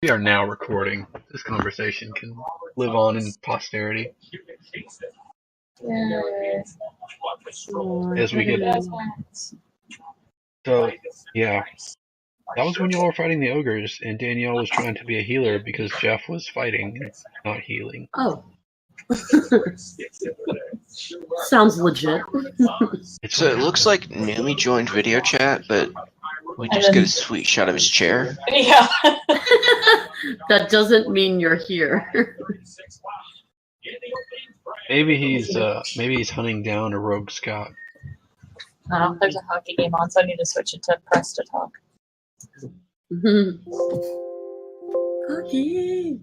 We are now recording. This conversation can live on in posterity as we get. So, yeah, that was when y'all were fighting the ogres, and Danielle was trying to be a healer because Jeff was fighting and not healing. Oh. Sounds legit. So it looks like Numi joined video chat, but we just get a sweet shot of his chair. Yeah. That doesn't mean you're here. Maybe he's hunting down a rogue Scott. There's a hockey game on, so I need to switch it to press to talk. Hockey.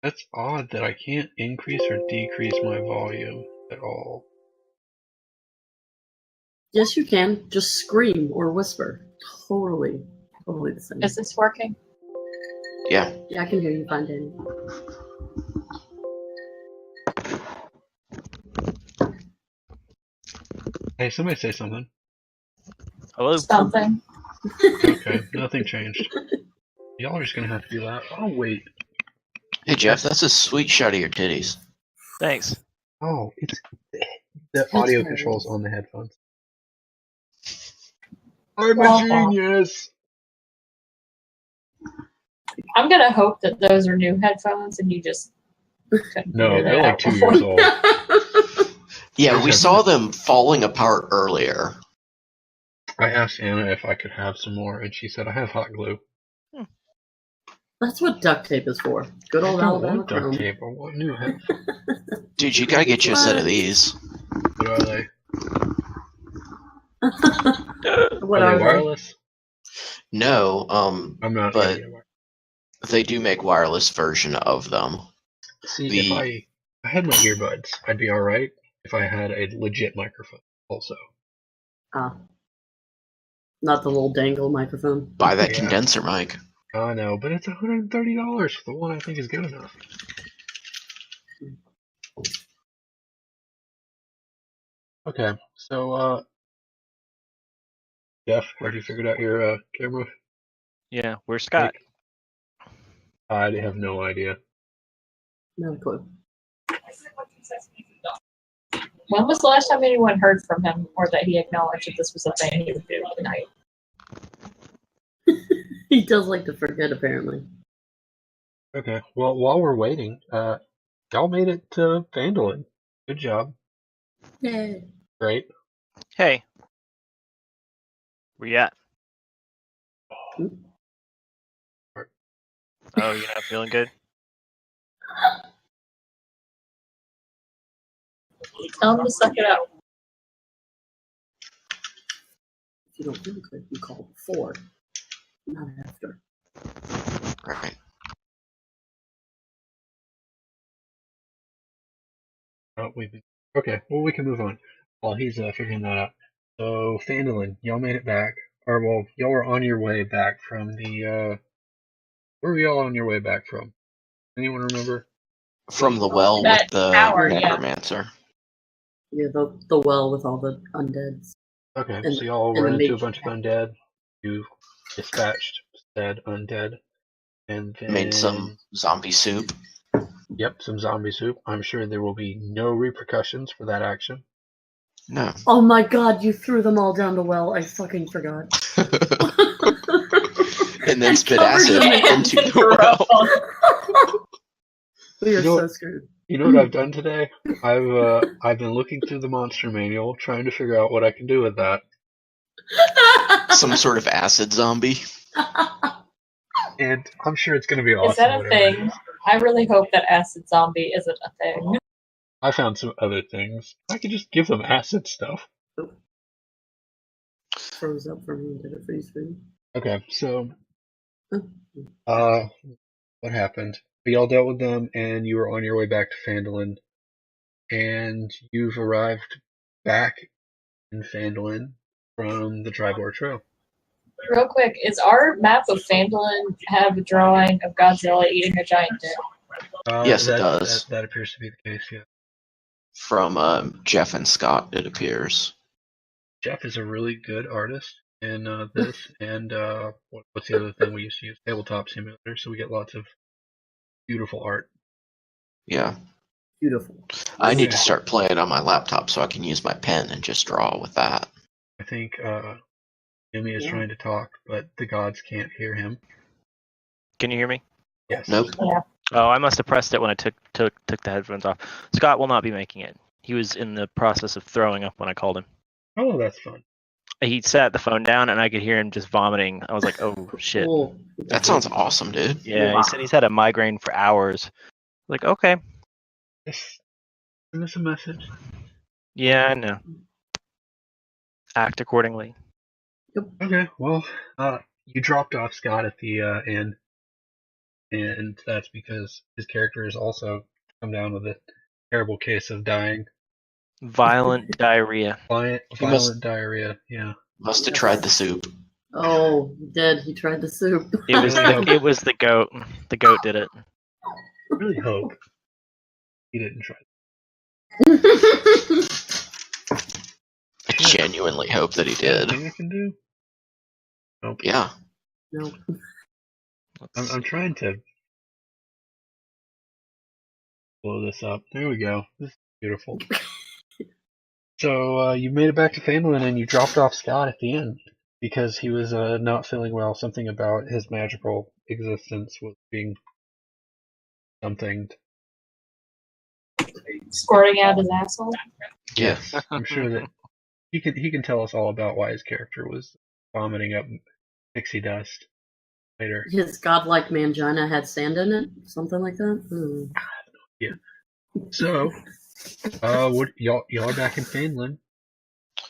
That's odd that I can't increase or decrease my volume at all. Yes, you can. Just scream or whisper. Totally the same. Is this working? Yeah. Yeah, I can hear you fine, Danny. Hey, somebody say something. Hello. Something. Okay, nothing changed. Y'all are just gonna have to do that. Oh, wait. Hey Jeff, that's a sweet shot of your titties. Thanks. Oh, it's the audio controls on the headphones. I'm a genius! I'm gonna hope that those are new headphones and you just couldn't No, figure that they're like out 2 before. years old. Yeah, we saw them falling apart earlier. I asked Anna if I could have some more, and she said I have hot glue. That's what duct tape is for. Good old I don't Alabama want duct chrome. tape. I want new headphones. Dude, you gotta get you a set of these. What are they? What Are are they wireless? No, I'm not. but gonna get they do make wireless version of them. See, if I had my earbuds, I'd be alright if I had a legit microphone also. Ah. Not the little dangle microphone. Buy that Yeah. condenser mic. I know, but it's $130 for the one I think is good enough. Okay, so, Jeff, have you figured out your camera? Yeah, where's Scott? I have no idea. Not a clue. When was the last time anyone heard from him or that he acknowledged that this was a thing he would do tonight? He does like to forget, apparently. Okay, well, while we're waiting, y'all made it to Phandelver. Good job. Yay. Great. Hey. Where you at? Oh, you're not feeling good? Tell him to suck it up. If you don't feel good, you call before, not after. Right. Oh, okay, well, we can move on while he's figuring that out. So, Phandelver, y'all made it back. Or, well, y'all were on your way back from the, where were y'all on your way back from? Anyone remember? From the well That with the tower, yeah. necromancer. Yeah, the well with all the undeads. Okay, And- so y'all and ran the into a major bunch of undead. You dispatched said undead. And then... Made some zombie soup. Yep, some zombie soup. I'm sure there will be no repercussions for that action. No. Oh my god, you threw them all down the well. I fucking forgot. And then spit Covered acid them in into the well. We are You know so what? screwed. You know what I've done today? I've been looking through the monster manual, trying to figure out what I can do with that. Some sort of acid zombie. And I'm sure it's going to be awesome. Is that a whatever it thing? is. I really hope that acid zombie isn't a thing. I found some other things. I could just give them acid stuff. Froze up for me. Did it freeze for you? Okay, so what happened? We all dealt with them, and you were on your way back to Phandelver, and you've arrived back in Phandelver from the Tribor Trail. Real quick, is our map of Phandelver have a drawing of Godzilla eating a giant dick? Yes, it does. That appears to be the case, yeah. From Jeff and Scott, it appears. Jeff is a really good artist, in this, and what's the other thing we used to use? Tabletop Simulator. So we get lots of beautiful art. Yeah. Beautiful. I need Okay. to start playing on my laptop so I can use my pen and just draw with that. I think Yumi is Yeah. trying to talk, but the gods can't hear him. Can you hear me? Yes. Nope. Oh, I must have pressed it when I took the headphones off. Scott will not be making it. He was in the process of throwing up when I called him. Oh, that's fun. He set the phone down, and I could hear him just vomiting. I was like, "Oh shit!" Cool. That sounds awesome, dude. Yeah, he said he's had a migraine for hours. Like, okay, Just send us a message. yeah, I know. Act accordingly. Okay, well, you dropped off Scott at the end, and that's because his character has also come down with a terrible case of dying. Violent diarrhea. Violent diarrhea, yeah. Must have tried the soup. Oh, he did. He tried the soup. It was the goat. The goat did it. I really hope he didn't try. I genuinely hope that he did. Anything I can do? Nope. Yeah. No. I'm trying to blow this up. There we go. This is beautiful. So you made it back to Phandelver and you dropped off Scott at the end because he was not feeling well. Something about his magical existence was being something. Squirting out his asshole. Yeah. I'm sure that he can tell us all about why his character was vomiting up pixie dust later. His godlike mangina had sand in it? Something like that? So, what y'all are back in Finland,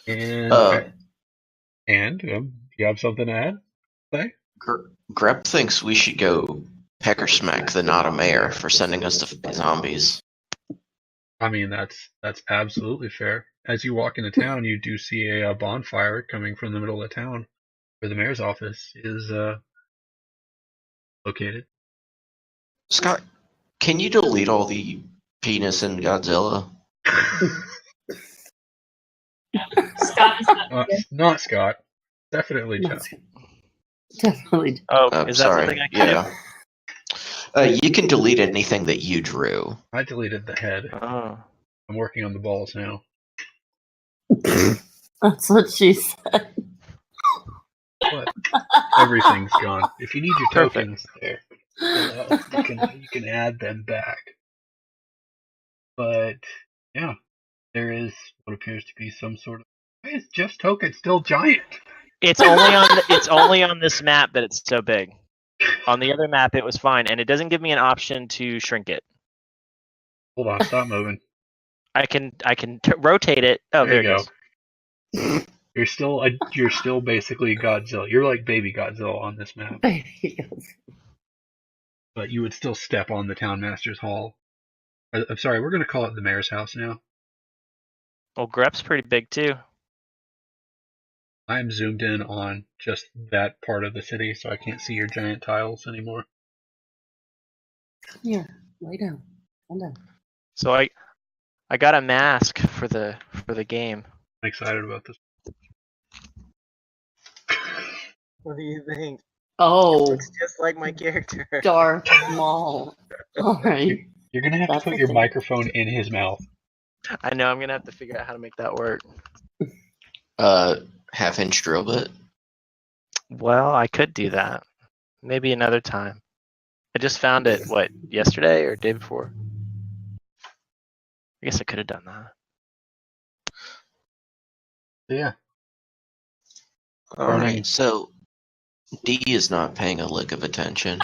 and you have something to add? Say? Grep thinks we should go pecker smack the Nada Mayor for sending us to zombies. I mean, that's absolutely fair. As you walk into town, you do see a bonfire coming from the middle of town, where the mayor's office is located. Scott, can you delete all the penis in Godzilla? Scott is not here. Not Scott. Definitely Jeff. Definitely. Oh, Oh, is that sorry. something I can Yeah. You can delete anything that you drew. I deleted the head. do? Oh. I'm working on the balls now. That's what she said. But everything's gone. If you need your Perfect. tokens there, you can add them back. But yeah, there is what appears to be some sort of. Why is Jeff's token still giant? It's only on this map that it's so big. On the other map, it was fine, and it doesn't give me an option to shrink it. Hold on, stop moving. I can rotate it. Oh, there, There it you goes. You're still basically Godzilla. You're like baby Godzilla on this map, but you would still step on the town master's hall. I'm sorry, we're going to call it the mayor's house now. Well, Grep's pretty big too. I'm zoomed in on just that part of the city, so I can't see your giant tiles anymore. Here, lay down. Calm down. So I got a mask for the game. I'm excited about this. What do you think? Oh, Looks just like my character. Darth Maul. All right. You're going to have That's to put the your thing. microphone in his mouth. I know. I'm gonna have to figure out how to make that work. Half-inch drill bit. Well, I could do that. Maybe another time. I just found it. What, yesterday or day before? I guess I could have done that. So yeah, Alright, so D is not paying a lick of attention.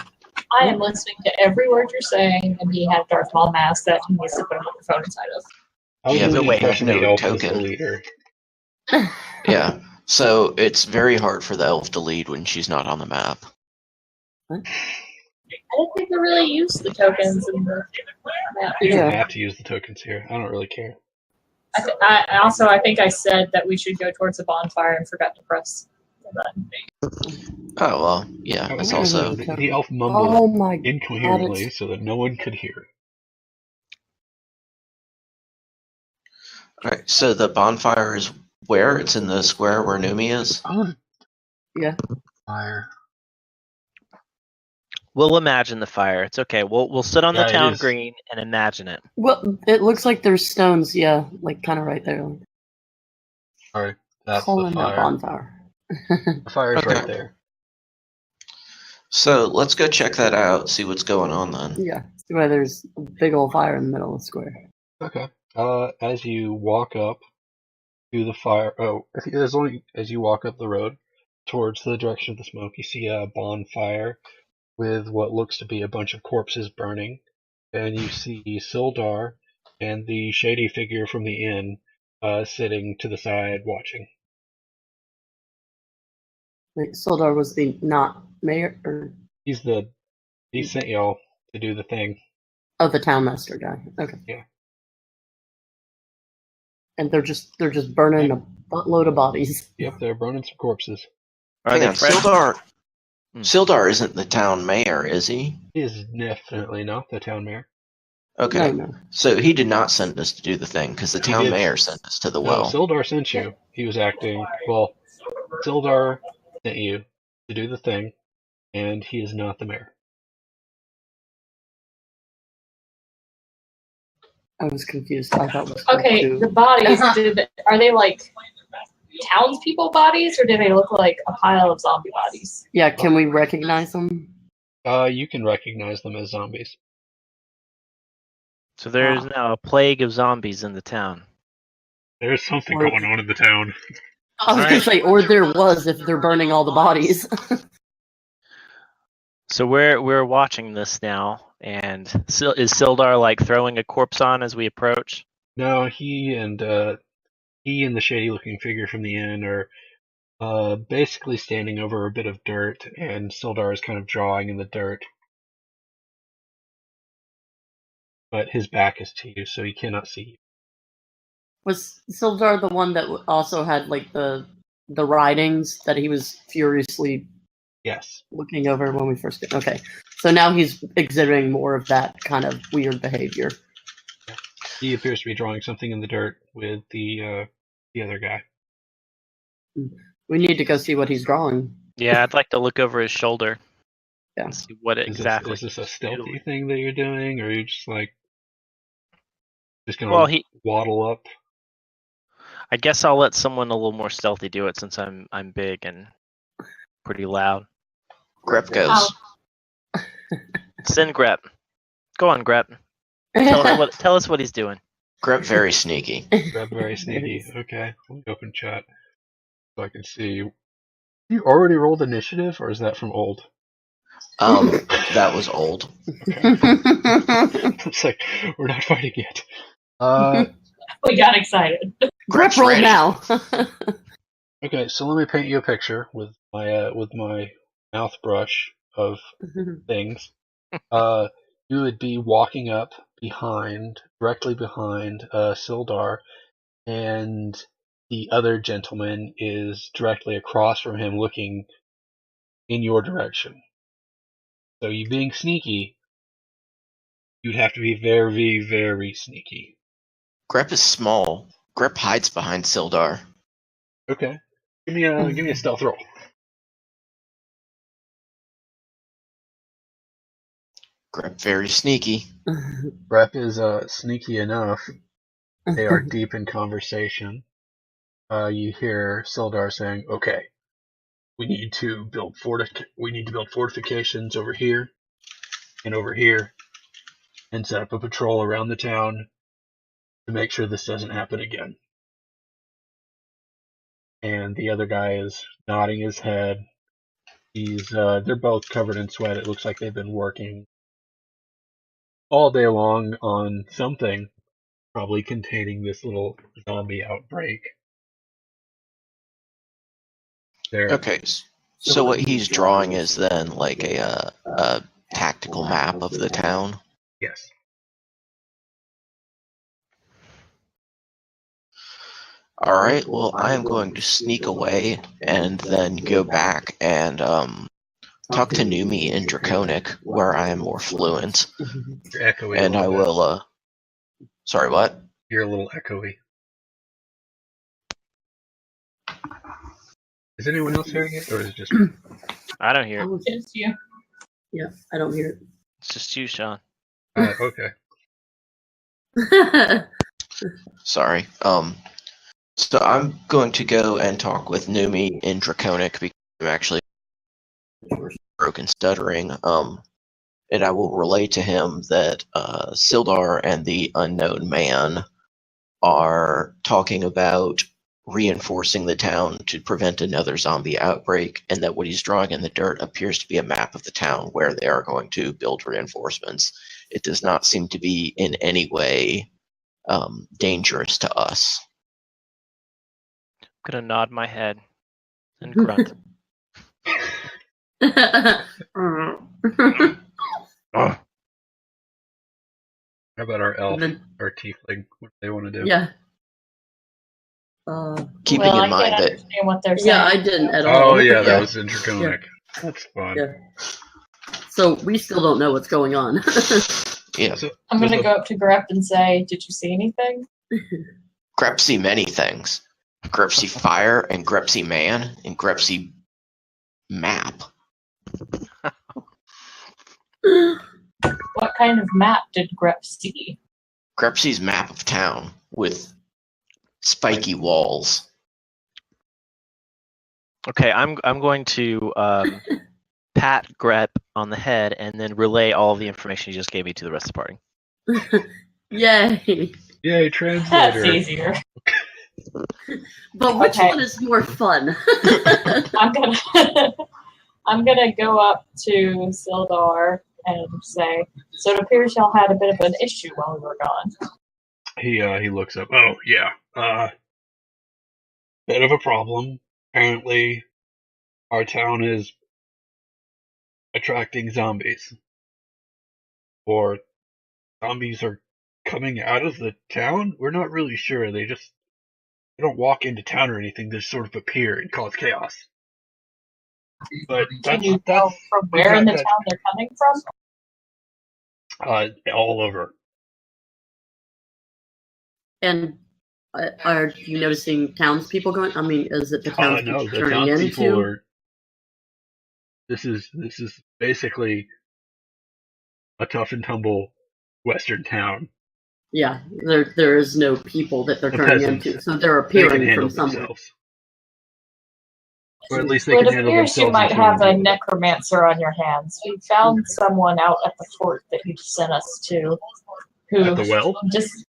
I am listening to every word you're saying, and he had Darth Maul mask that he needs to put a microphone inside of. I was Yeah, under but the wait, impression no the elf was token. the leader. Yeah, so it's very hard for the elf to lead when she's not on the map. I don't think they really use the tokens in the map. You don't Yeah. have to use the tokens here. I don't really care. I think I said that we should go towards the bonfire and forgot to press the button. Oh, well, yeah, it's also... The elf mumbled Oh my god. incoherently so that no one could hear. Alright, so the bonfire is where? It's in the square where Numi is? Oh, Yeah. Fire. We'll imagine the fire. It's okay. We'll sit on the Yeah, it town is. green and imagine it. Well, it looks like there's stones. Yeah, like kind of right there. Sorry, that's the Calling a fire. bonfire. The fire's Okay. right there. So let's go check that out, see what's going on then. Yeah. See why there's a big old fire in the middle of the square. Okay. As you walk up to the fire, as you walk up the road towards the direction of the smoke, you see a bonfire with what looks to be a bunch of corpses burning, and you see Sildar and the shady figure from the inn sitting to the side watching. Wait, Sildar was the not mayor or He sent y'all to do the thing. the town master guy. Okay. Yeah. And they're just burning a buttload of bodies. Yep, they're burning some corpses. Are Hang they on, friends? Sildar isn't the town mayor, is he? He is definitely not the town mayor. Okay. No. So he did not send us to do the thing, because the He town did. mayor sent us to the No, well. Sildar sent you. He was acting. Well, Sildar sent you to do the thing, and he is not the mayor. I was confused. I thought it was Okay, too. the bodies, are they like townspeople bodies, or do they look like a pile of zombie bodies? Yeah, can we recognize them? You can recognize them as zombies. So there's now a plague of zombies in the town. There's something Or- going on in the town. I was gonna say, or there was if they're burning all the bodies. So we're watching this now, and is Sildar like throwing a corpse on as we approach? No, he and the shady-looking figure from the inn are basically standing over a bit of dirt, and Sildar is kind of drawing in the dirt. But his back is to you, so he cannot see you. Was Sildar the one that also had like the writings that he was furiously Yes. looking over when we first get? Okay, so now he's exhibiting more of that kind of weird behavior. He appears to be drawing something in the dirt with the other guy. We need to go see what he's drawing. Yeah, I'd like to look over his shoulder. Yeah. And see what Is exactly. this a he's stealthy doing. thing that you're doing, or are you just gonna Well, waddle up? I guess I'll let someone a little more stealthy do it since I'm big and pretty loud. Grep goes. Send Grep. Go on, Grep. Tell us what he's doing. Grep very sneaky. Grab very sneaky. Okay, let me open chat so I can see. You already rolled initiative, or is that from old? That was old. Okay. It's like, we're not fighting yet. We got excited. Grip roll ready. now. Okay, so let me paint you a picture with my mouth brush of things. You would be walking up directly behind Sildar, and the other gentleman is directly across from him, looking in your direction. So you being sneaky, you'd have to be very, very sneaky. Grep is small. Grep hides behind Sildar. Okay, give me a stealth roll. Grep very sneaky. Rep is sneaky enough. They are deep in conversation. You hear Sildar saying, "Okay, we need to build fortifications over here and over here, and set up a patrol around the town to make sure this doesn't happen again." And the other guy is nodding his head. They're both covered in sweat. It looks like they've been working all day long on something, probably containing this little zombie outbreak. Okay, so what he's drawing is then like a tactical map of the town. Yes. All right. Well, I am going to sneak away and then go back and talk to Numi in Draconic, where I am more fluent. You're echoey. And I will. Sorry, what? You're a little echoey. Is anyone else hearing it, or is it just me? I don't hear it. Just you. Yeah, I don't hear It's just you, Sean. Okay. it. Sorry. So I'm going to go and talk with Numi in Draconic because I'm actually broken stuttering. And I will relay to him that Sildar and the unknown man are talking about reinforcing the town to prevent another zombie outbreak, and that what he's drawing in the dirt appears to be a map of the town where they are going to build reinforcements. It does not seem to be in any way dangerous to us. I'm gonna nod my head and grunt. How about our elf, Then- our tiefling? What do they want to do? yeah. Keeping I in mind can't that understand what they're saying. Yeah, I didn't at all. Oh yeah, Yeah. that was in Draconic. That's fun. Yeah. So we still don't know what's going on. yeah, So, I'm gonna there's go up to Grep and say, "Did you see anything?" Grep see many things. Grep see fire, and Grep see man, and Grep see map. What kind of map did Grep see? Grep sees map of town with spiky walls. Okay, I'm going to pat Grep on the head and then relay all of the information you just gave me to the rest of the party. Yay! Yay, That's translator. easier. But which Okay. one is more fun? I'm gonna I'm gonna go up to Sildar and say, "So it appears y'all had a bit of an issue while we were gone." He looks up. Oh yeah. Bit of a problem. Apparently, our town is attracting zombies. Or zombies are coming out of the town? We're not really sure. They don't walk into town or anything. They just sort of appear and cause chaos. But Can you tell from where in the town they're coming from? All over. And are you noticing townspeople going? I mean, is it the townspeople No, the turning townspeople into? are. This is basically a tough and tumble western town. Yeah, there is no people that they're The turning peasants. into, so they're They can appearing handle from somewhere. themselves. Or at least they Well, can it handle appears you themselves. might until have we a deal with it. necromancer on your hands. We found someone out at the fort that you sent us to, who At the well? just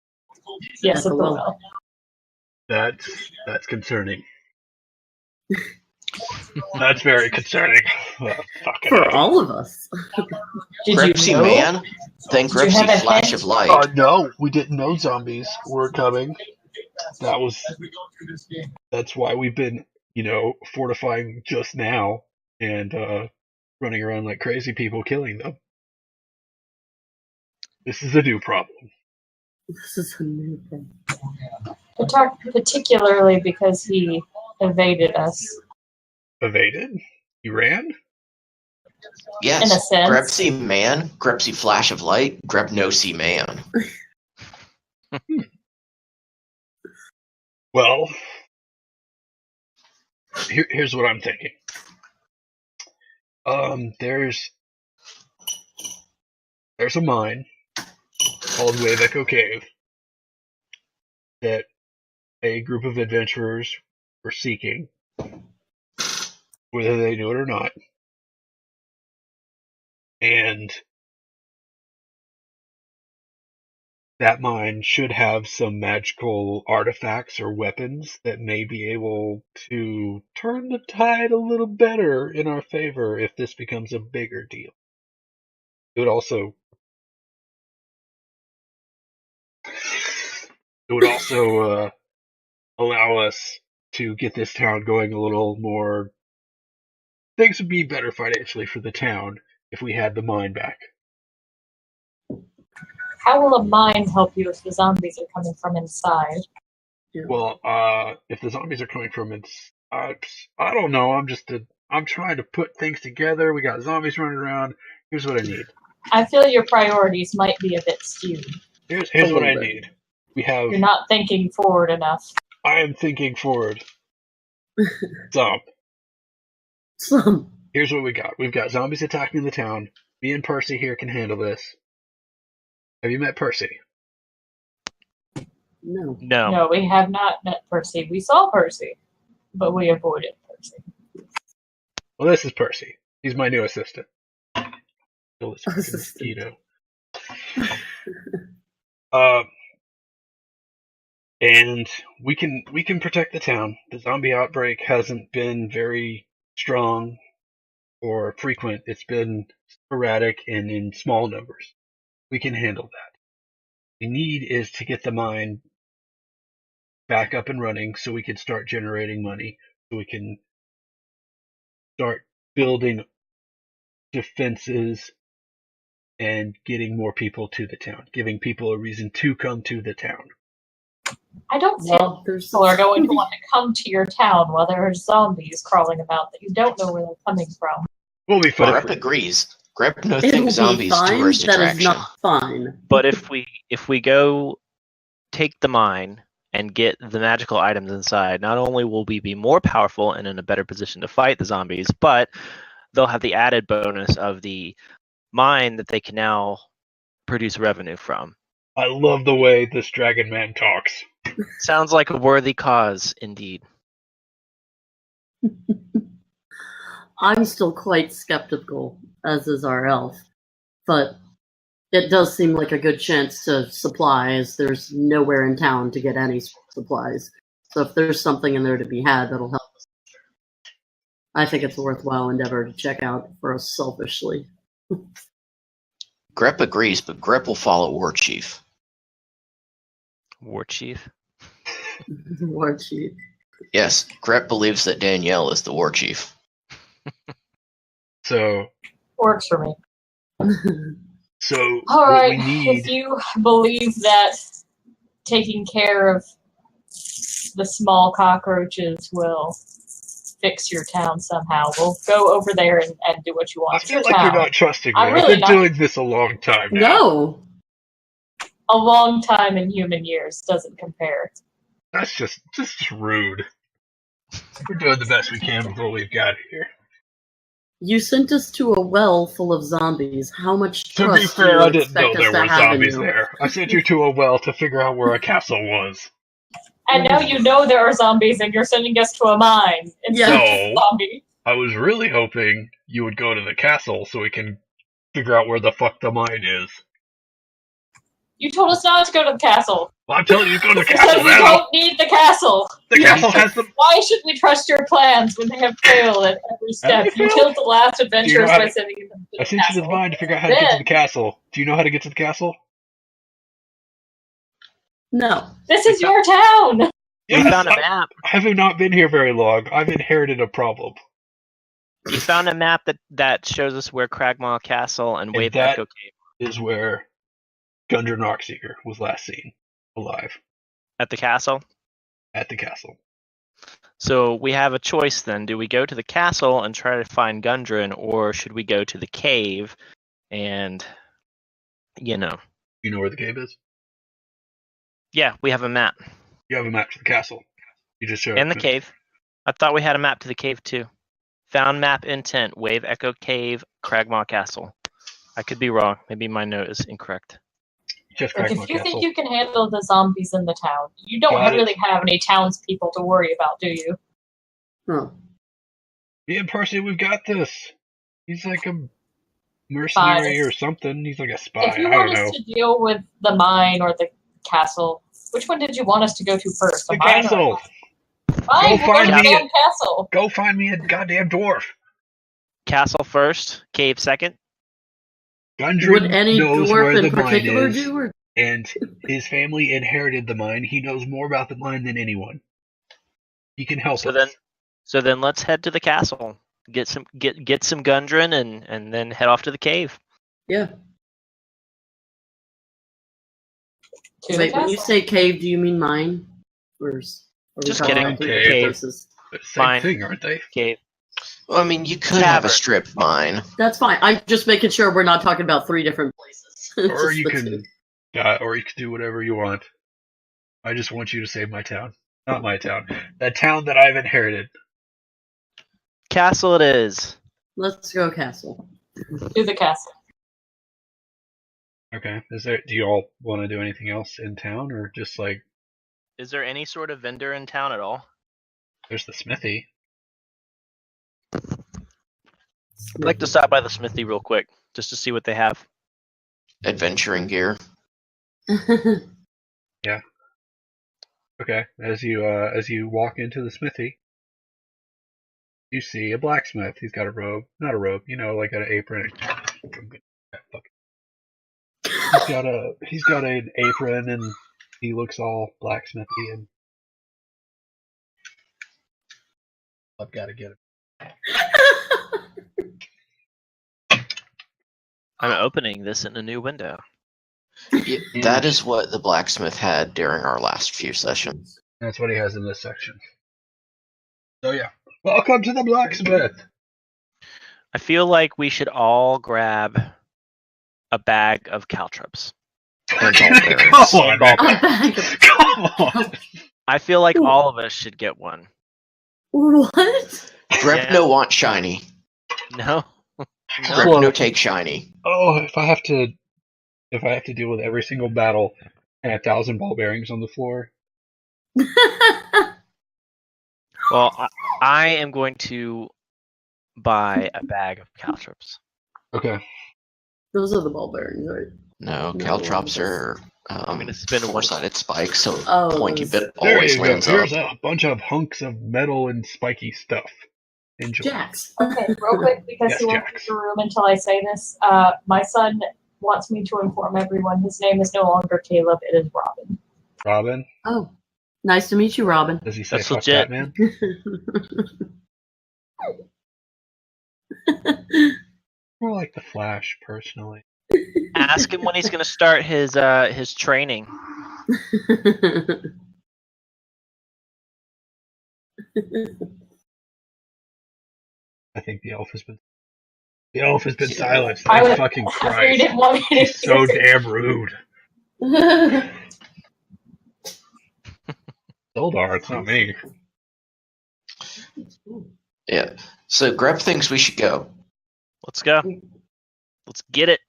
yes, At at the the well. well. That's concerning. That's very concerning. Fucking For heck. all of us. Did Grep you see know? man, then Did you Grep see have a flash hint? of light. No, we didn't know zombies were coming. That's why we've been, fortifying just now and running around like crazy people killing them. This is a new problem. This is a new thing. Particularly because he evaded us. Evaded? You ran? Yes, In a sense. Grep see man, Grep see flash of light, Grep no see man. Well, here's what I'm thinking. There's a mine called Wave Echo Cave that a group of adventurers were seeking, whether they knew it or not. And that mine should have some magical artifacts or weapons that may be able to turn the tide a little better in our favor if this becomes a bigger deal. It would also allow us to get this town going a little more. Things would be better financially for the town if we had the mine back. How will a mine help you if the zombies are coming from inside? Well, if the zombies are coming from inside, I don't know. I'm trying to put things together. We got zombies running around. Here's what I need. I feel your priorities might be a bit skewed. Here's A what little I bit. need. We have. You're not thinking forward enough. I am thinking forward. Zomb. Some. Here's what we got. We've got zombies attacking the town. Me and Percy here can handle this. Have you met Percy? No. No. No, we have not met Percy. We saw Percy, but we avoided Percy. Well, this is Percy. He's my new assistant. Kill this fucking Assistant. mosquito. And we can protect the town. The zombie outbreak hasn't been very strong or frequent. It's been sporadic and in small numbers. We can handle that. We need is to get the mine back up and running so we can start generating money, so we can start building defenses and getting more people to the town, giving people a reason to come to the town. I don't think people are going to want to come to your town while there are zombies crawling about that you don't know where they're coming from. We'll be fine. Grep agrees. Grep no It'll thinks zombies be fine. tourist That attraction. is not fine. But if we go take the mine and get the magical items inside, not only will we be more powerful and in a better position to fight the zombies, but they'll have the added bonus of the mine that they can now produce revenue from. I love the way this dragon man talks. Sounds like a worthy cause, indeed. I'm still quite skeptical, as is our elf, but it does seem like a good chance to supply, as there's nowhere in town to get any supplies. So if there's something in there to be had, that'll help us. I think it's a worthwhile endeavor to check out for us selfishly. Grep agrees, but Grep will follow War Chief. War Chief? War Chief. Yes, Grep believes that Danielle is the War Chief. So Works for me. All Alright, we need. if you believe that taking care of the small cockroaches will fix your town somehow, we'll go over there and do what you want. I It's feel your like town. you're not trusting me. I'm I've really been not. doing this a long time now. No! A long time in human years doesn't compare. That's just rude. We're doing the best we can with what we've got here. You sent us to a well full of zombies. How much To trust be do fair, you I didn't know expect there us to were have in zombies you? there. I sent you to a well to figure out where a castle was. And now you know there are zombies and you're sending us to a mine. It's Yeah. not No. zombie. I was really hoping you would go to the castle so we can figure out where the fuck the mine is. You told us not to go to the castle. Well, I'm telling you to go to the You castle said we now. don't need the castle. The castle has the. Why should we trust your plans when they have failed at every step? they You failed? killed the last adventurers how by to- sending them to I the sent you to the castle. mine to figure out how to get to the castle. Do you know how to get to the castle? No. This is your town. We found a map. I have not been here very long. I've inherited a problem. We found a map that shows us where Cragmaw Castle and Wave that- Echo Cave Is where Gundren Rockseeker was last seen alive at the castle. at the castle. So we have a choice then. Do we go to the castle and try to find Gundren, or should we go to the cave and, You know where the cave is? yeah, we have a map. You have a map to the castle. You just showed And the it. cave. I thought we had a map to the cave too. Found map intent, Wave Echo Cave, Cragmaw Castle. I could be wrong. Maybe my note is incorrect. Just Look, Cragmaw if you Castle. think you can handle the zombies in the town, you don't Got it. really have any townspeople to worry about, do you? Huh. Me and Percy, we've got this. He's like a mercenary Fine. or something. He's like a spy. If you I don't want know. us to deal with the mine or the castle, which one did you want us to go to first? The mine or castle. Fine, Go we'll find go to the me damn castle. Go find me a goddamn dwarf. Castle first, cave second. Gundren Would any knows where dwarf the in mine particular is, do? Or... and his family inherited the mine. He knows more about the mine than anyone. He can help So us. then let's head to the castle. Get some Gundren and then head off to the cave. Yeah. To the Wait, when you castle. say cave, do you mean mine? Or are we Just talking kidding. about three Cave. different places? Same Fine. thing, aren't they? Cave. Well, I mean, you could have a Tavern. strip mine. That's fine. I'm just making sure we're not talking about three different places. It's Or just you the can, two. or you can do whatever you want. I just want you to save my town, not my town. That town that I've inherited. Castle it is. Let's go castle. To the castle. Okay. Do you all want to do anything else in town, or just like Is there any sort of vendor in town at all? there's the smithy? I'd like to stop by the smithy real quick, just to see what they have. Adventuring gear. Okay. As you walk into the smithy, you see a blacksmith. He's got a robe, not a robe, like an apron. He's got an apron, and he looks all blacksmithy, and I've got to get him. I'm opening this in a new window. Yeah, that is what the blacksmith had during our last few sessions. That's what he has in this section. So yeah, welcome to the blacksmith. I feel like we should all grab a bag of caltrops. And ball bearings. Come on, man. A bag of- Come on. I feel like all of us should get one. What? Grepno want shiny. No? Grepno take shiny. Oh, if I have to deal with every single battle and 1,000 ball bearings on the floor. Well, I am going to buy a bag of caltrops. Okay. Those are the ball bearings, right? No, No, caltrops are I'm gonna spin one. four-sided spikes, so Oh, pointy those- bit There always you go. lands Here's up. a bunch of hunks of metal and spiky stuff. Enjoy. Jacks. Okay, real quick, because Yes, he won't Jax. leave the room until I say this. My son wants me to inform everyone his name is no longer Caleb, it is Robin. Robin, Oh, nice to meet you, Robin. does he say That's fuck legit. Batman? More like the Flash, personally. Ask him when he's going to start his training. I think the elf has been Yeah. silenced. I Thank would- fucking I figured you Christ. didn't want me to He's so damn rude. Sildar, it's not me. Yeah. So Grep thinks we should go. Let's go. Let's get it.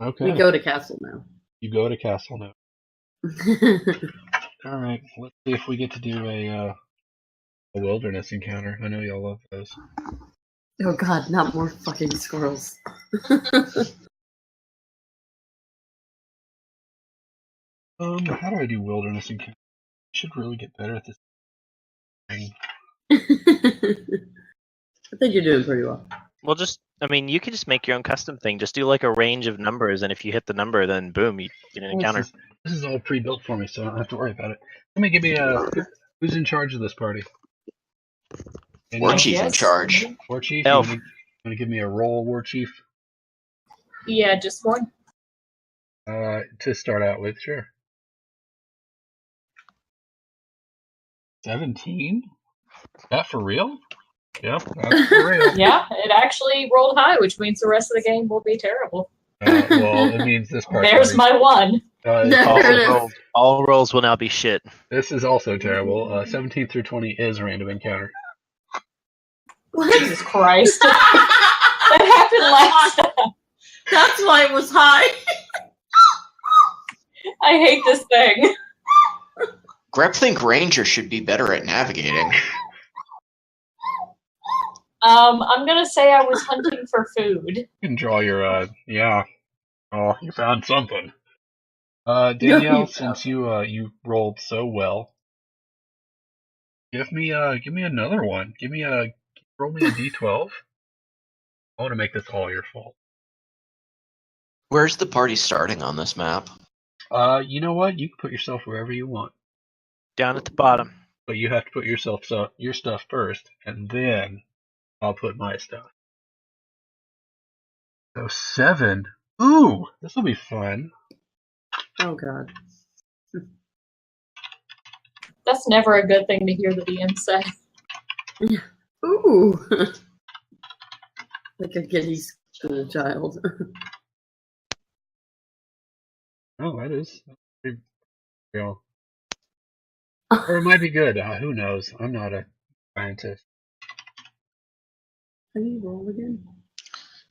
Okay. We go to castle now. You go to castle now. All right. Let's see if we get to do a wilderness encounter. I know y'all love those. Oh god, not more fucking squirrels. How do I do wilderness encounter? I should really get better at this thing. I think you're doing pretty well. Well, you can just make your own custom thing. Just do like a range of numbers, and if you hit the number, then boom, you get an encounter. This is all pre-built for me, so I don't have to worry about it. Give me who's in charge of this party? War Anyone? chief in charge. War chief. Elf. You want to give me a roll, war chief? Yeah, just one. To start out with, sure. 17? That for real? Yep, that's for real. Yeah, it actually rolled high, which means the rest of the game will be terrible. Well, it means this part. There's my one. There it is. All rolls will now be shit. This is also terrible. 17 through 20 is random encounter. What? Jesus Christ. That happened last time. That's why it was high. I hate this thing. Grep think Ranger should be better at navigating. I'm gonna say I was hunting for food. You can draw your, yeah. Oh, you found something. Danielle, you since you rolled so well, give me another one. Roll me a d12. I want to make this all your fault. Where's the party starting on this map? You know what? You can put yourself wherever you want, Down at the bottom. but you have to put your stuff first, and then I'll put my stuff. So 7. Ooh, this will be fun. Oh god. That's never a good thing to hear the DM say. Ooh. Like a giddy child. Oh, that is pretty real. Or it might be good. Who knows? I'm not a scientist. How do you roll again?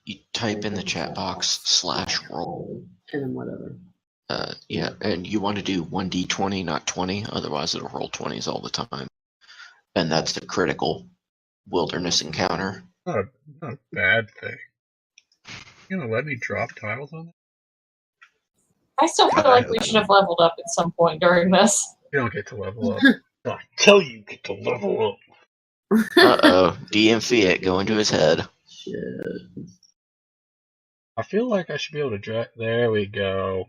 You type in the chat box /roll. And then whatever. Yeah, and you want to do 1d20, not 20, otherwise it'll roll 20s all the time. And that's the critical wilderness encounter. Not a bad thing. You gonna let me drop tiles on it? I still feel like we should have leveled up at some point during this. You don't get to level up. I tell you get to level up. Uh-oh, DM Fiat going to his head. Shit. I feel like I should be able to drag. There we go.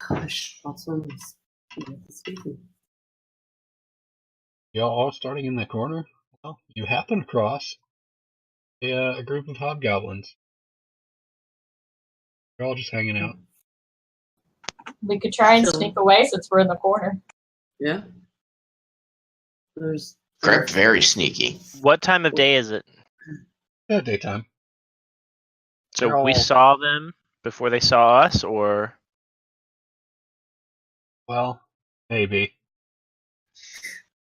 Gosh, awesome. Y'all all starting in the corner? Well, you happen across a group of hobgoblins. They're all just hanging out. We could try and sneak away since we're in the corner. Yeah. There's Correct, very sneaky. What time of day is it? Daytime. So They're we all- saw them before they saw us, or Well, maybe.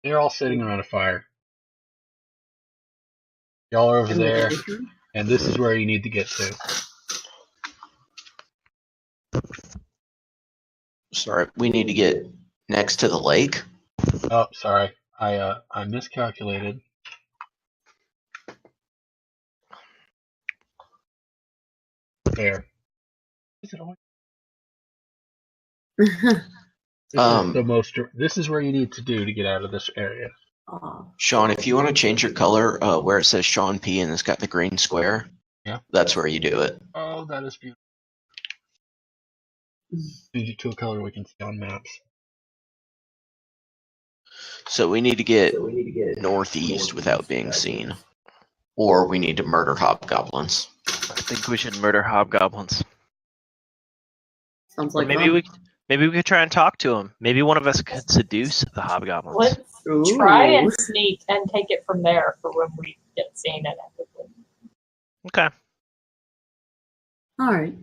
They're all sitting around a fire. Y'all are over there, and this is where you need to get to. Sorry, we need to get next to the lake. Oh, sorry. I miscalculated. There. Is it always This is where you need to do to get out of this area. Sean, if you want to change your color, where it says Sean P and it's got the green square, Yeah. that's where you do it. Oh, that is beautiful. Change it to a color we can see on maps. So we need to get northeast without being seen. Or we need to murder hobgoblins. I think we should murder hobgoblins. Sounds Or like maybe we could try and talk to them. Maybe one of us could seduce the hobgoblins. Let's try and sneak and take it from there for when we get seen inevitably. Okay. All right.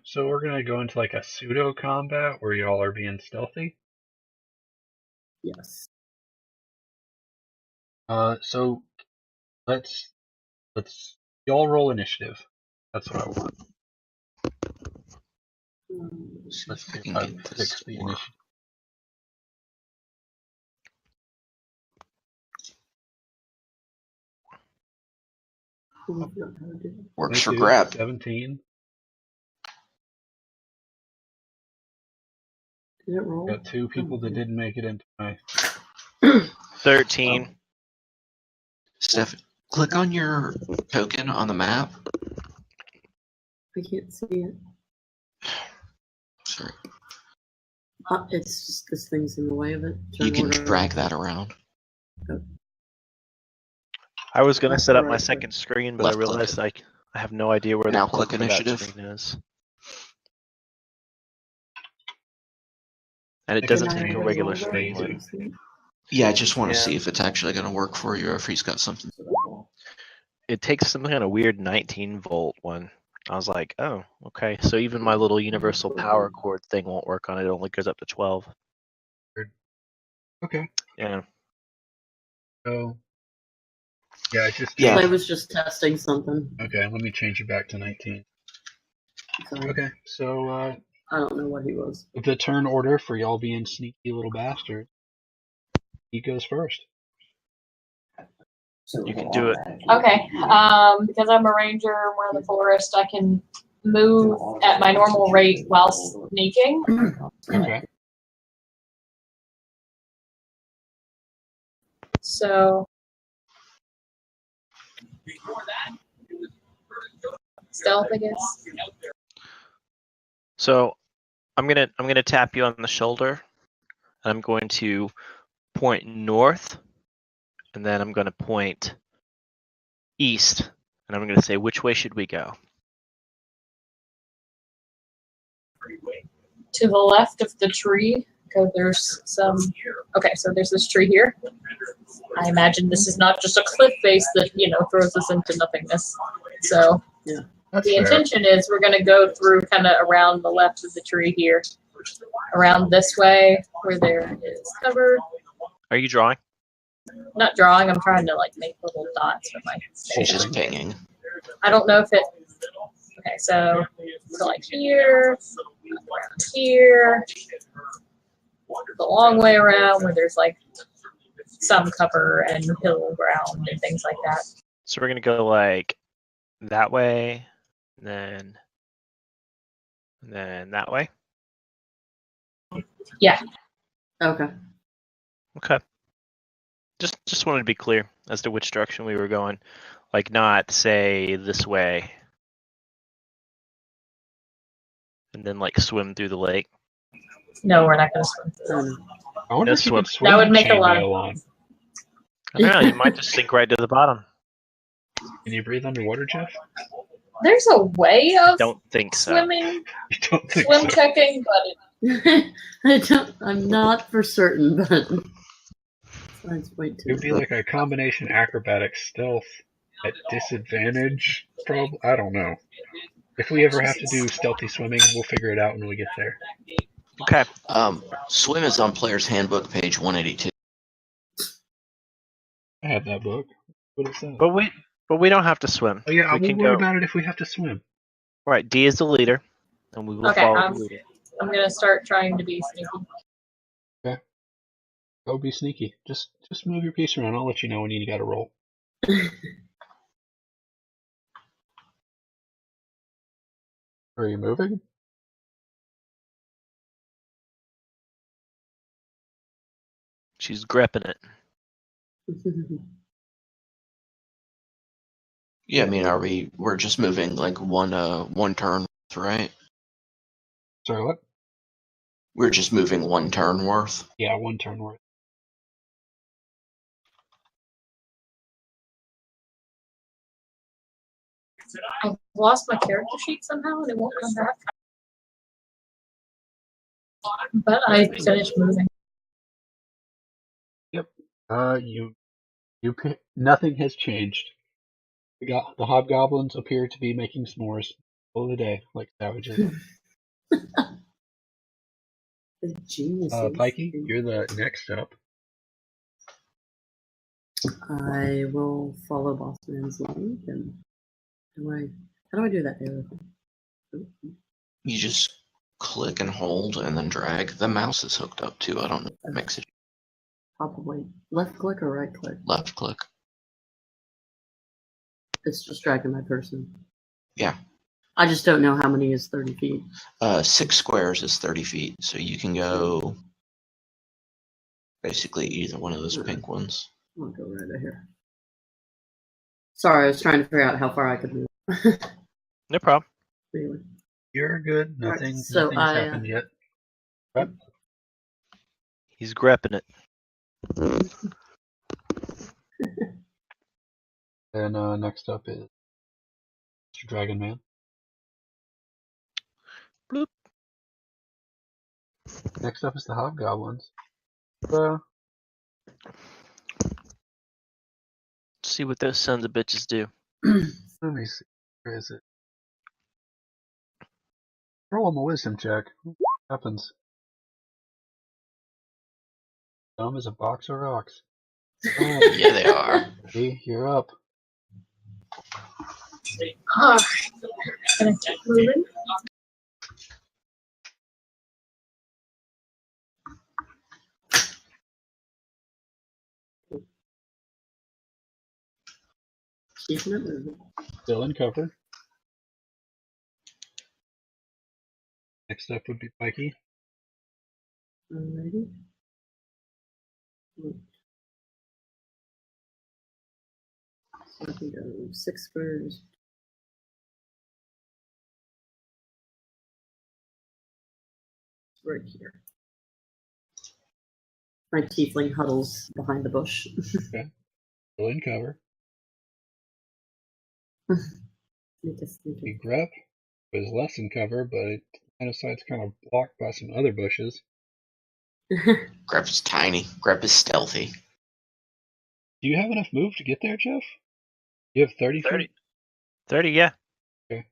So we're gonna go into like a pseudo combat where y'all are being stealthy. Yes. So let's y'all roll initiative. That's what I want. Let's see if I fix the initiative. Works for 22, grab. 17. Did it roll? Got two people that didn't make it into my. 13. Steph, click on your token on the map. I can't see it. Sorry. It's just this thing's in the way of it. You can drag that around. I was gonna set up my second screen, but Left I realized I have no idea where Now the click corner of that initiative. screen is. And it doesn't take a regular screen. Yeah, I just want to Yeah. see if it's actually going to work for you or if he's got something. It takes some kind of weird 19-volt one. I was like, oh, okay. So even my little universal power cord thing won't work on it. It only goes up to 12. Okay. Yeah. So. Yeah, Yeah. I was just testing something. Okay, let me change it back to 19. Sorry. Okay, so I don't know what he was. the turn order for y'all being sneaky little bastards. He goes first. You can do it. Okay. Because I'm a ranger and we're in the forest, I can move at my normal rate while sneaking. Okay. So stealth, I guess. So I'm gonna tap you on the shoulder, and I'm going to point north, and then I'm gonna point east, and I'm gonna say, which way should we go? To the left of the tree, because there's some. Okay, so there's this tree here. I imagine this is not just a cliff face that throws us into nothingness. So That's the fair. intention is we're going to go through kind of around the left of the tree here, around this way where there is cover. Are you drawing? Not drawing. I'm trying to like make little dots with my. She's just pinging. I don't know if it. Okay, so like here, around here, the long way around where there's like some cover and hill ground and things like that. So we're gonna go like that way, and then that way. Yeah. Okay. Okay. Just wanted to be clear as to which direction we were going, like not say this way, and then like swim through the lake. No, we're not going to swim through. I wonder No if you swim. could swim That would make a lot chainmail of. on. I don't know. You might just sink right to the bottom. Can you breathe underwater, Jeff? There's a way of Don't think so. swimming, You don't think swim so? checking, but I'm not for certain, but science point It would be like a combination acrobatics stealth at disadvantage. Probably. I don't know. If we ever have to do stealthy swimming, we'll figure it out when we get there. Okay. Swim is on Player's Handbook, page 182. I have that book. What is that? But we don't have to swim. Oh yeah, we we'll can worry go. about it if we have to swim. Right. D is the leader, and we will Okay, follow the leader. I'm going to start trying to be sneaky. Go be sneaky. Just move your piece around. I'll let you know when you got to roll. Are you moving? She's gripping it. Yeah, I mean, we're just moving like one turn, right? Sorry, what? We're just moving one turn worth. Yeah, one turn worth. I lost my character sheet somehow and it won't come back. But I finished moving. Yep. Nothing has changed. The hobgoblins appear to be making s'mores all the day, like savages. Geniuses. Pikey, you're the next up. I will follow Bossman's lead, and how do I do that? You just click and hold and then drag. The mouse is hooked up too. I don't know if that makes it. Probably left click or right click. Left click. It's just dragging my person. Yeah. I just don't know how many is 30 feet. 6 squares is 30 feet, so you can go basically either one of those pink ones. I'll go right here. Sorry, I was trying to figure out how far I could move. No problem. Anyway. You're good. Nothing's happened yet. What? He's gripping it. And next up is Mr. Dragon Man. Bloop. Next up is the hobgoblins. See what those sons of bitches do. Let me see. Where is it? Roll him a wisdom check. What happens? Dumb as a box of rocks. Yeah, they are. See, you're up. Gonna keep moving. Keeping it moving. Still in cover. Next up would be Pikey. Alrighty. So I can go 6 squares. Right here. My tiefling huddles behind the bush. Okay. Still in cover. The Grep is less in cover, but line of sight's kind of blocked by some other bushes. Grep is tiny. Grep is stealthy. Do you have enough move to get there, Jeff? You have 30 feet? 30, yeah. Okay.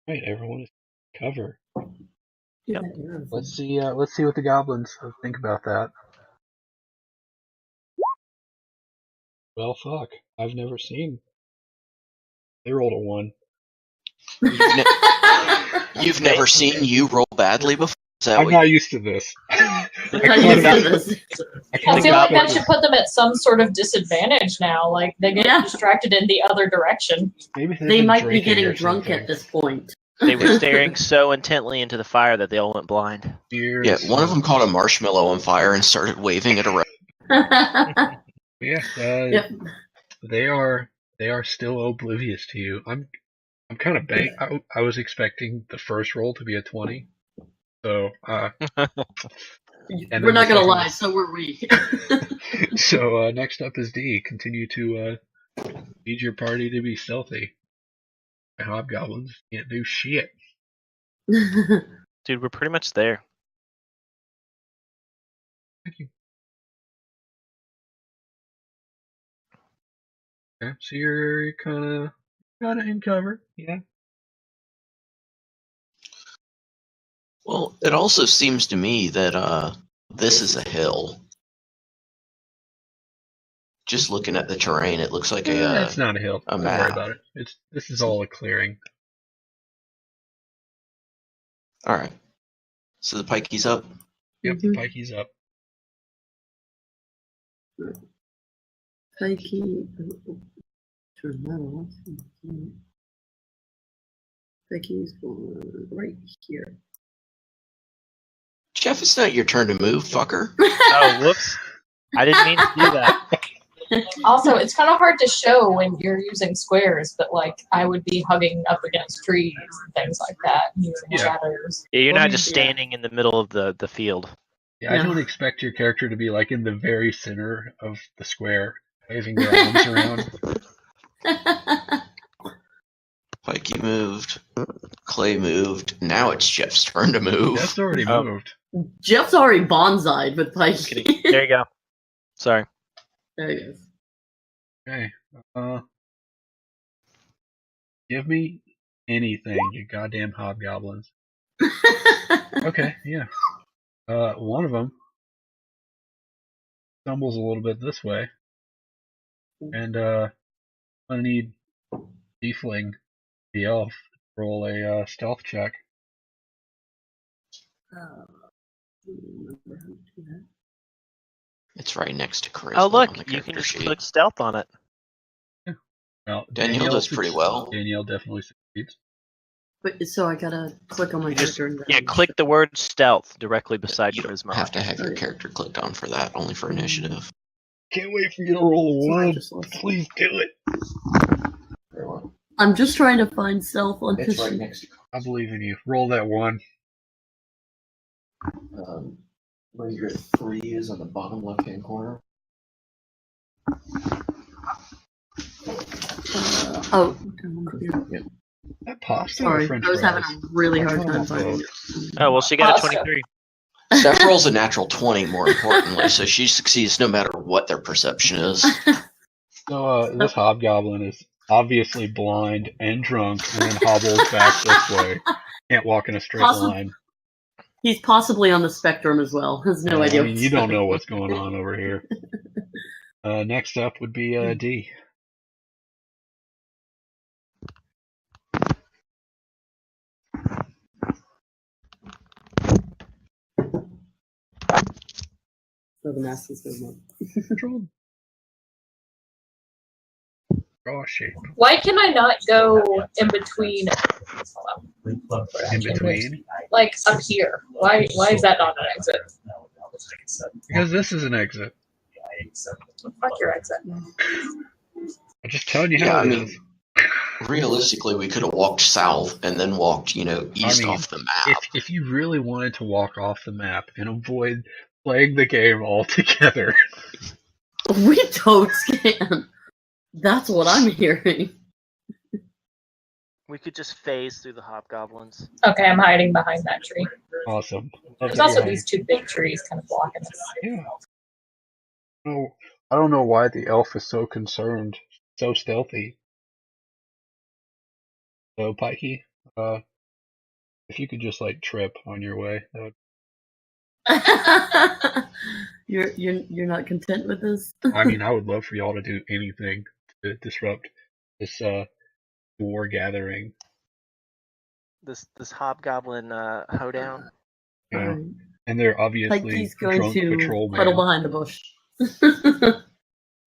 Right, everyone is in cover. Yep. Let's see what the goblins think about that. Well, fuck. I've never seen. They rolled a 1. You've never seen you roll badly before? Is that I'm what not used to this. I'm not used to this. I feel like that goblins- should put them at some sort of disadvantage now. Like they get Yeah. distracted in the other direction. Maybe they've They been might be drinking getting or drunk something. at this point. They were staring so intently into the fire that they all went blind. Beer Yeah, and one of smoke. them caught a marshmallow on fire and started waving it around. Yeah, Yep. they are still oblivious to you. I'm kind of bank. I was expecting the first roll to be a 20. So And We're then not the gonna second lie, one. so were we. so next up is D. Continue to need your party to be stealthy. Hobgoblins can't do shit. Dude, we're pretty much there. Thank you. Okay, so you're kind of in cover. Yeah. Well, it also seems to me that this is a hill. Just looking at the terrain, it looks like It's not a hill. a Don't worry map. about it. This is all a clearing. All right. So the pikey's up. Yep, the pikey's up. Pikey. Turn that off. Pikey's going right here. Jeff, it's not your turn to move, fucker. Oh, whoops. I didn't mean to do that. Also, it's kind of hard to show when you're using squares, but like I would be hugging up against trees and things like that, using Yeah. shadows. Yeah, you're Well, I not mean, just standing in the middle of the field. Yeah, I Yeah. don't expect your character to be like in the very center of the square, waving their arms around. Pikey moved. Clay moved. Now it's Jeff's turn to move. That's already Oh. moved. Jeff's already bonsai'd with Kidding. Pikey. There you go. Sorry. There he is. Okay. Give me anything, you goddamn hobgoblins. Okay, yeah. One of them stumbles a little bit this way, and I need Tiefling, the elf, to roll a stealth check. Remember how to do that. It's right next to charisma Oh, look, on the you character can just sheet. click stealth on it. Now, Danielle does pretty well. Danielle definitely succeeds. But so I gotta click on my You just- character. And Yeah, click the word stealth directly beside You don't charisma. have to have your Right. character clicked on for that, only for initiative. Can't wait for you to roll a Sorry, 1. just lost it. Please do it. I'm just trying to find self on It's this. right next to I believe in you. Roll that 1. where your 3 is on the bottom left-hand corner. Oh, down here. That pasta Sorry, or French I was having fries? a really hard time finding it. Oh, well, she got a Pasta. 23. Steph rolls a natural 20, more importantly, so she succeeds no matter what their perception is. So this hobgoblin is obviously blind and drunk, and then hobbles back this way. Can't walk in a straight Awesome. line. He's possibly on the spectrum as well. Has no idea. I mean, what's you don't know going what's going on over here. Next up would be D. So the mask is going on. Control. Draw shape. Why can I not go in between? In between. Like up here. Why is that not an exit? Because this is an exit. Fuck your exit. I'm just telling you Yeah, how I it mean, is. realistically, we could have walked south and then walked, east mean, off the map. If you really wanted to walk off the map and avoid playing the game altogether, We don't scan. That's what I'm hearing. We could just phase through the hobgoblins. Okay, I'm hiding behind that tree. awesome. Love There's that also you're these two big trees kind of blocking us. Yeah. No, I don't know why the elf is so concerned, so stealthy. So, Pikey, if you could just trip on your way, that would You're not content with this? I mean, I would love for y'all to do anything to disrupt this war gathering. This hobgoblin hoedown. You know? Alright. And they're obviously Pikey's going drunk to patrolman. huddle behind the bush.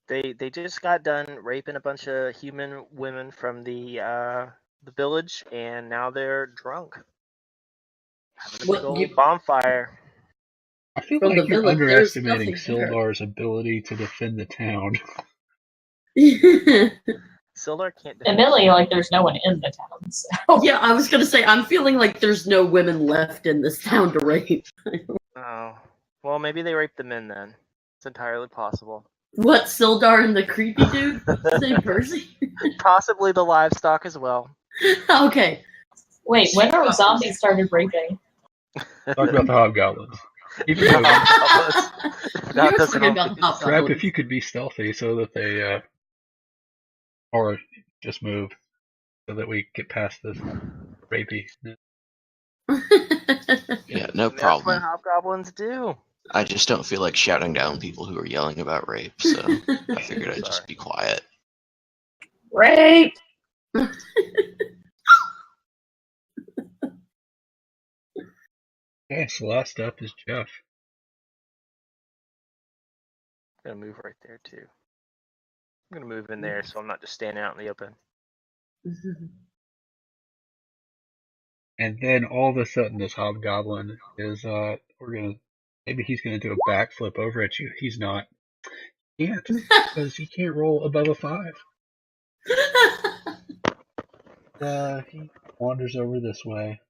They just got done raping a bunch of human women from the village, and now they're drunk. Having a big What, old you- bonfire. I feel From like the you're village, there's underestimating nothing there. Sildar's ability to defend the town. Sildar can't defend. Admittedly, like there's no one in the town. So. Yeah, I was gonna say, I'm feeling like there's no women left in this town to rape. Oh, well, maybe they raped the men then. It's entirely possible. What, Sildar and the creepy dude? His name Percy? Possibly the livestock as well. Okay. Wait, when are zombies started raping? Talk about the hobgoblins. Even though, That You're doesn't forgetting help. about the hobgoblins. Crap, if you could be stealthy so that they, or just move so that we get past this rapey. Yeah, no That's what problem. hobgoblins do. I just don't feel like shouting down people who are yelling about rape, so I figured I'd just be quiet. Rape! Okay, so last up is Jeff. I'm gonna move right there too. I'm gonna move in there so I'm not just standing out in the open. And then all of a sudden this hobgoblin is, maybe he's gonna do a backflip over at you. He's not. He can't, because he can't roll above a 5. He wanders over this way.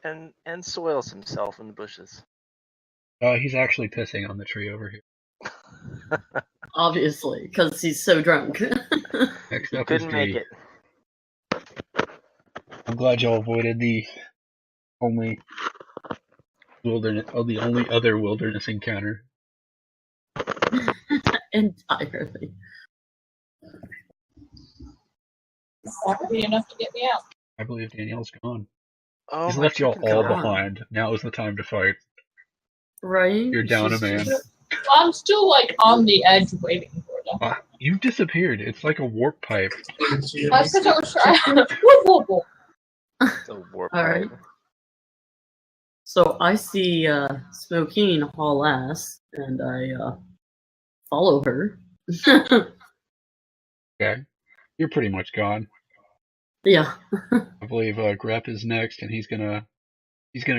And soils himself in the bushes. He's actually pissing on the tree over here. Obviously, because he's so drunk. Next He up is couldn't make D. it. I'm glad y'all avoided the only the only other wilderness encounter. Entirely. That would be enough to get me out. I believe Danielle's gone. Oh, He's my left y'all chicken all gone. behind. Now is the time to fight. Right? You're down a She's man. just- I'm still like on the edge waiting for them. You disappeared. It's like a warp pipe. That's because I was trying. Whoop, whoop, whoop. It's a warp Alright. pipe. So I see Smokine haul ass, and I follow her. Okay. You're pretty much gone. Yeah. I believe Grep is next, and he's gonna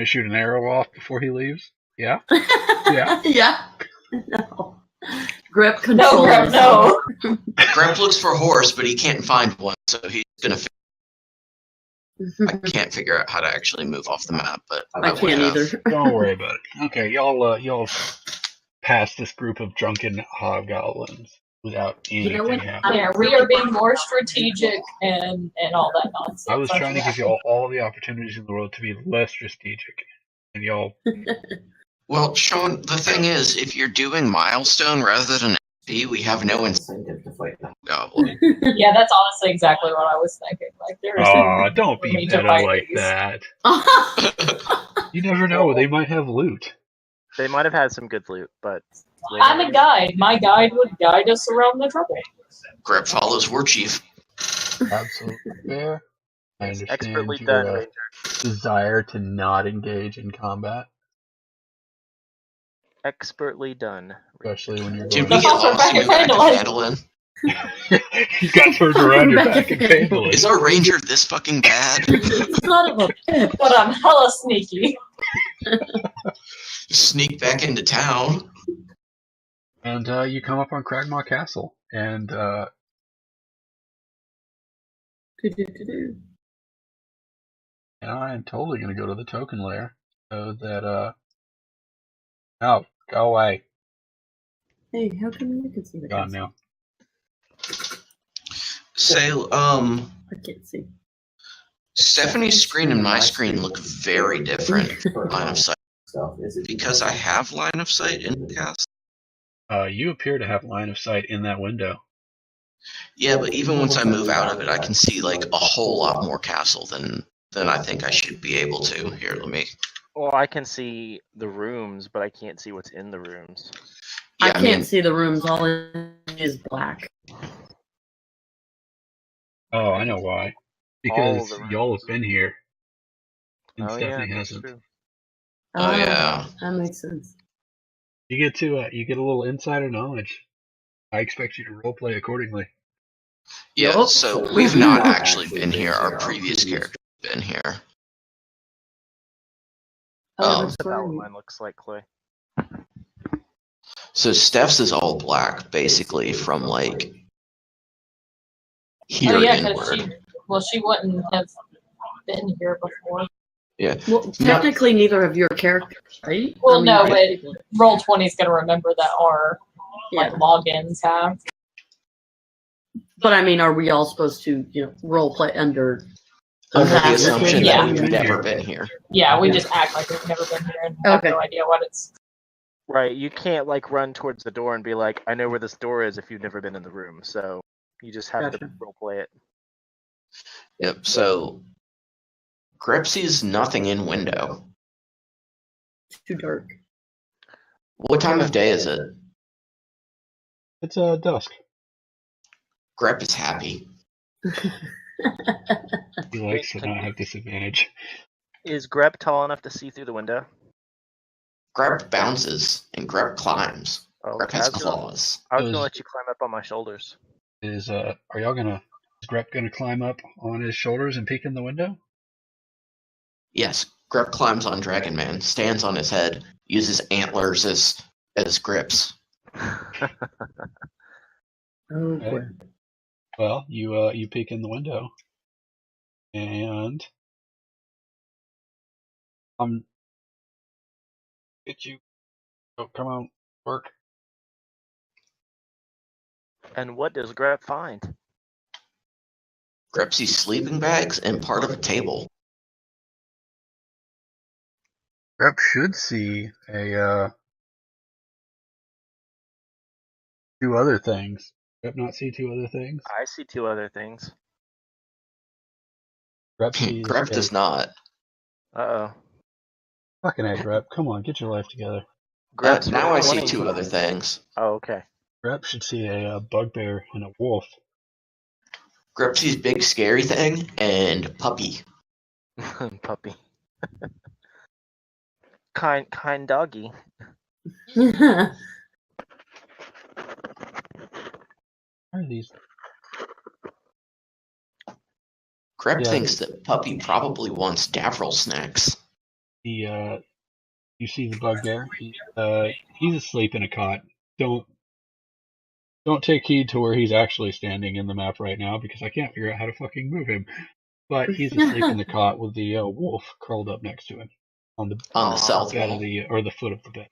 shoot an arrow off before he leaves. Yeah? Yeah. Yeah. No. Grip No, control. Grep, no. Grep looks for a horse, but he can't find one, so he's gonna. I can't figure out how to actually move off the map, but I would can't have. either. Don't worry about it. Okay, y'all passed this group of drunken hobgoblins without anything what? happening. Yeah, we are being more strategic and all that nonsense. I was That's trying to what give y'all all the opportunities in the world to be less strategic, and y'all. Well, Sean, the thing is, if you're doing milestone rather than SP, we have no incentive to fight the goblin. Yeah, that's honestly exactly what I was thinking. Like there is. Aw, don't for be me to meta fight like these. that. You never know. They might have loot. They might have had some good loot, but I'm a guide. My guide would guide us around the trouble. Grep follows War Chief. Absolutely fair. I It's understand expertly your done, Ranger. desire to not engage in combat, Expertly done. especially when you're Did going. we get Also, lost and you're back at Phandalin? You got turned around. You're back in Phandalin. Is our ranger this fucking bad? Son of a bitch. But I'm hella sneaky. Sneak back into town. And you come up on Cragmaw Castle, and I am totally going to go to the token layer so that no, go away. Hey, how come you can see the Gone castle? now. Say, I can't see. Stephanie's screen and my screen look very different. Line of sight. Because I have line of sight in the cast. You appear to have line of sight in that window. Yeah, but even once I move out of it, I can see like a whole lot more castle than I think I should be able to. Here, let me Well, I can see the rooms, but I can't see what's in the rooms. I Yeah, can't see the rooms. All it is black. Oh, I know why. All Because the y'all have rooms. been here. And Oh yeah, Stephanie that's hasn't. true. Oh yeah. That makes sense. You get a little insider knowledge. I expect you to roleplay accordingly. Yeah, Yup. so we've not actually been here. Our previous character has been here. Oh, Um, that's That's about what right. mine looks like, Clay. So Steph's is all black, basically, from like Oh here yeah, because inward. she wouldn't have been here before. Yeah. Well, technically, neither of your characters, right? Well, I mean, no, right? but Roll20 is going to remember that our Yeah. logins have. But I mean, are we all supposed to, role play under Under the that assumption Yeah. that we've never been here. Yeah, we just act like we've never been here and have Okay. no idea what it's. Right, you can't like run towards the door and be like, I know where this door is if you've never been in the room. So you just have to Gotcha. roleplay it. Yep. So Grep sees nothing in window. It's too dark. What time of day is it? It's dusk. Grep is happy. He likes to not have disadvantage. Is Grep tall enough to see through the window? Grep bounces and Grep climbs. Oh, Grep okay. has claws. I was gonna let you climb up on my shoulders. Is Grep gonna climb up on his shoulders and peek in the window? Yes, Grep climbs on Dragon Man, stands on his head, uses antlers as grips. Oh boy. Well, you peek in the window, and get you. Oh, come on, work. And what does Grep find? Grep sees sleeping bags and part of a table. Grep should see a two other things. Grep not see two other things. I see two other things. Grep sees. Grep does not. Uh-oh. Fucking A, Grep. Come on, get your life together. Now I see two other things. Oh, okay. Grep should see a bugbear and a wolf. Grep sees big scary thing and puppy. Puppy. kind doggy. What are these? Grep thinks that puppy probably wants Davril snacks. You see the bugbear? He's asleep in a cot. Don't take heed to where he's actually standing in the map right now because I can't figure out how to fucking move him. But he's asleep in the cot with the wolf curled up next to him on the south out wall. of the foot of the bed.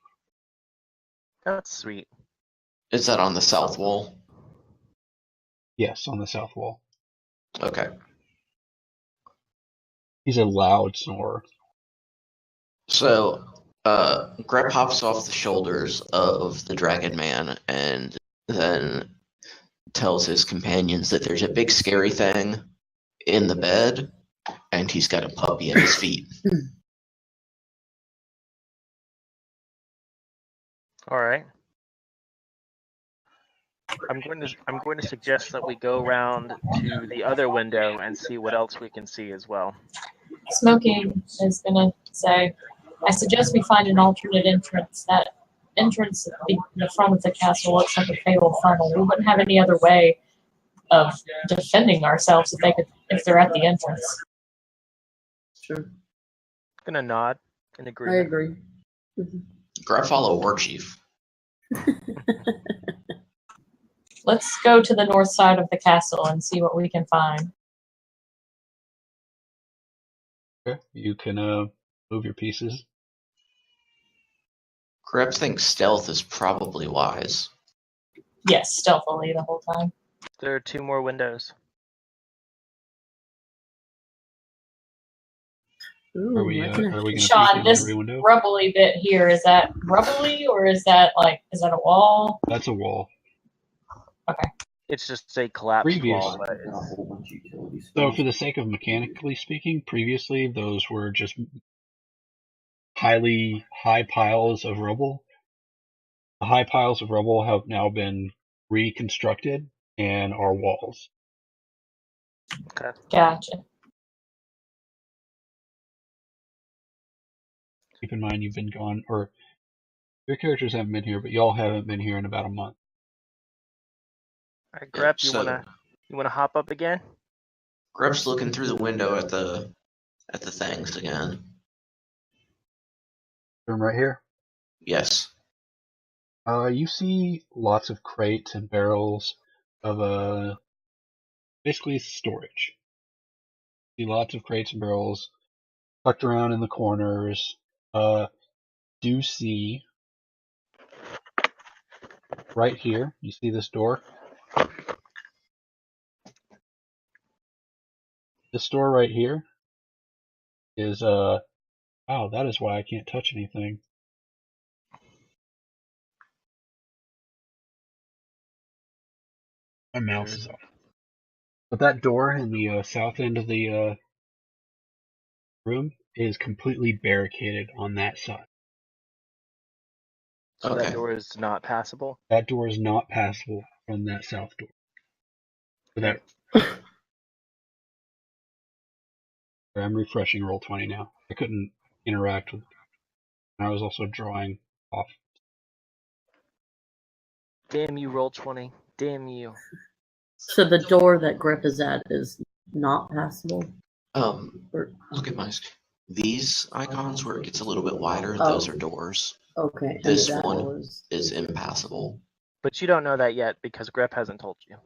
That's sweet. Is that on the south wall? Yes, on the south wall. Okay. He's a loud snorer. So, Grep hops off the shoulders of the Dragon Man and then tells his companions that there's a big scary thing in the bed and he's got a puppy at his feet. All right. I'm going to suggest that we go around to the other window and see what else we can see as well. Smoking is going to say, I suggest we find an alternate entrance. That entrance at the front of the castle looks like a fatal funnel. We wouldn't have any other way of defending ourselves if they're at the entrance. Sure. Gonna nod in I agreement. agree. Grep follow War Chief. Let's go to the north side of the castle and see what we can find. Okay, you can move your pieces. Grep thinks stealth is probably wise. Yes, stealthily the whole time. There are two more windows. Ooh, Are we going to Sean, peek in this every window? rubbly bit here, is that rubbly or is that a wall? That's a wall. Okay. It's just a collapsed wall. But So for the sake of mechanically speaking, previously those were just high piles of rubble. The high piles of rubble have now been reconstructed and are walls. Okay. Gotcha. Keep in mind you've been gone, or your characters haven't been here, but y'all haven't been here in about a month. All right, Grep, so you wanna hop up again? Grep's looking through the window at the things again. Room right here. Yes. You see lots of crates and barrels of basically storage. You see lots of crates and barrels tucked around in the corners. Do see right here. You see this door? This door right here is wow, that is why I can't touch anything. My mouse is off. But that door in the south end of the room is completely barricaded on that side. So Okay. that door is not passable? That door is not passable from that south door. So that I'm refreshing Roll20 now. I couldn't interact with it. And I was also drawing off. Damn you, Roll20. Damn you. So the door that Grip is at is not passable? Look at these icons where it gets a little bit wider, Oh. those are doors. Okay. This and that one was... is impassable. But you don't know that yet because Grep hasn't told you.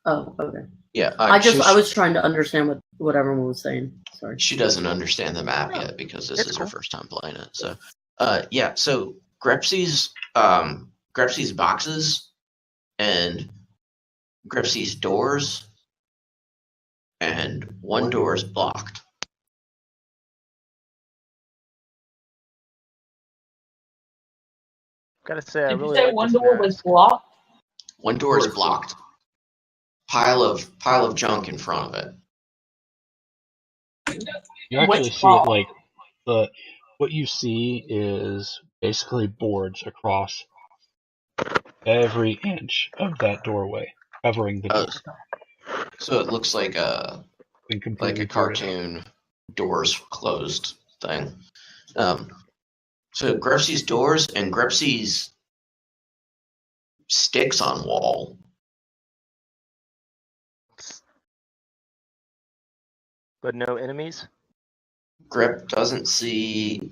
Oh, okay. Yeah, I was trying to understand what everyone was saying. Sorry. She doesn't understand the map yet because this It's is cool. her first time playing it. So, yeah. So Grepsy's boxes and Grepsy's doors, and one door is blocked. Gotta say, I Did really you say like one this door map. was blocked? One door is blocked. Pile of junk in front of it. You actually Which see it wall? like what you see is basically boards across every inch of that doorway, covering the door. So it looks like a Been completely boarded up. cartoon doors closed thing. So Grepsy's doors and Grepsy's sticks on wall. But no enemies? Grep doesn't see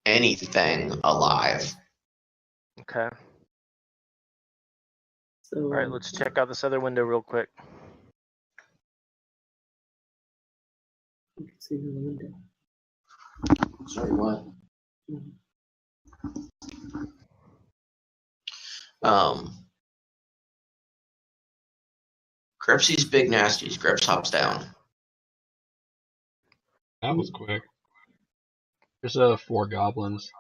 anything alive. Okay. So, Alright, let's check out this other window real quick. you can see the window. Sorry, what? Mhm. Grepsy's big nasties. Greps hops down. That was quick. There's 4 goblins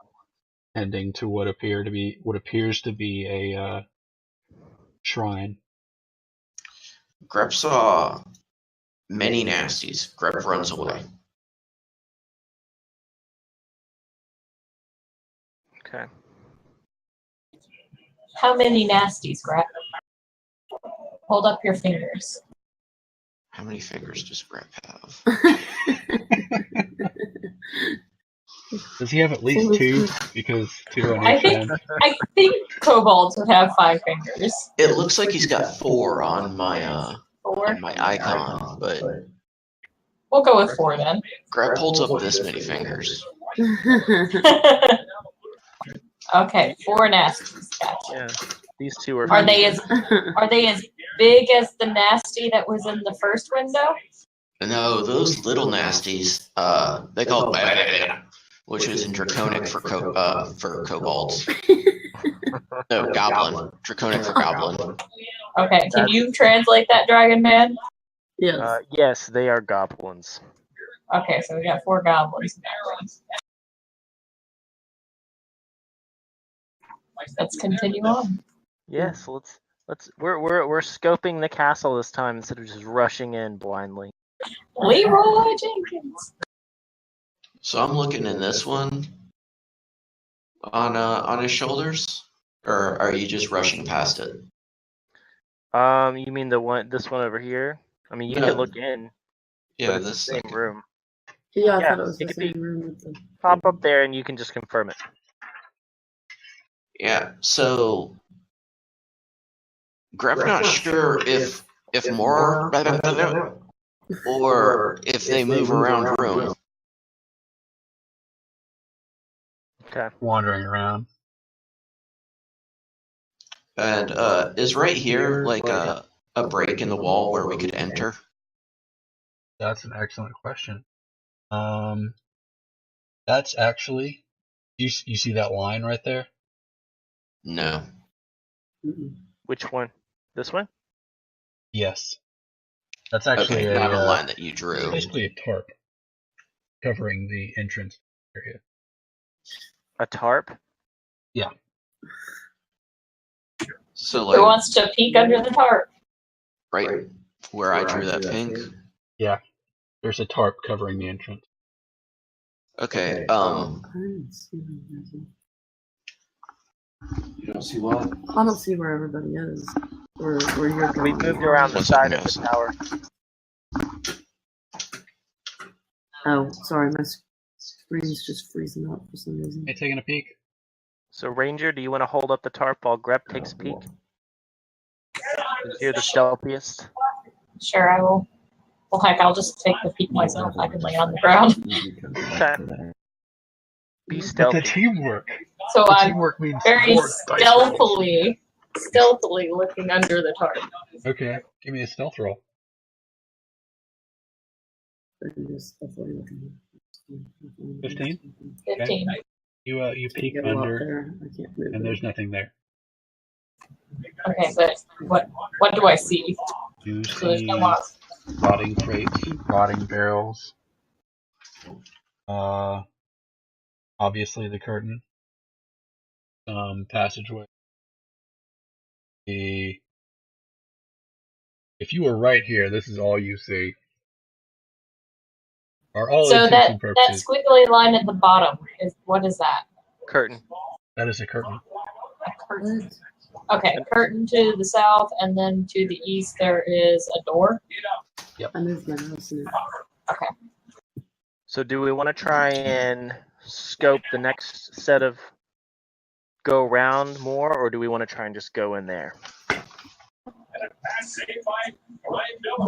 tending to what appears to be a shrine. Grep saw many nasties. Grep runs away. Okay. How many nasties, Grep? Hold up your fingers. How many fingers does Grep have? Does he have at least 2? Because 2 on I each think- hand. I think kobolds would have 5 fingers. It looks like he's got 4 on my 4? on my icon, but We'll go with 4 then. Grep holds up this many fingers. Okay, 4 nasties. Gotcha. Yeah. These two are Are they as big as the nasty that was in the first window? No, those little nasties, they call it which is in Draconic for kobolds. No, goblin. Draconic for goblin. Okay, can you translate that, Dragon Man? Yes. yes, they are goblins. Okay, so we got 4 goblins in that room. Let's continue on. Yes, we're scoping the castle this time instead of just rushing in blindly. Leroy Jenkins. So I'm looking in this one on his shoulders, or are you just rushing past it? You mean this one over here? I mean, you No. can look in. Yeah, but it's this the same thing. room. Yeah, I Yeah, thought it was the it could same be- room. With the... Pop up there and you can just confirm it. Yeah. So Grep's not sure if more or if they move around room. Okay. Wandering around. And is right here like a break in the wall where we could enter? That's an excellent question. That's actually, you see that line right there? No. Mm-mm. Which one? This one? Yes. That's actually Okay, not a line that you drew. basically a tarp covering the entrance area. A tarp? Yeah. So Who like wants to peek under the tarp? right where I drew that pink. Yeah. There's a tarp covering the entrance. Okay. I didn't see anything. You don't see what? I don't see where everybody is. Where you're We going. moved around the One side second, of the tower. Oh, sorry, my screen's just freezing up for some reason. Hey, taking a peek? So Ranger, do you want to hold up the tarp while Grep takes a peek? You're the stealthiest. Sure, I will. Well, heck, I'll just take the peek myself. I can lay on the ground. Okay. Be But the stealthy. teamwork. So The I'm teamwork means very more dice rolls. stealthily looking under the tarp. Okay, give me a stealth roll. 15? 15. You peek Get a lot under, there. I can't move and it. there's nothing there. Okay, but what do I see? You So there's see no moss. rotting crates, rotting barrels. Obviously the curtain. Passageway. If you were right here, this is all you see. Are all So intents that and purposes. squiggly line at the bottom what is that? Curtain. That is a curtain. A curtain. Okay, curtain to the south, and then to the east there is a door. I moved my mouse in it. Okay. So do we want to try and scope the next set of go around more, or do we want to try and just go in there?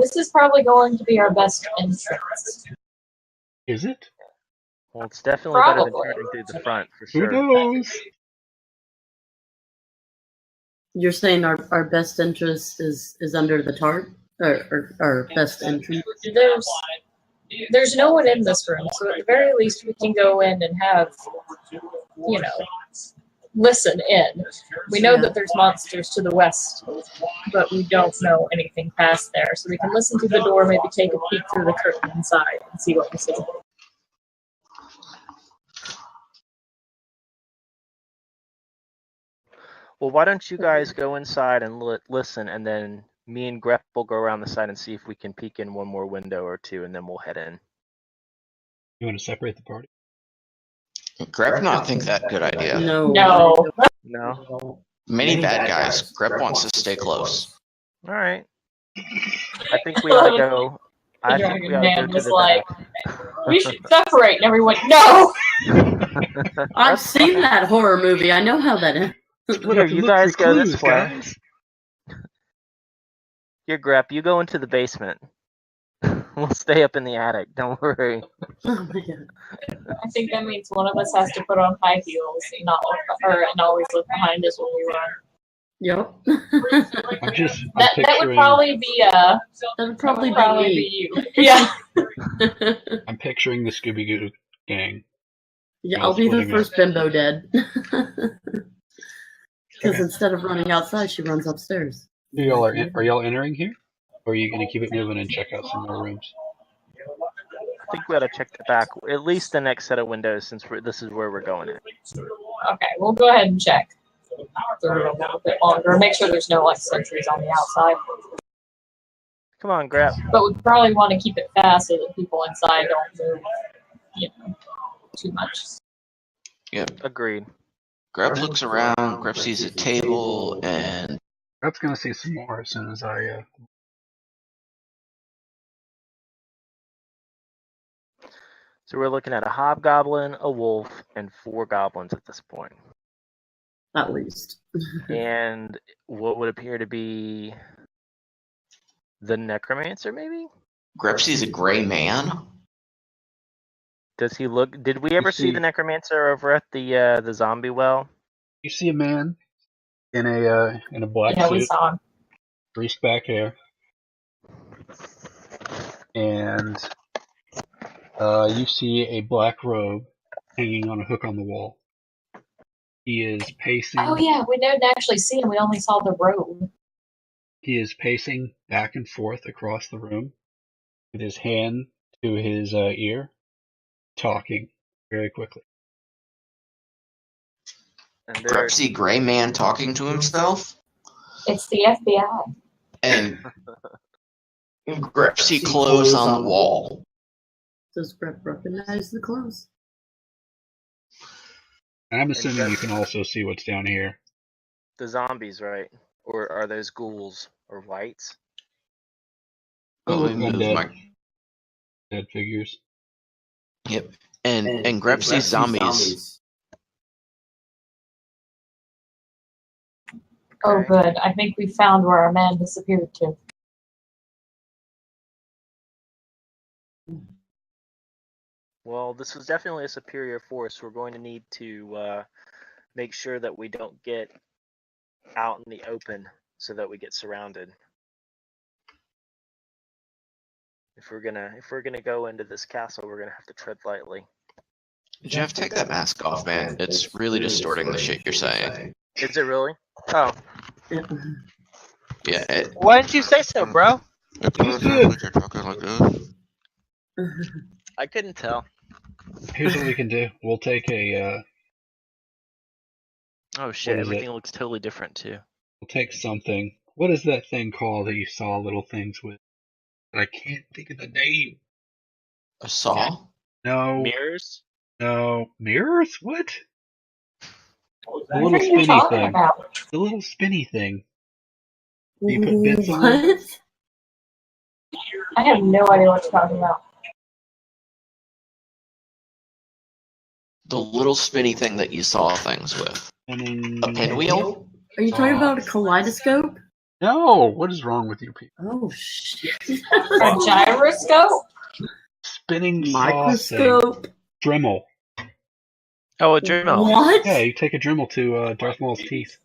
This is probably going to be our best entrance. Is it? Well, it's definitely better than Probably. turning through the front, for Who sure. knows? You're saying our best interest is under the tarp? Or our best entrance? There's no one in this room, so at the very least we can go in and have, listen in. We know that there's monsters to the west, but we don't know anything past there. So we can listen through the door, maybe take a peek through the curtain inside and see what we see. Well, why don't you guys go inside and listen, and then me and Grep will go around the side and see if we can peek in one more window or two, and then we'll head in. You want to separate the party? Grep not think that good idea. No. No? Many bad guys. Grep wants to stay close. All right. I think we ought to go. I The think we Dragon ought to Man go to was the like, back. we should separate, and everyone, no! I've seen that horror movie. I know how that ends. Here, you guys go this way. Here, Grep, you go into the basement. We'll stay up in the attic. Don't worry. Oh my god. I think that means one of us has to put on high heels and and always look behind us when we run. Yep. I'm That would picturing. probably be That would probably be be you. Yeah. me. I'm picturing the Scooby Doo gang. Yeah, I'll be the Splitting first bimbo dead. Because Okay. instead of running outside, she runs upstairs. Are y'all entering here? Or are you going to keep it moving and check out some more rooms? I think we ought to check the back, at least the next set of windows, since this is where we're going in. Okay, we'll go ahead and check through a little bit longer. Make sure there's no sentries on the outside. Come on, Grep. But we probably want to keep it fast so that people inside don't move. too much. Yep. Agreed. Grub looks around. Grub sees a table, and Grub's gonna see some more as soon as I. So we're looking at a hobgoblin, a wolf, and 4 goblins at this point. At least. And what would appear to be the necromancer, maybe? Grub sees a gray man. Does he look? Did we ever see the necromancer over at the zombie well? You see a man in a black Yeah, we suit, saw him. greased back hair, and you see a black robe hanging on a hook on the wall. He is pacing. Oh yeah, we didn't actually see him. We only saw the robe. He is pacing back and forth across the room with his hand to his ear, talking very quickly. And Grub see gray man talking to himself, It's the FBI. and Grub see clothes on the wall. Does Brett recognize the clothes? And I'm assuming you can also see what's down here. the zombies, right? Or are those ghouls or whites? Oh, let me move Undead. my. Dead figures. Yep. And Grub sees zombies. Oh Okay. good. I think we found where our man disappeared to. Well, this was definitely a superior force. We're going to need to make sure that we don't get out in the open so that we get surrounded. If we're gonna go into this castle, we're gonna have to tread lightly. Jeff, take that mask off, man. It's really distorting the shit you're saying. Is it really? Oh, Yeah. Yeah. why didn't you say so, bro? I couldn't tell. Here's what we can do. We'll take a. Oh shit! What is Everything it? looks totally different too. We'll take something. What is that thing called that you saw little things with? I can't think of the name. A saw? No. Mirrors? No. Mirrors? What? The What little are you spinny talking thing. about? The little spinny thing. You put bits on. What? I have no idea what you're talking about. The little spinny thing that you saw things with. Spinning. A pinwheel? Are you talking about a kaleidoscope? No. What is wrong with you people? Oh shit. A gyroscope? Spinning saw thing. Microscope. Dremel. Oh, a Dremel. What? Yeah, you take a Dremel to Darth Maul's teeth.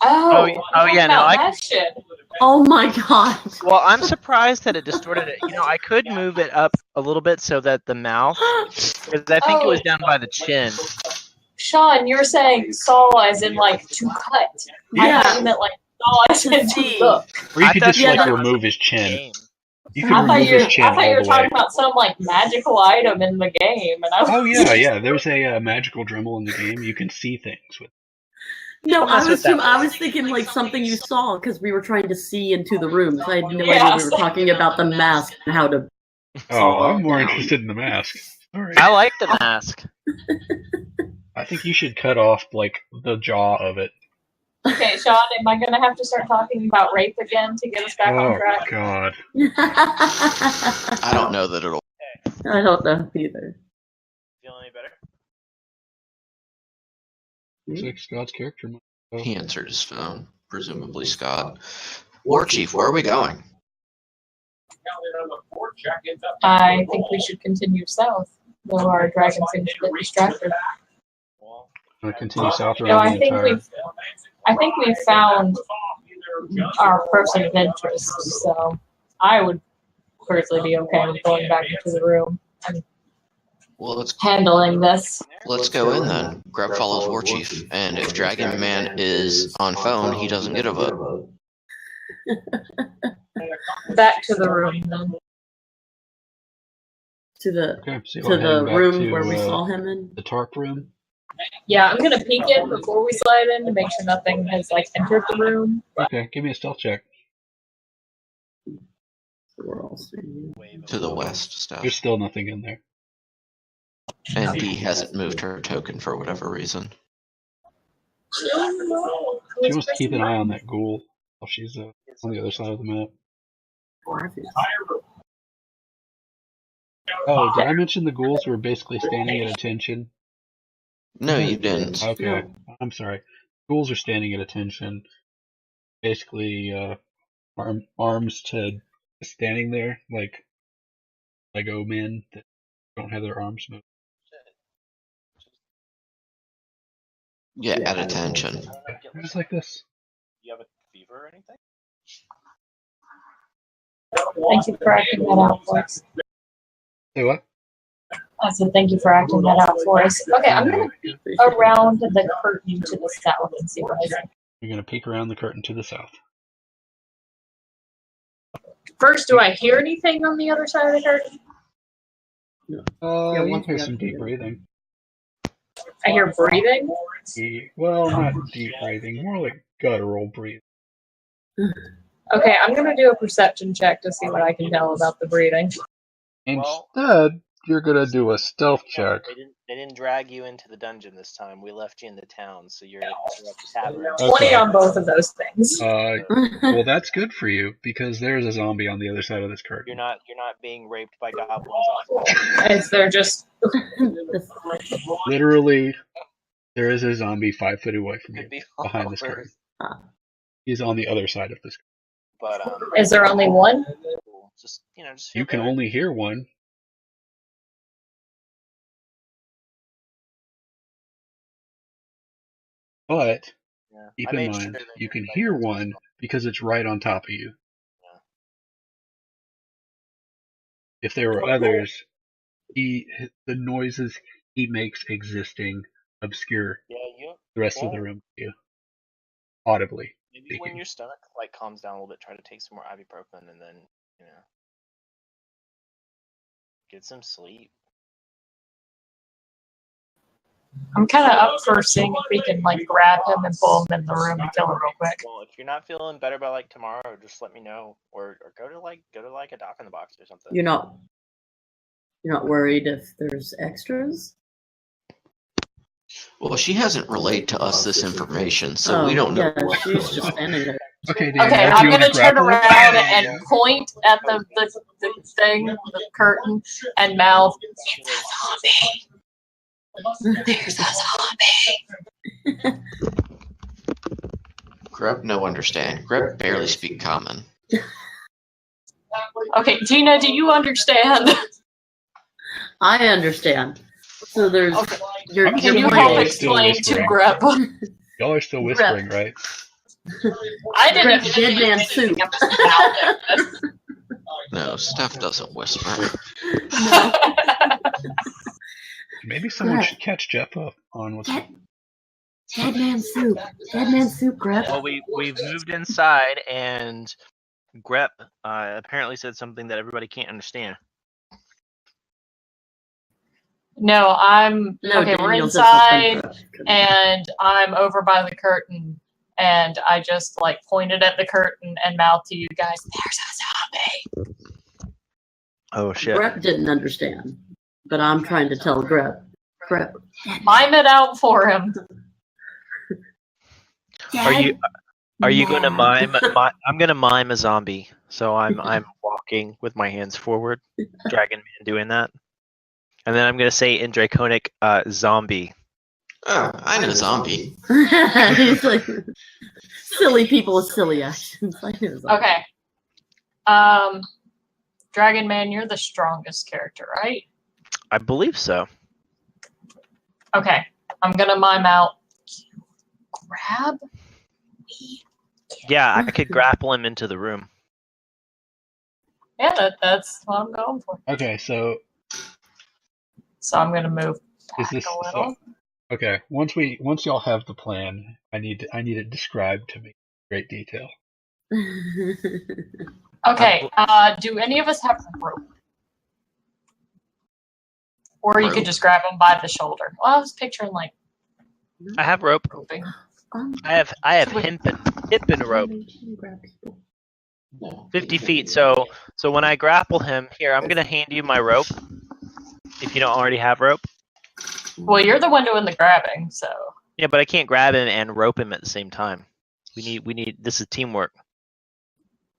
Oh, yeah, no, that shit. Oh my god. Well, I'm surprised that it distorted it. You know, I could move it up a little bit so that the mouth, because I think it was down by the chin. Sean, you're saying saw as in like to cut. I Yeah. thought you meant like saw as in to look. Or you I could thought just you like had- remove his chin. Game. You could I thought remove his chin you were all the way. talking about some like magical item in the game, and I was Oh yeah. There's a magical Dremel in the game. You can see things with. No, That's what that I was thinking like something you saw because we were trying to see into the rooms. I had no idea Yeah. we were talking about the mask and how to. Oh, I'm more interested in the mask. Sorry. I like the mask. I think you should cut off like the jaw of it. Okay, Sean, am I gonna have to start talking about rape again to get us back on Oh track? God. I don't know that it'll. I don't know either. Feel any better? Looks like Scott's character. He answered his phone, presumably Scott. War Chief, where are we going? I think we should continue south, though our dragon seems a bit distracted. Well, I'm gonna continue south No, around I the think entire. we've found our person of interest, so I would personally be okay with going back into the room and Well, handling this. let's go in then. Grub follows War Chief, and if Dragon Man is on phone, he doesn't get a vote. Back to the room then. To the Okay, so to the back room to, where we saw him in. the tarp room. Yeah, I'm gonna peek in before we slide in to make sure nothing has like entered the room. Okay, give me a stealth check. We're all seeing. To the west stuff. There's still nothing in there. And Dee hasn't moved her token for whatever reason. She wants to keep an eye on that ghoul while she's on the other side of the map. Oh, did I mention the ghouls were basically standing at attention? No, you didn't. Okay, I'm sorry. Ghouls are standing at attention. Basically, arms to standing there like Lego men that don't have their arms moved. Yeah, at attention. They're just like this. You have a fever or anything? Thank you for acting that out for us. Say what? I said thank you for acting that out for us. Okay, I'm going to peek around the curtain to the south and see what I see. You're going to peek around the curtain to the south. First, do I hear anything on the other side of the curtain? You hear some deep breathing. I hear breathing. Well, not deep breathing, more like guttural breathing. Okay, I'm going to do a perception check to see what I can tell about the breathing. Instead, you're going to do a stealth check. They didn't drag you into the dungeon this time. We left you in the town, so you're at the tavern. 20 on both of those things. Well, that's good for you because there's a zombie on the other side of this curtain. You're not being raped by goblins. Is there just Literally, there is a zombie 5 foot away from you behind this curtain. He's on the other side of this curtain. But is there only one? Just you can only hear one. But keep in mind, you can hear one because it's right on top of you. If there were others, the noises he makes existing obscure the rest of the room to you. Audibly. Maybe speaking. When your stomach calms down a little bit, try to take some more ibuprofen and then get some sleep. I'm kind of up for seeing if we can grab him and pull him in the room and kill him real quick. Well, if you're not feeling better by tomorrow, just let me know, or go to a Doc in the Box or something. You're not worried if there's extras? Well, she hasn't relayed to us this information, so we don't know. Yeah, she's just standing there. Okay, I'm going to turn around and point at the thing, the curtain, and mouth, "It's a zombie. There's a zombie." Grub, no understand. Grub barely speak common. Okay, Gina, do you understand? I understand. So there's... Okay. Can you help explain to Grub? Y'all are still whispering, right? I didn't Dead man soup. No, Steph doesn't whisper. No. Maybe someone should catch Jeff up on what's Dead man soup. Dead man soup, Grep. Well, we've moved inside, and Grep apparently said something that everybody can't understand. No, we're inside, and I'm over by the curtain, and I just pointed at the curtain and mouthed to you guys, "There's a zombie." Oh shit! Grep didn't understand, but I'm trying to tell Grep. Grep, mime it out for him. Are you going to mime? I'm going to mime a zombie. So I'm walking with my hands forward, Dragon Man doing that, and then I'm going to say in Draconic, zombie. Oh, I know zombie. He's like, silly people with silly actions. I know zombie. Okay. Dragon Man, you're the strongest character, right? I believe so. Okay. I'm going to mime out. Grab me. Yeah, I could grapple him into the room. Yeah, that's what I'm going for. Okay, so I'm going to move back is this a little. okay? Once y'all have the plan, I need it described to me in great detail. Okay. Do any of us have rope? Or you could just grab him by the shoulder. Well, I was picturing I have rope. roping. I have hemp and rope. 50 feet. So when I grapple him, here I'm gonna hand you my rope. If you don't already have rope. Well, you're the one doing the grabbing, so. Yeah, but I can't grab him and rope him at the same time. We need. This is teamwork.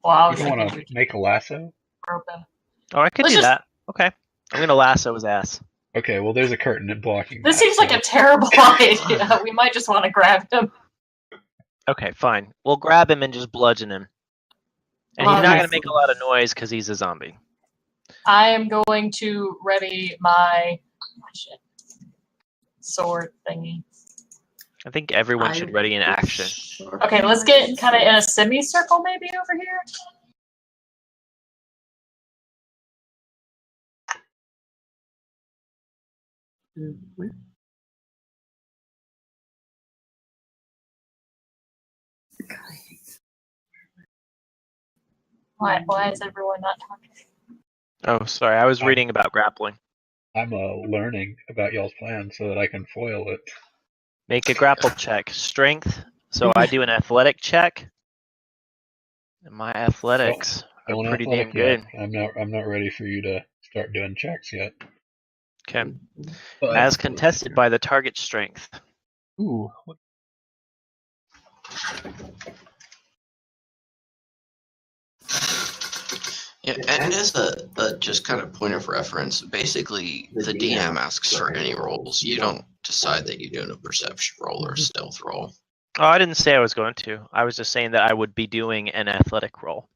Well, I You was don't thinking want to make a lasso? open. Oh, I could Let's do just- that. Okay. I'm gonna lasso his ass. Okay, well, there's a curtain blocking This that, seems like so- a terrible idea. We might just want to grab him. Okay, fine. We'll grab him and just bludgeon him. And he's not Okay. gonna make a lot of noise because he's a zombie. I am going to ready my sword thingy. I think everyone should ready in action. Okay, let's get kind of in a semicircle maybe over here. Why is everyone not talking? Oh, sorry. I was reading about grappling. I'm learning about y'all's plan so that I can foil it. Make a grapple check. Strength. So I do an athletic check. And my athletics are Don't pretty athletic damn good. yet. I'm not ready for you to start doing checks yet. Okay. But, As contested by the target strength. ooh, Yeah, and as a just kind of point of reference, basically the DM asks for any rolls. You don't decide that you're doing a perception roll or a stealth roll. Oh, I didn't say I was going to. I was just saying that I would be doing an athletic roll.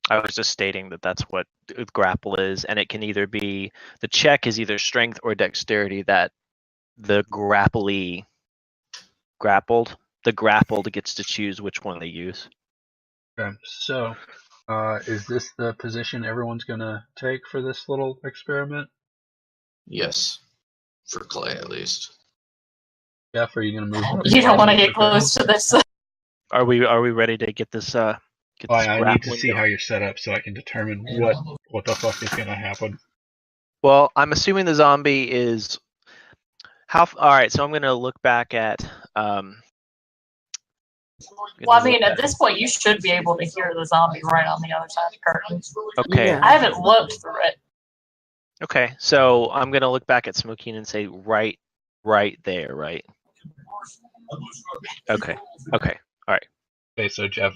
I was just stating that that's what grapple is, and it can either be the check is either strength or dexterity that the grappled gets to choose which one they use. okay. So, is this the position everyone's gonna take for this little experiment? Yes, for Clay at least. Jeff, are you gonna move? You don't want to get close to this. Are we ready to get this I need to grappling see going? how you're set up so I can determine what the fuck is gonna happen. Well, I'm assuming the zombie is all right, so I'm going to look back at Well, I mean, at this point, you should be able to hear the zombie right on the other side of the curtain. okay. Yeah. I haven't looked through it. Okay, so I'm going to look back at Smokeen and say right there, right? Okay. Okay, so Jeff,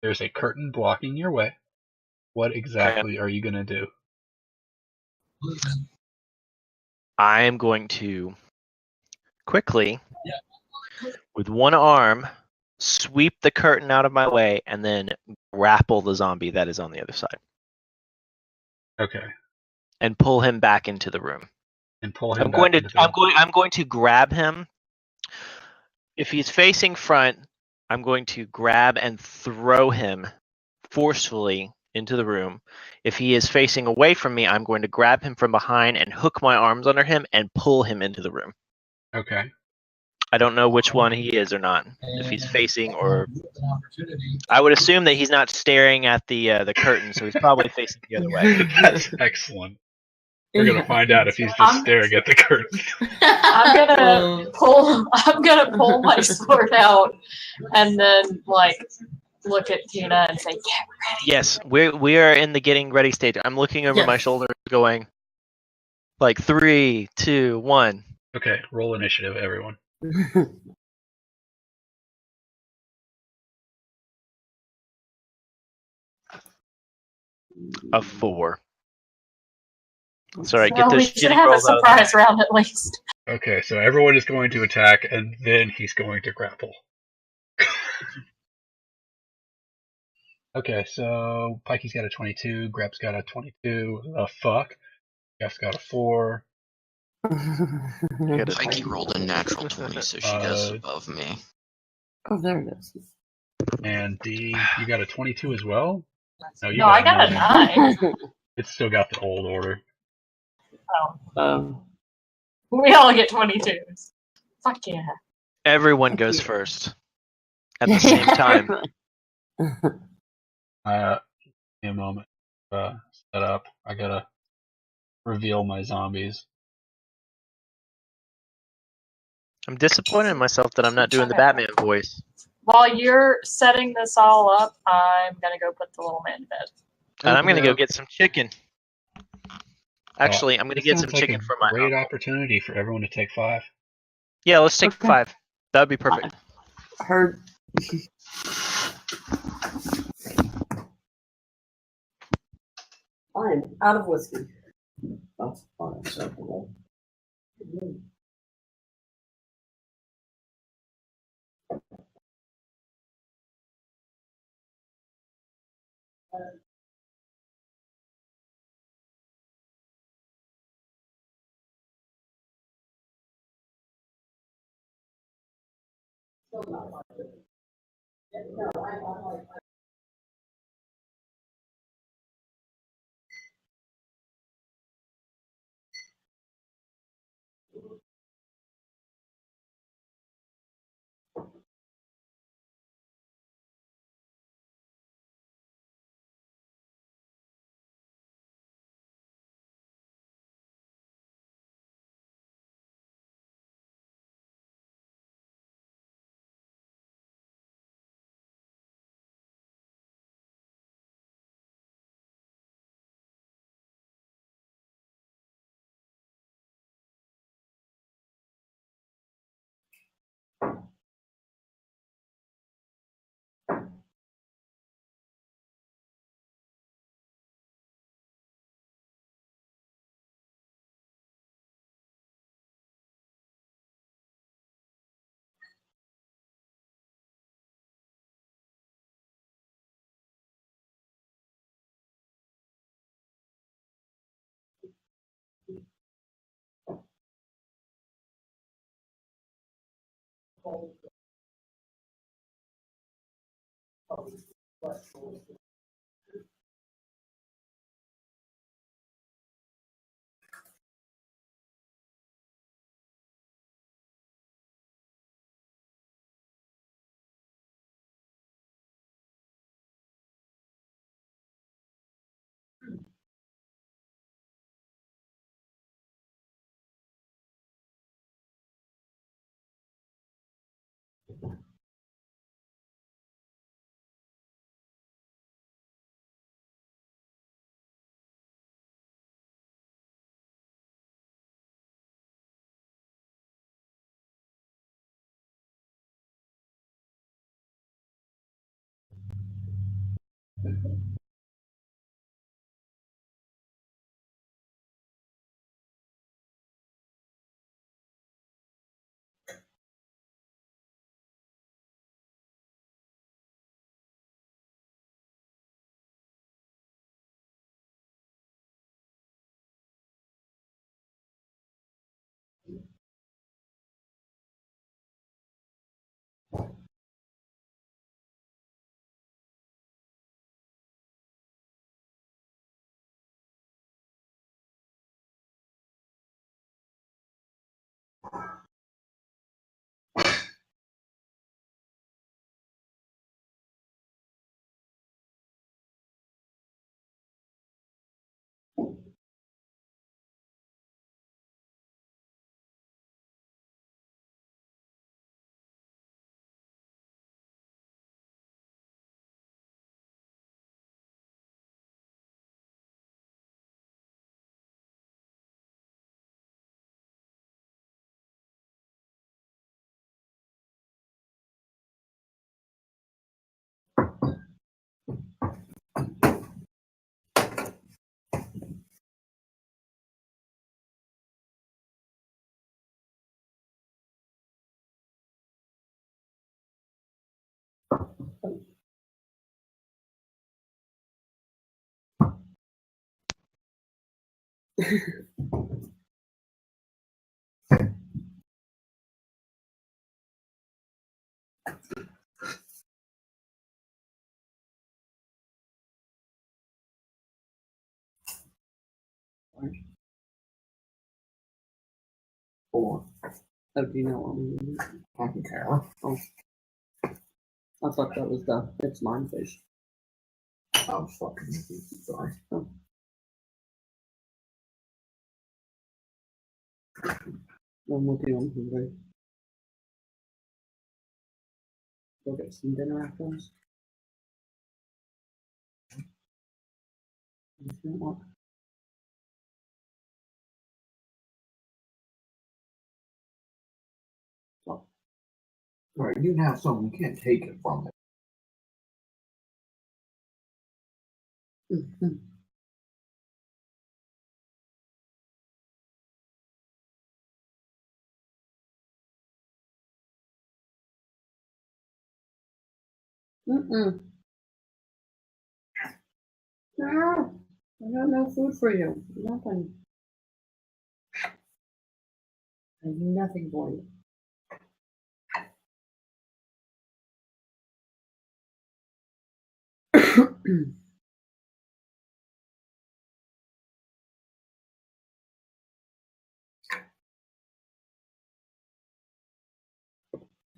there's a curtain blocking your way. What exactly are you gonna do? I am going to quickly, with one arm, sweep the curtain out of my way and then grapple the zombie that is on the other side Okay. and pull him back into the room. And pull him I'm going back to into the I'm going to grab him. If he's facing front, I'm going to grab and throw him forcefully into the room. If he is facing away from me, I'm going to grab him from behind and hook my arms under him and pull him into the room. Okay. I don't know which one he is or not. If he's facing or I would assume that he's not staring at the curtain, so he's probably facing the other way. That's excellent. We're gonna find out if he's just staring at the curtain. I'm gonna pull my sword out and then look at Tina and say, "Get ready." Yes, we are in the getting ready stage. I'm looking over my shoulder, going like 3, 2, 1. Okay, roll initiative, everyone. A 4. Sorry, get Well, we those should shitty have a rolls out of the way. surprise round at least. Okay, so everyone is going to attack, and then he's going to grapple. Okay, so Pikey's got a 22, Grep's got a 22. Fuck. Jeff's got a 4. Pikey rolled a natural 20, so she does above me. Oh, there it is. And D, you got a 22 as well? No, I got a 9. It's still got the old order. We all get 22s. Fuck yeah. Everyone goes first at the same time. Give me a moment. Set up. I gotta reveal my zombies. I'm disappointed in myself that I'm not doing the Batman voice. While you're setting this all up, I'm gonna go put the little man to bed. And I'm gonna go get some chicken. Actually, I'm gonna This get some sounds like a chicken for my great uncle. opportunity for everyone to take 5. Yeah, let's take Okay. 5. That'd be perfect. I heard. I'm out of whiskey. That's unacceptable. Four. Oh, do you know what I mean? I don't care. Oh, I thought that was the it's mine fish. I was fucking sorry. Oh. One more thing I'm hungry. Go get some dinner afterwards. You know what? Right, you can have something, you can't take it from it. Mhm. Mm-mm. No, I got no food for you. Nothing. I have nothing for you.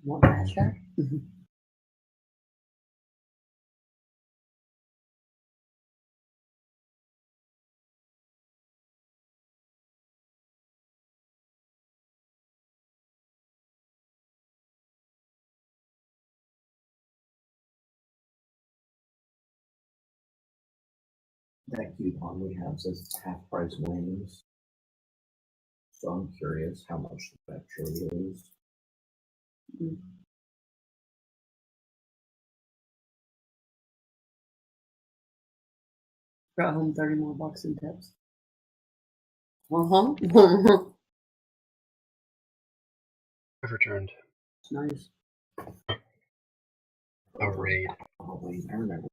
Want that, Jack? That coupon we have says it's half price wings. So I'm curious how much that actually is. Brought home 30 more bucks in tips. Uh-huh. I've returned. Nice. A raid. Oh, wait, I remember.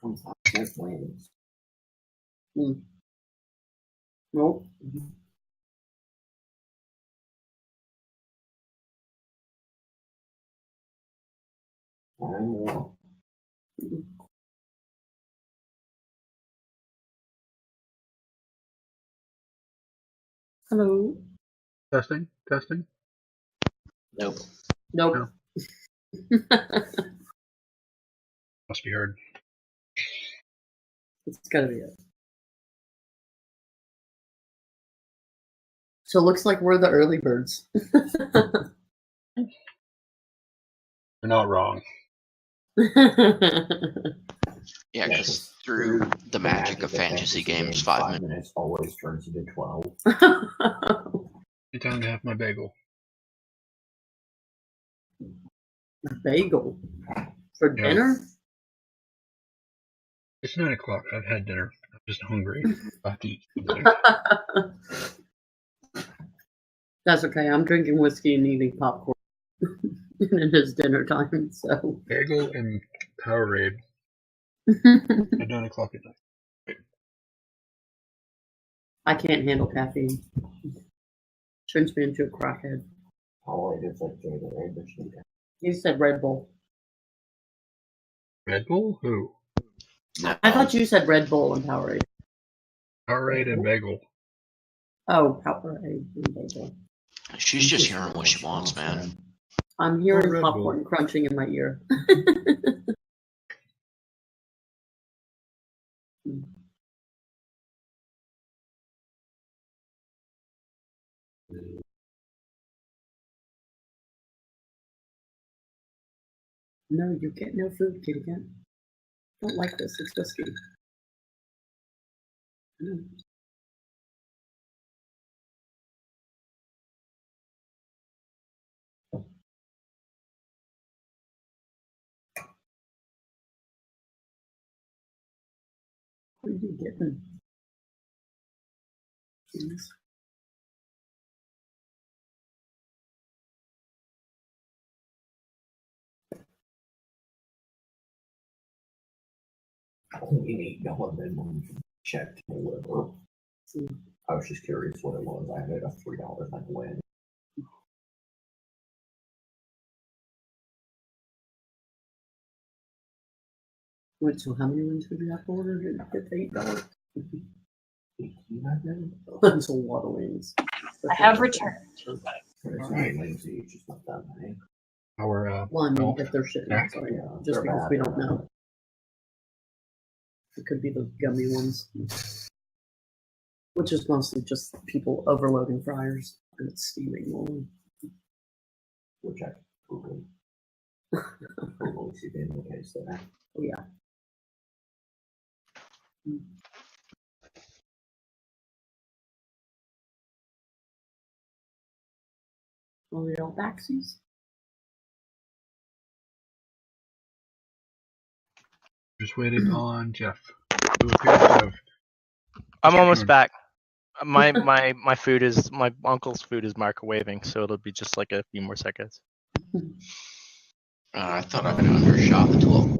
25 wings. Nope. I know. Hello. Testing? Testing? Nope. Nope. Must be heard. It's gotta be it. So it looks like we're the early birds. You're not wrong. Yeah, because through the magic of fantasy games, 5 minutes always turns into 12. Good time to have my bagel. Bagel for Yeah. dinner? It's 9 o'clock. I've had dinner. I'm just hungry. I have to eat something. That's okay. I'm drinking whiskey and eating popcorn. And it is dinner time, so. Bagel and Powerade at 9 o'clock at night. I can't handle caffeine. Turns me into a crackhead. Powerade is like Gatorade, but you You said Red Bull. Red Bull? Who? No. I thought you said Red Bull and Powerade. Powerade and bagel. Oh, Powerade and bagel. She's just hearing what she wants, man. I'm hearing Red popcorn crunching in my ear. No, you get no food, kitty cat. Don't like this. It's whiskey. Mm. What are you getting? Jeez. only $8 minimum check to deliver. I was just curious what it was. I had a $3 like win. Wait, so how many wins would you have to order to get to $8? 18, I think. That's a lot of wins. I have returned. There's Right. 9 wins each, just not that many. Our Well, I mean, elf if they're shipping, snack. sorry, Yeah, just they're because bad. we don't know. It could be the gummy ones, which is mostly just people overloading fryers and it's steaming more. Which I Googled. Googled see in the case there. Oh, yeah. Oh, the all backsies? Just waiting on Jeff, who appears to have. I'm almost back. My food is my uncle's food is microwaving, so it'll be just like a few more seconds. I thought I had undershot the 12.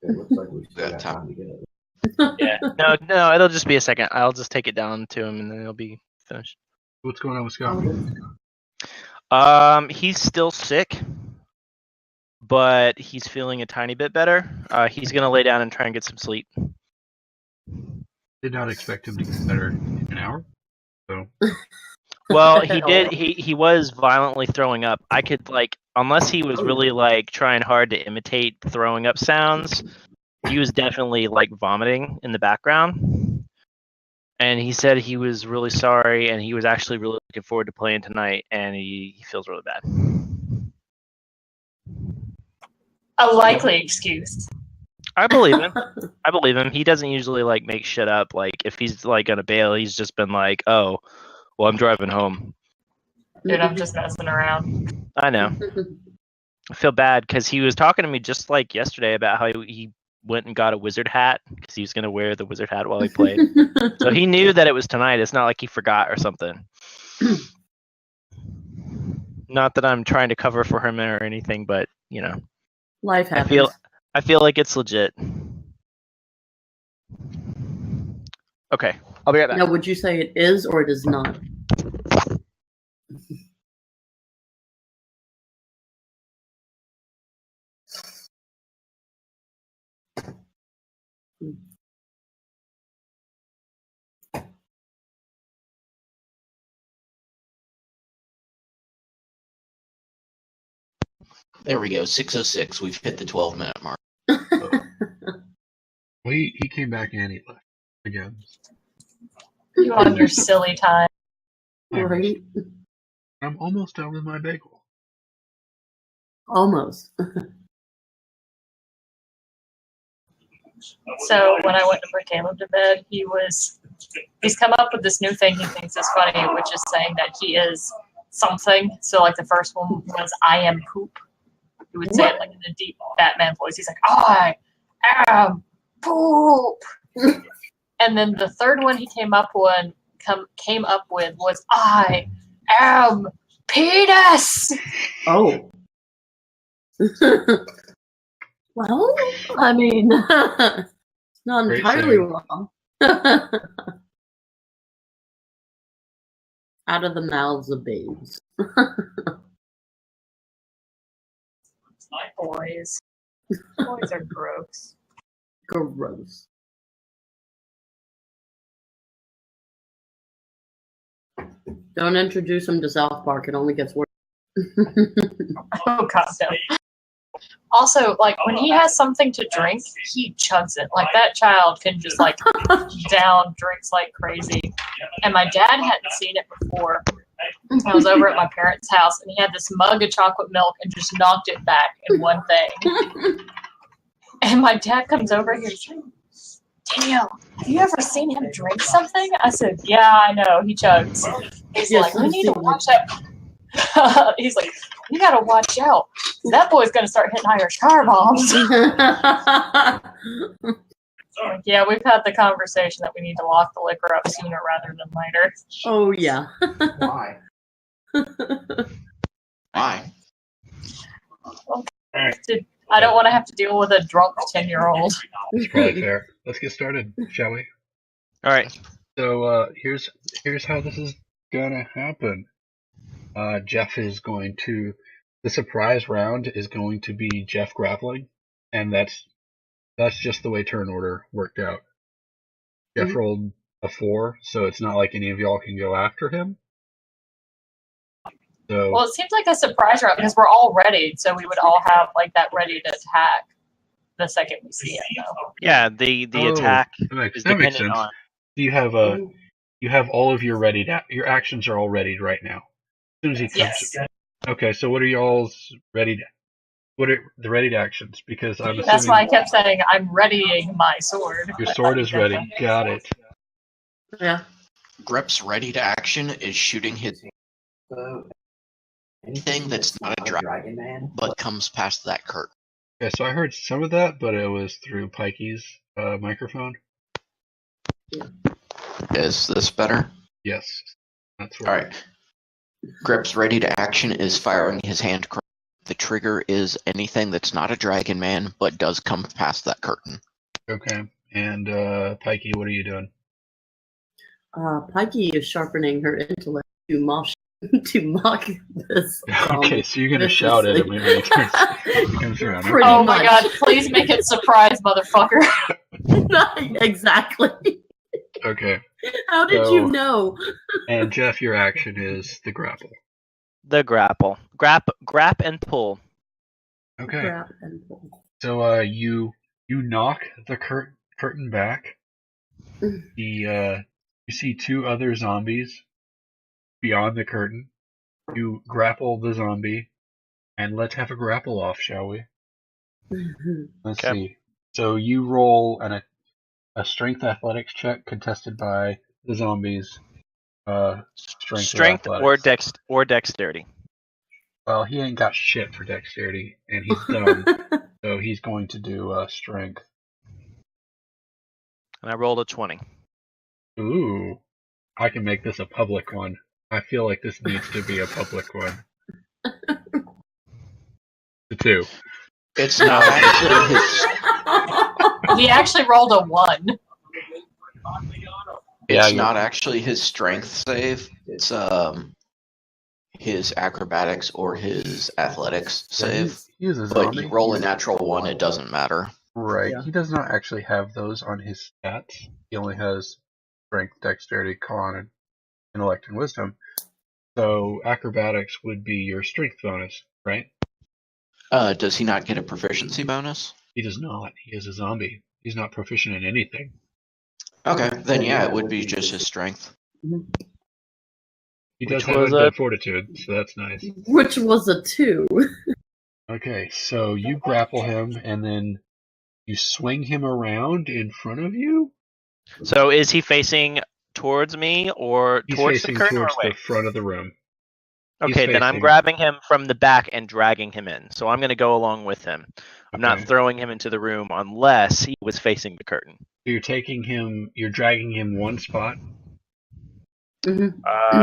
It looks like we still Got got time. time to get it. Yeah. No, it'll just be a second. I'll just take it down to him, and then it'll be finished. What's going on with Scott? He's still sick, but he's feeling a tiny bit better. He's gonna lay down and try and get some sleep. Did not expect him to get better in an hour. So Well, he did. He was violently throwing up. I could unless he was really trying hard to imitate throwing up sounds, he was definitely vomiting in the background. And he said he was really sorry, and he was actually really looking forward to playing tonight, and he feels really bad. A likely excuse. I believe him. I believe him. He doesn't usually make shit up. If he's gonna bail, he's just been oh, well, I'm driving home. Dude, I'm just messing around. I know. I feel bad because he was talking to me just yesterday about how he went and got a wizard hat because he was gonna wear the wizard hat while he played. So he knew that it was tonight. It's not like he forgot or something. Not that I'm trying to cover for him or anything, but Life happens. I feel like it's legit. Okay, I'll be right back. Now, would you say it is or it is not? There we go, 6:06. We've hit the 12-minute mark. Well, he came back and he left again. You on your silly time. Right? I'm almost done with my bagel. Almost. So when I went to put Caleb to bed, he's come up with this new thing he thinks is funny, which is saying that he is something. So the first one was I am poop. He would say it in a deep Batman voice. He's like, I am poop. And then the third one he came up with was I am penis. Oh. Well, I mean, not Great entirely save. wrong. Out of the mouths of babes. Boys. Boys are gross. Gross. Don't introduce him to South Park. It only gets worse. Oh, God, no. Also, when he has something to drink, he chugs it. That child can just, down drinks like crazy. And my dad hadn't seen it before. I was over at my parents' house, and he had this mug of chocolate milk and just knocked it back in one thing. And my dad comes over here, he's like, Danielle, have you ever seen him drink something? I said, yeah, I know, he chugs. He's Yes, we I've need to seen watch that. He's like, you gotta watch out. That boy's gonna start hitting Irish car bombs. Yeah, we've had the conversation that we need to lock the liquor up sooner rather than later. Oh, yeah. Why? Why? I don't want to have to deal with a drunk 10-year-old. That's probably fair. Let's get started, shall we? All right. So here's how this is gonna happen. Jeff is going to. The surprise round is going to be Jeff grappling, and that's just the way turn order worked out. Jeff rolled a 4, so it's not like any of y'all can go after him. So Well, it seems like a surprise round because we're all ready, so we would all have that ready to attack the second we see it. Though. Yeah, the attack that makes is sense. dependent on. You have all of your your actions are all readied right now. As soon as he comes. Yes. Okay, so what are y'all's ready? What are the readied actions? Because I'm assuming That's why I kept saying I'm readying my sword. your sword is ready. Got it. Yeah. Grep's ready to action is shooting his So, anything that's not a dragon dragon man. but comes past that curtain. Okay, so I heard some of that, but it was through Pikey's microphone. Is this better? Yes, that's All right. Grip's ready to action is firing his hand. The trigger is anything that's not a dragon man, but does come past that curtain. Okay, and Pikey, what are you doing? Pikey is sharpening her intellect to mock this. Okay, so you're gonna shout at him when he comes around. Okay. Pretty Oh my much. god, please make it surprise, motherfucker. Exactly. Okay, How did you know? and Jeff, your action is the grapple. The grapple. Grap and pull. Okay, Grab and pull. so you knock the curtain back. You see two other zombies beyond the curtain. You grapple the zombie, and let's have a grapple off, shall we? Let's Okay. see. So you roll a strength athletics check contested by the zombies. Strength or athletics. dexterity. Well, he ain't got shit for dexterity, and he's dumb, so he's going to do strength. And I rolled a 20. Ooh, I can make this a public one. I feel like this needs to be a public one. The 2. It's not actually his. He actually rolled a 1. It's not actually his strength save. It's his acrobatics or his athletics save. He's a But zombie. you roll a natural 1, it doesn't matter. Right. Yeah. He does not actually have those on his stats. He only has strength, dexterity, con, and intellect and wisdom. So acrobatics would be your strength bonus, right? Does he not get a proficiency bonus? He does not. He is a zombie. He's not proficient in anything. Okay, then yeah, it would be just his strength. He does Which have was a a- fortitude, so that's nice. Which was a 2. Okay, so you grapple him, and then you swing him around in front of you? So is he facing towards me or He's towards the facing curtain towards or away? the front of the room. Okay, then I'm facing- grabbing him from the back and dragging him in. So I'm going to go along with him. I'm not Okay. throwing him into the room unless he was facing the curtain. So you're dragging him one spot.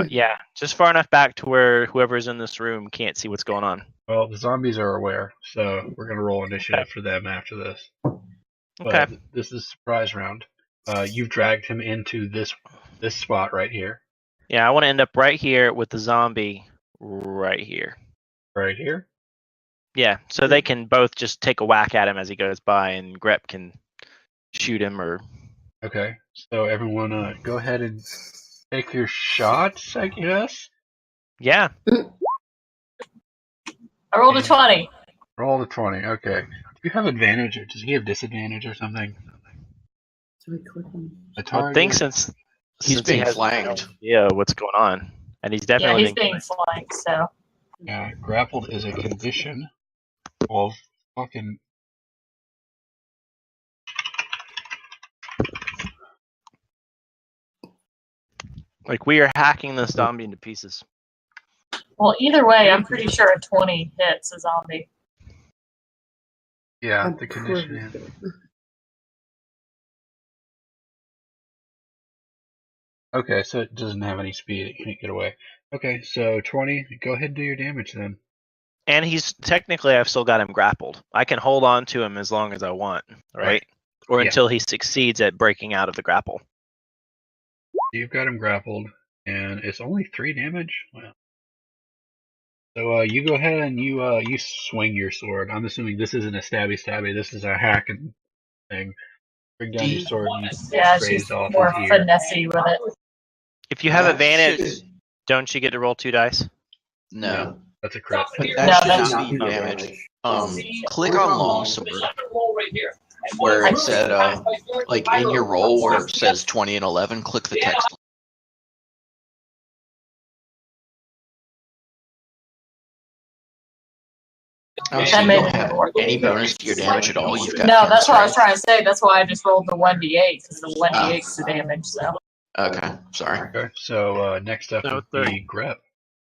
Yeah, just far enough back to where whoever's in this room can't see what's going on. Well, the zombies are aware, so we're going to roll initiative for them after this. But Okay. this is surprise round. You've dragged him into this spot right here. Yeah, I want to end up right here with the zombie right here. Right here? Yeah, so they can both just take a whack at him as he goes by, and Grep can shoot him or. Okay, so everyone go ahead and take your shots, I guess. Yeah. I rolled a 20. Roll the 20, okay. Do you have advantage, or does he have disadvantage or something? I think since He's he being has flanked. no idea what's going on, and he's Yeah, definitely he's being flanked, so. Grappled is a condition. Well, fucking... like we are hacking this zombie into pieces. Well, either way, I'm pretty sure a 20 hits a zombie. Yeah, the condition is... Okay, so it doesn't have any speed, it can't get away. Okay, so 20, go ahead and do your damage then. And he's technically, I've still got him grappled. I can hold on to him as long as I want, right? Or Yeah. until he succeeds at breaking out of the grapple. You've got him grappled, and it's only 3 damage? Wow. So you go ahead and you swing your sword. I'm assuming this isn't a stabby, this is a hacking thing. Bring down your sword and you Yeah, graze she's off more his ear. finessey with it. If you have That advantage, should- don't you get to roll 2 dice? No. That's a crit. But No, that should that's- not be damage. Click on longsword where it said, like in your roll where it says 20 and 11, click the text. Oh, so That you made don't it have work. any bonus to your damage at all? You've got No, 10 that's what I was strength. trying to say. That's why I just rolled the 1d8, because the 1d8 is the damage, so. Okay, sorry. Okay, so next up No, would 30. be Grep,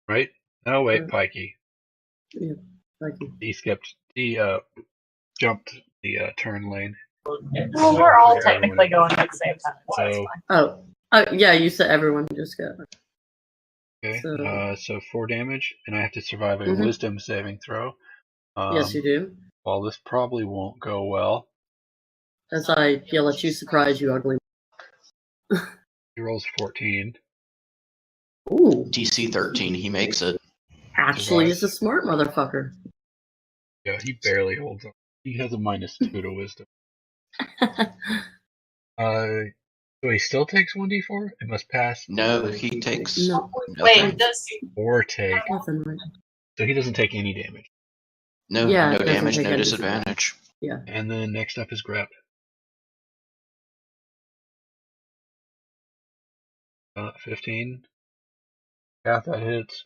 right? Oh wait, Yeah. Pikey. Yeah, thank you. He skipped. jumped the turn lane. Well, we're all technically going at the same time. So it's So- fine. Yeah, you said everyone just got. Okay, So- so 4 damage, and I have to survive a Mhm. Wisdom saving throw. Yes, you do. Well, this probably won't go well. As I yell at you, surprise you, ugly. He rolls 14. Ooh, DC 13, he makes it. actually, he's a smart motherfucker. Yeah, he barely holds up. He has a -2 to Wisdom. So he still takes 1d4? It must pass. No, he takes No. Wait, nothing. Or take. Nothing right. So he doesn't take any damage. No, Yeah, no it doesn't damage, take no any disadvantage. And then next up is Grep. 15. Yeah, that hits.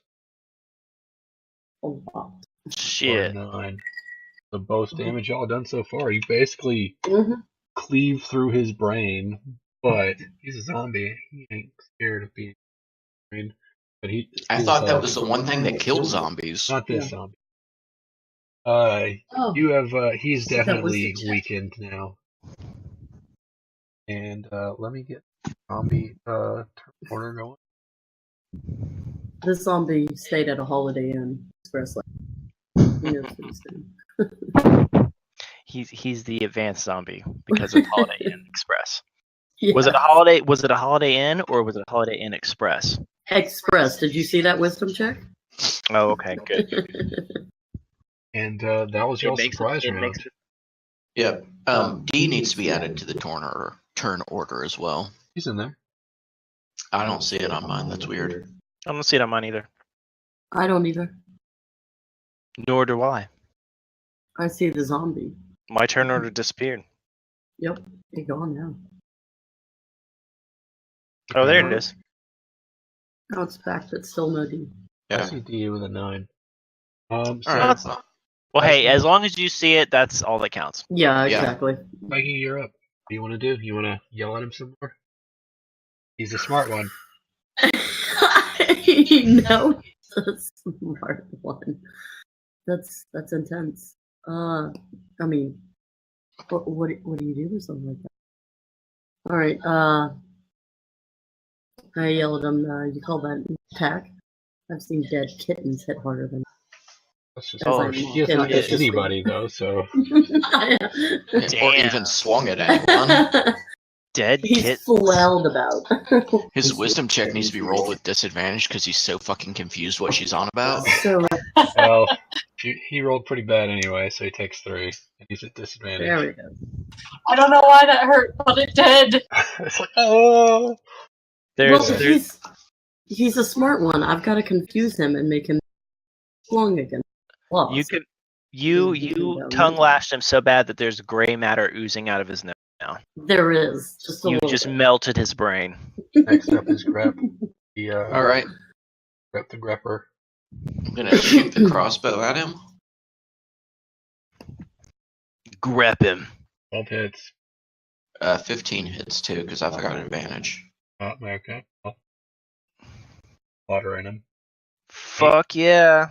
A lot. Shit. Or 9. The most damage y'all done so far. You basically Mm-hmm. cleave through his brain, but he's a zombie. He ain't scared of being brain. But I thought that was the one thing that killed zombies. Not this Yeah. zombie. Oh, You have he's So that was definitely the check. weakened now. And let me get zombie turn order going. this zombie stayed at a Holiday Inn Express. He knows what he's doing. He's the advanced zombie because of Holiday Inn Express. Yeah. Was it a Holiday Inn or was it a Holiday Inn Express? Express? Did you see that wisdom check? Oh, okay, good. And that was y'all's surprise round. Yep. D needs to be added to the turn order as well. He's in there. I don't see it on mine. That's weird. I don't see it on mine either. I don't either. Nor do I. I see the zombie. My turn order disappeared. Yep, he's gone now. Oh, there it is. Oh, it's back, but still no D. I Yeah. see D with a 9. So All right. Well, hey, as long as you see it, that's all that counts. Yeah, Yeah. exactly. Mikey, you're up. What do you want to do? You want to yell at him some more? He's a smart one. No, he's a smart one. That's intense. I mean, what do you do with something like that? All right. I yell at him. You call that an attack? I've seen dead kittens hit harder than. That's just Oh, he has shit. not hit anybody though, so Or Damn. even swung at anyone. Dead He's kit. flailed about. His wisdom check needs to be rolled with disadvantage because he's so fucking confused what she's on about. So well, he rolled pretty bad anyway, so he takes 3 and he's at disadvantage. there we go. I don't know why that hurt, but it did. It's like, oh, There's He's a smart one. I've got to confuse him and make him flung again. Well, you could you tongue lashed him so bad that there's gray matter oozing out of his nose now. there is just a You little just bit. melted his brain. next up is Grep. All right. Grep the Grepper. I'm going to shoot the crossbow at him. Grep him. 12 hits. 15 hits too because I've got an advantage. Oh, okay. Well, water in him. Fuck yeah.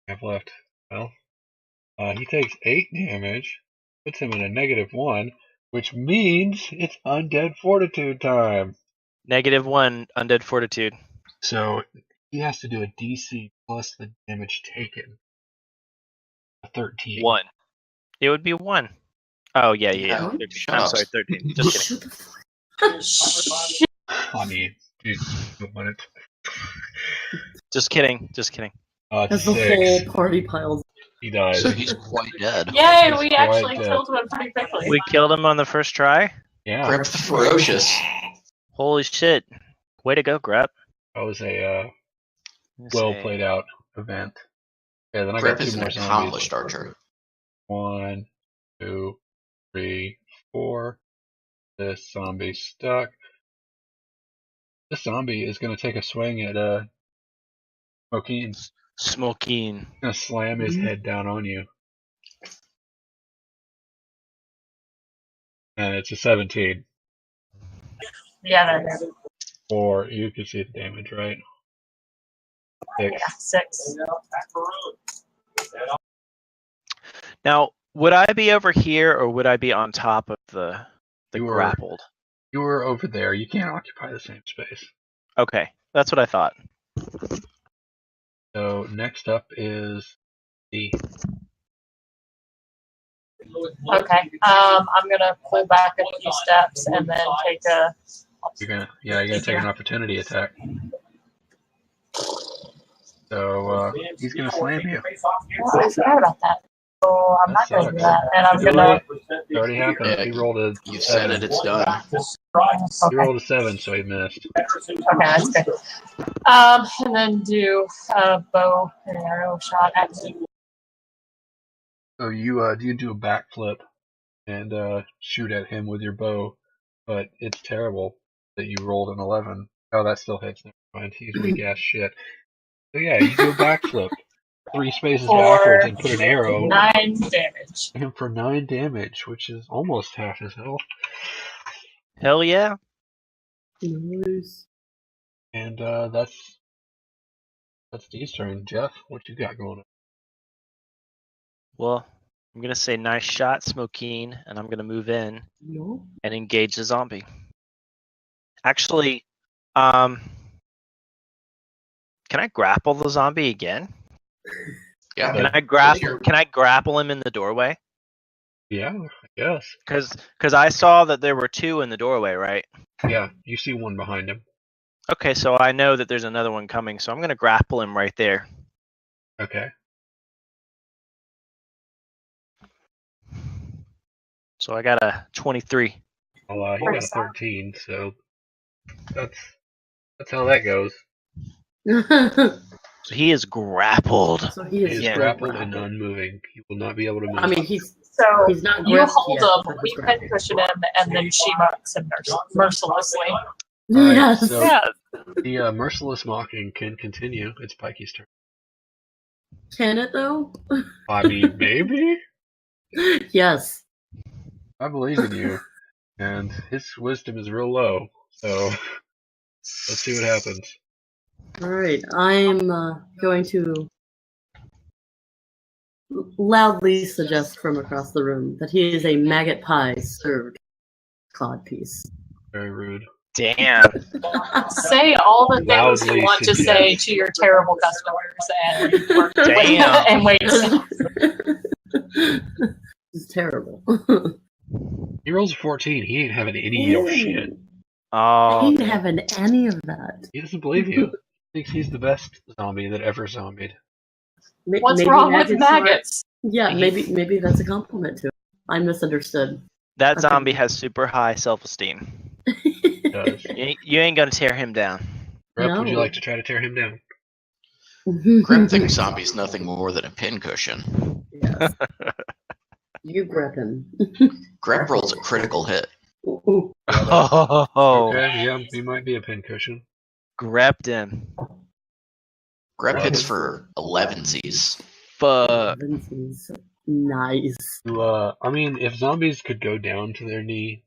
Have left. Well, he takes 8 damage, puts him in a -1, which means it's undead fortitude time. -1 undead fortitude. So he has to do a DC plus the damage taken. A 13. 1. It would be 1. Oh yeah. Yeah. 13. Shut I'm up. sorry, 13. Just kidding. I mean, dude, when it's Just kidding. Just kidding. it's As the 6, whole party piles. he dies. So he's quite dead. Yay, He's we quite actually dead. killed one pretty quickly. We killed him on the first try. Yeah, Grep the Ferocious. Holy shit. Way to go, Grep. that was a Let's well see. played out event. Yeah, then I Grep got is 2 an more zombies. accomplished archer. 1, 2, 3, 4. This zombie stuck. This zombie is going to take a swing at Smokeen. Smoking. Going to slam his head down on you. And it's a 17. Yeah, that is. Or you can see the damage, right? 6. Yeah, 6. Now, would I be over here or would I be on top of the You were- grappled? You were over there. You can't occupy the same space. Okay, that's what I thought. So next up is the. Okay. I'm gonna pull back a few steps and then take a. You're gonna take an opportunity attack. So he's gonna slam you. Well, I forgot about that. So I'm not gonna do sucks. that, and I'm Too gonna. late. It already happened. Yeah, He rolled a You said 7. it, it's done. He rolled a 7, so he missed. Okay, that's good. And then do a bow and arrow shot at him. So you do a backflip and shoot at him with your bow, but it's terrible that you rolled an 11. Oh, that still hits. Never mind. He's weak ass shit. So yeah, you do a backflip, 3 spaces backwards, and put an arrow 9 damage. at him for 9 damage, which is almost half his health. Hell yeah. Nice. And that's Dee's turn. Jeff, what you got going on? Well, I'm going to say nice shot, Smokeen, and I'm going to move in No. and engage the zombie. Actually, can I grapple the zombie again? Yeah. Can I grapple him in the doorway? Yeah, I guess. Because I saw that there were 2 in the doorway, right? Yeah, you see one behind him. Okay, so I know that there's another one coming, so I'm going to grapple him right there. Okay. So I got a 23. Well, he got a 13, so that's how that goes. So he is grappled. So he He is is Yeah. grappled and unmoving. He will not be able to move. I mean, he's So He's not you gripped hold yet, him, but we he's grappled. pincushion him, and then she mocks him mercilessly. Alright, yes. so- Yeah. The merciless mocking can continue. It's Pikey's turn. Can it though? I mean, maybe? Yes. I believe in you. And his wisdom is real low, so let's see what happens. All right. I'm going to loudly suggest from across the room that he is a maggot pie served cod piece. Very rude. Damn. Say all the things Loudly you want to suggest. say to your terrible customers and Damn. and wait. It's terrible. He rolls a 14. He ain't having any of your shit. He Oh, ain't having any of that. He doesn't believe you. He thinks he's the best zombie that ever zombied. What's Maybe wrong with maggots aren't- maggots? Yeah, maybe that's a compliment to him. I misunderstood. that zombie has super high self-esteem. Does. You ain't gonna tear him down. Rep, would you No. like to try to tear him down? Grim thinks zombie's nothing more than a pincushion. Yes. You grab him. Grep rolls a critical hit. Ooh. Oh, Okay, yeah, he might be a pincushion. grabbed him. Grep hits for 11sies. Fuck. Lindsay's nice. I mean, if zombies could go down to their knee,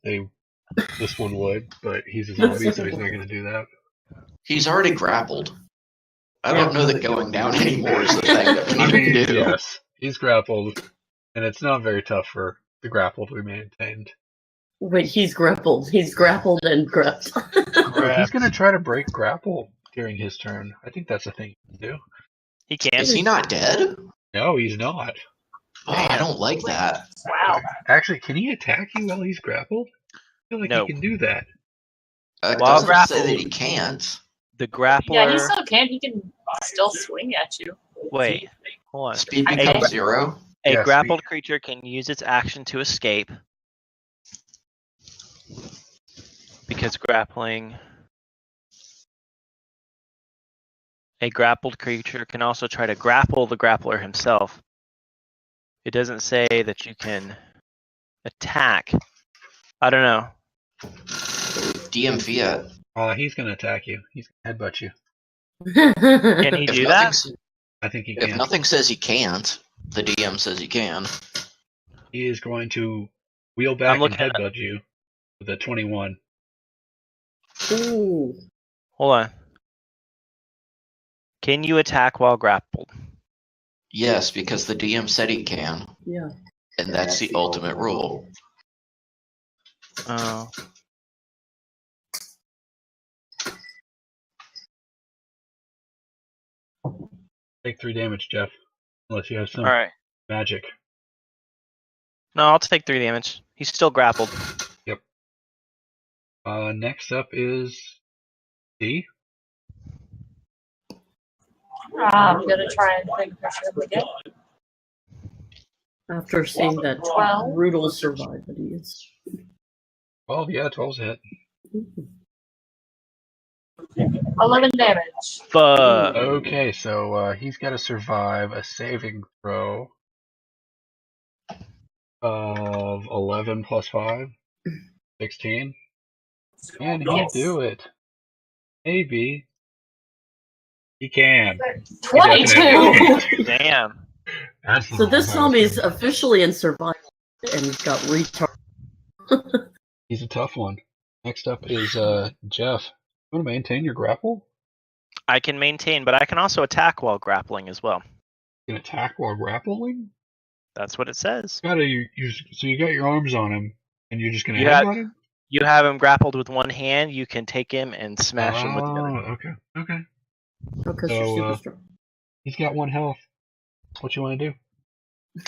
this one would, but he's a zombie, so he's not going to do that. He's already grappled. I don't know that going down anymore is the thing that we I need mean, to do. yes, he's grappled, and it's not very tough for the grapple to be maintained. Wait, he's grappled. He's grappled and gripped. If he's going to try to break grapple during his turn, I think that's a thing he can do. He can't. Is he not dead? No, he's not. Oh, I don't like that. Wow. Actually, can he attack you while he's grappled? I feel like No. he can do that. It While doesn't say grappled. that he can't. The grappler. Yeah, he still can. He can still swing at you. Wait, hold on. Speed I becomes can't- 0. A Yeah, grappled creature can use its action to escape. Because grappling. A grappled creature can also try to grapple the grappler himself. It doesn't say that you can attack. I don't know. DM Fiat. He's going to attack you. He's going to headbutt you. Can he If do that? I think he If can. nothing says he can't, the DM says he can. He is going to wheel back and looking at- headbutt you with a 21. Ooh. Hold on. Can you attack while grappled? Yes, because the DM said he can. Yeah. And that's the ultimate rule. Oh. Take 3 damage, Jeff. Unless you have some Alright. magic. No, I'll take 3 damage. He's still grappled. Yep. Next up is D. I'm gonna try and take pressure again. After seeing that 12. brutal survival that he is. 12, yeah, 12's a hit. 11 damage. Fuck. Okay, so he's got to survive a saving throw of 11 plus 5, 16. Can he Yes. do it? Maybe. He can. 22! Damn. That's the So this wrong zombie is house. officially in survival and got retarded. He's a tough one. Next up is Jeff. You want to maintain your grapple? I can maintain, but I can also attack while grappling as well. You can attack while grappling? That's what it says. So you got your arms on him, and you're just going to You have- headbutt him? You have him grappled with one hand, you can take him and smash him with the other. Okay. Because So, you're super strong. He's got 1 health. What you want to do?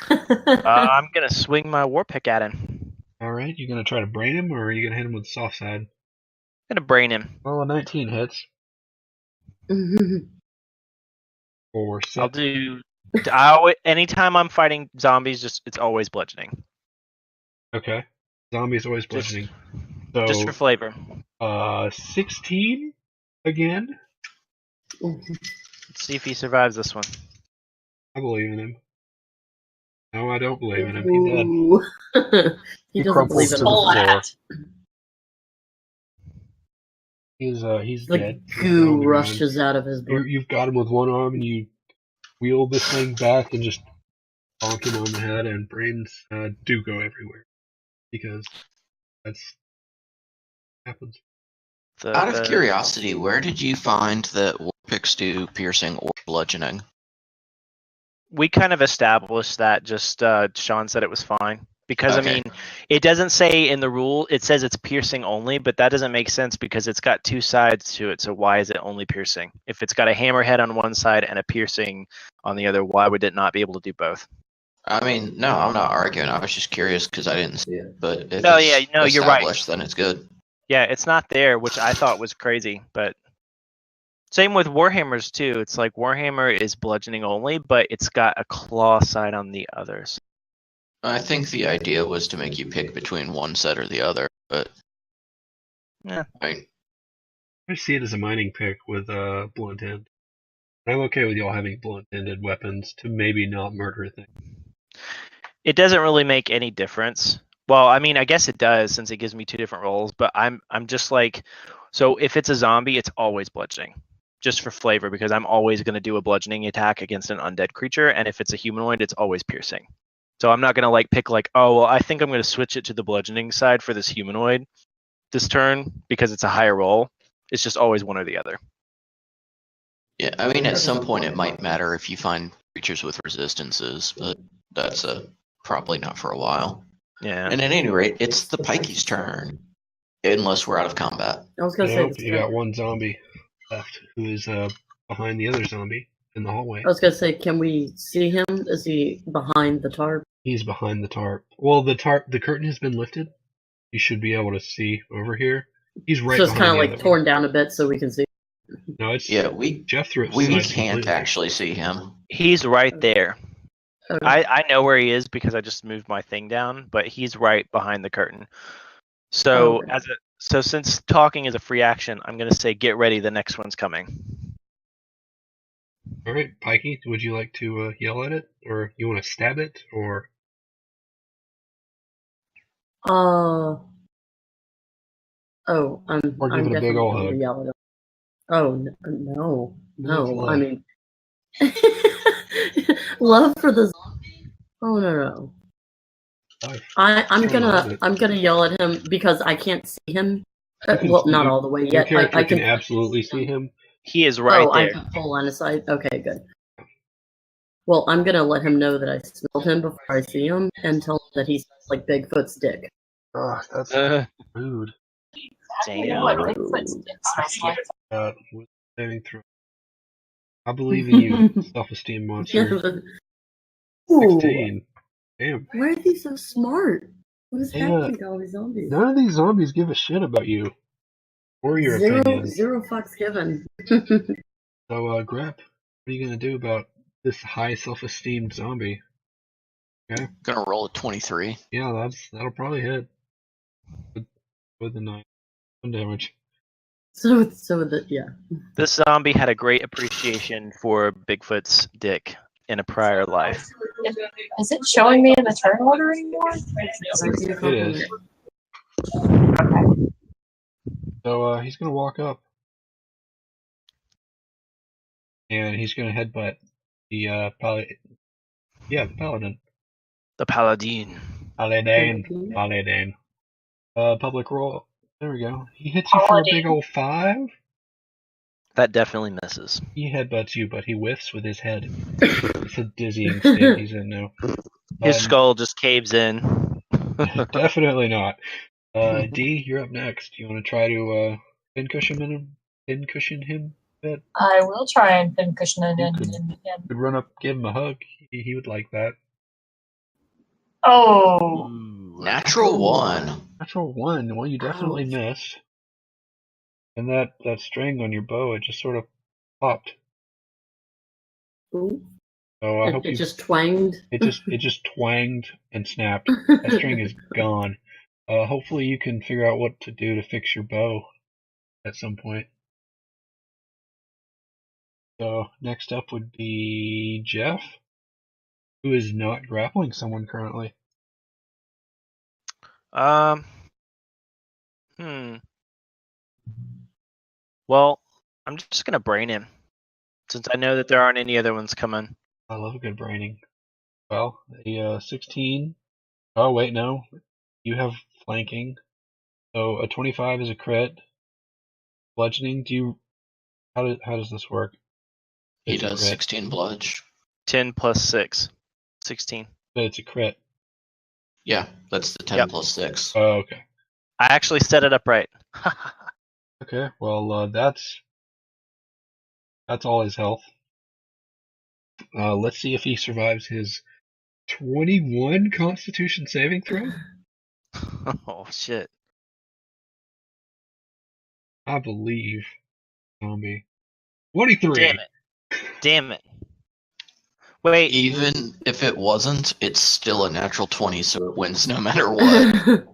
I'm going to swing my war pick at him. Alright, you going to try to brain him, or are you going to hit him with the soft side? I'm going to brain him. Well, a 19 hits. For I'll do... anytime I'm fighting zombies, it's always bludgeoning. Okay. Zombie's always bludgeoning. Just for flavor. 16 again? Let's see if he survives this one. I believe in him. No, I don't believe in him. He's dead. Ooh. He doesn't crumples believe to in the himself. floor. Flat. He's The dead. He's on goo the ground. rushes out of his body. You've got him with one arm, and you wheel this thing back and just bonk him on the head, and brains do go everywhere. Because that's happens. Out of curiosity, where did you find that war picks do piercing or bludgeoning? We kind of established that. Just Sean said it was fine. Because, Okay. I mean, it doesn't say in the rule, it says it's piercing only, but that doesn't make sense because it's got 2 sides to it, so why is it only piercing? If it's got a hammerhead on one side and a piercing on the other, why would it not be able to do both? I mean, no, I'm not arguing. I was just curious because I didn't see it. But if No, it's yeah, no, you're right. established, then it's good. Yeah, it's not there, which I thought was crazy, but same with Warhammers too. It's like Warhammer is bludgeoning only, but it's got a claw side on the others. I think the idea was to make you pick between one set or the other, but Yeah. I see it as a mining pick with blunt end. I'm okay with y'all having blunt-ended weapons to maybe not murder a thing. It doesn't really make any difference. Well, I mean, I guess it does since it gives me 2 different rolls, but I'm just like, so if it's a zombie, it's always bludgeoning, just for flavor, because I'm always going to do a bludgeoning attack against an undead creature, and if it's a humanoid, it's always piercing. So I'm not going to like pick like, oh, well, I think I'm going to switch it to the bludgeoning side for this humanoid this turn because it's a higher roll. It's just always one or the other. yeah, I mean, at some point it might matter if you find creatures with resistances, but that's probably not for a while. Yeah. And at any rate, it's the Pikey's turn, unless we're out of combat. I was going to Nope, say, you got one zombie left who is behind the other zombie in the hallway. I was going to say, can we see him? Is he behind the tarp? He's behind the tarp. Well, the curtain has been lifted. You should be able to see over here. He's right So it's behind kind of the like other torn down a bit so we can see. No, it's Yeah, Jeff threw it we aside can't completely. actually see him. He's right there. Okay. I know where he is because I just moved my thing down, but he's right behind the curtain. So Okay. so since talking is a free action, I'm gonna say get ready. The next one's coming. All right, Pikey, would you like to yell at it, or you want to stab it, or Oh, I'm Or give I'm it a big definitely ol' going hug. to yell at him. Oh, no. I mean, love for the. Oh no. I'm gonna yell at him because I can't see him. Well, not all the way Your yet. character I can can. absolutely see him. He is right Oh, there. I can pull on his side. Okay, good. Well, I'm gonna let him know that I smelled him before I see him, and tell him that he's like Bigfoot's dick. Ugh, that's rude. Damn. What Bigfoot's dick smells like. With saving throw. I believe in you, self-esteem monster. Ooh, 16. Damn. why are they so smart? What is Hey, happening to all these zombies? None of these zombies give a shit about you. Or your opinions. Zero fucks given. So, Grep, what are you gonna do about this high self-esteemed zombie? Okay. Gonna roll a 23. Yeah, that'll probably hit. With the 9 damage. So that yeah. This zombie had a great appreciation for Bigfoot's dick in a prior life. Is it showing me in the turn order anymore? It is. So he's gonna walk up, and he's gonna headbutt the paladin. Yeah, the paladin. The Paladin. Paladin. Public roll. There we go. He hits you for a big old 5. That definitely misses. He headbutts you, but he whiffs with his head. It's a dizzying state he's in now. His skull just caves in. Definitely not. D, you're up next. You want to try to pincushion him a bit? I will try and pincushion it in. Could run up, give him a hug. He would like that. Oh. Natural 1. Natural 1. Well, you definitely missed. And that string on your bow, it just sort of popped. Ooh. So I hope it just twanged. It just twanged and snapped. That string is gone. Hopefully you can figure out what to do to fix your bow at some point. So next up would be Jeff, who is not grappling someone currently. Well, I'm just gonna brain him, since I know that there aren't any other ones coming. I love a good braining. Well, a 16. Oh wait, no. You have flanking. So a 25 is a crit. Bludgeoning. How does this work? He It's a does crit. 16 bludge. 10 plus 6. 16. But it's a crit. Yeah, that's the 10 Yep. plus 6. Oh, okay. I actually set it up right. Okay, well, that's all his health. Let's see if he survives his 21 Constitution saving throw. Oh, shit. I believe. Zombie. 23! Damn it. Wait. Even if it wasn't, it's still a natural 20, so it wins no matter what.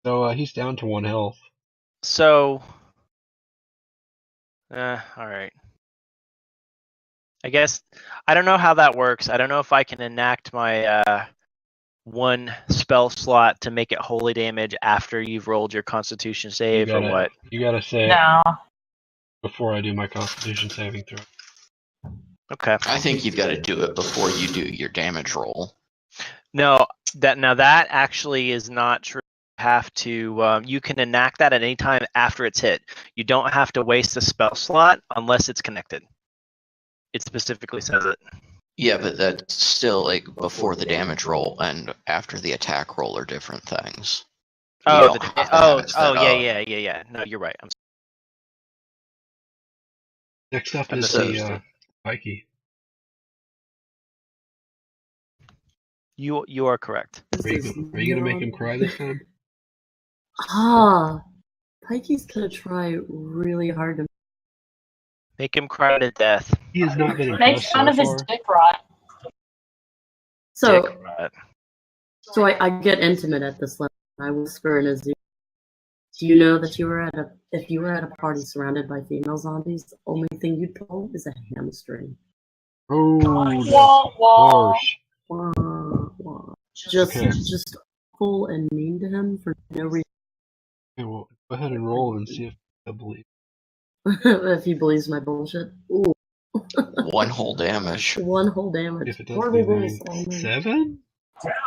So he's down to 1 health. So. Alright. I guess. I don't know how that works. I don't know if I can enact my 1 spell slot to make it holy damage after you've rolled your Constitution save or what. You gotta say No. it before I do my Constitution saving throw. Okay. I think you've got to do it before you do your damage roll. No, that actually is not true. You have to. You can enact that at any time after it's hit. You don't have to waste a spell slot unless it's connected. It specifically says it. Yeah, but that's still like before the damage roll and after the attack roll are different things. Oh, yeah. No, you're right. I'm Next up I'm is so the Pikey. You are correct. Are you gonna make him cry this time? Pikey's gonna try really hard to. Make him cry to death. He has not been Make impressed fun so of his far. dick rot. So, Dick rot. so I get intimate at this level. I whisper in his ear. Do you know that if you were at a party surrounded by female zombies, the only thing you'd pull is a hamstring. Oh, Wah, wah. harsh. Wah, wah. Just awful and mean to him for no reason. Okay, well, go ahead and roll and see if I believe. If he believes my bullshit. Ooh. 1 whole damage. 1 whole damage. If it does Horrible anything. rolls all night. 7?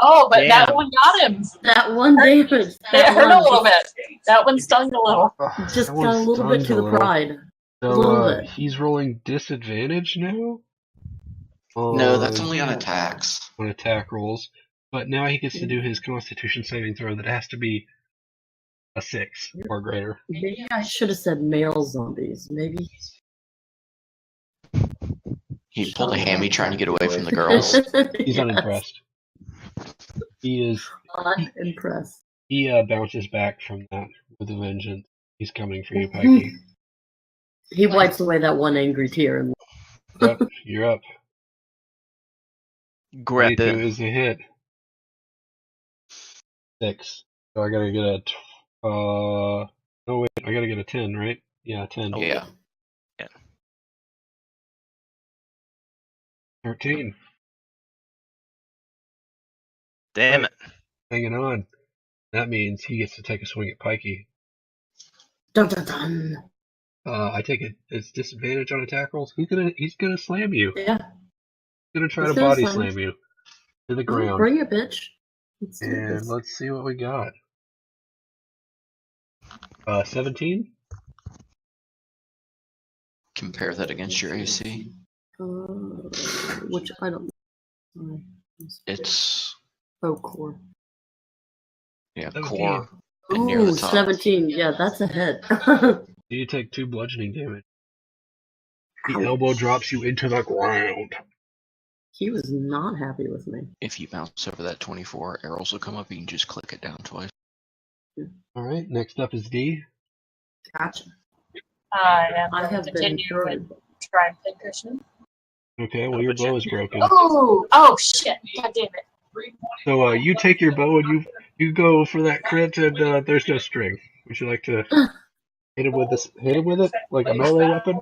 Oh, but that Damn. one got him. That 1 damage. It That hurt a one little bit. That one stung a little. just That got a one little bit stunned to a the little. pride. A So little bit. he's rolling disadvantage now? No, that's only on attacks. On attack rolls. But now he gets to do his Constitution saving throw that has to be a 6 or greater. Maybe I should have said male zombies. Maybe. He pulled a hammy trying to get away from the girls. He's unimpressed. He is impressed. He bounces back from that with a vengeance. He's coming for you, Pikey. He wipes away that one angry tear. And... Yep, you're up. Grab 22 it. is a hit. 6. So I gotta get a. Oh wait, I gotta get a 10, right? Yeah, 10. Yeah. 13. Damn it. Hanging on. That means he gets to take a swing at Pikey. Dun dun dun. I take it. It's disadvantage on attack rolls. He's gonna slam you. Yeah. He's gonna try He's to gonna body slam slam you to the Oh, ground. bring it, bitch. Let's do And this. let's see what we got. 17. Compare that against your AC. Which I don't know. It's Core. yeah, 17. core and near the Ooh, top. 17. Yeah, that's a hit. You take 2 bludgeoning damage. The Ouch. elbow drops you into the ground. He was not happy with me. If you bounce over that 24, arrows will come up. You can just click it down twice. All right. Next up is D. Gotcha. And I then have been continue and try and pincushion. Okay. Well, your bow is broken. Oh shit! God damn it! So you take your bow and you go for that crit, and there's no string. Would you like to hit him with this? Hit him with it like a melee weapon?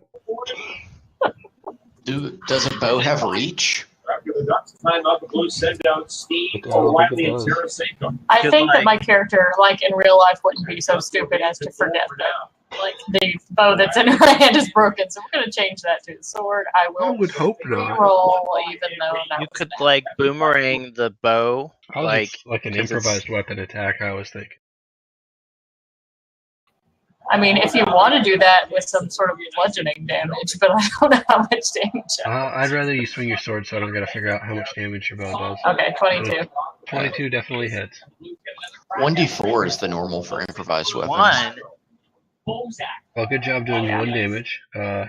Does a bow have reach? I don't think it does. I think that my character, like in real life, wouldn't be so stupid as to forget that, like, the bow that's in her hand is broken. So we're gonna change that to the sword. I I will would hope not. roll, even though that You was could bad. like boomerang the bow, I was like like an 'cause it's- improvised weapon attack. I was thinking. I mean, if you want to do that with some sort of bludgeoning damage, but I don't know how much damage. I'd rather you swing your sword, so I don't gotta figure out how much damage your bow does. Okay, 22. 22 definitely hits. 1d4 is the normal for improvised weapons. one. Well, good job doing 1 damage.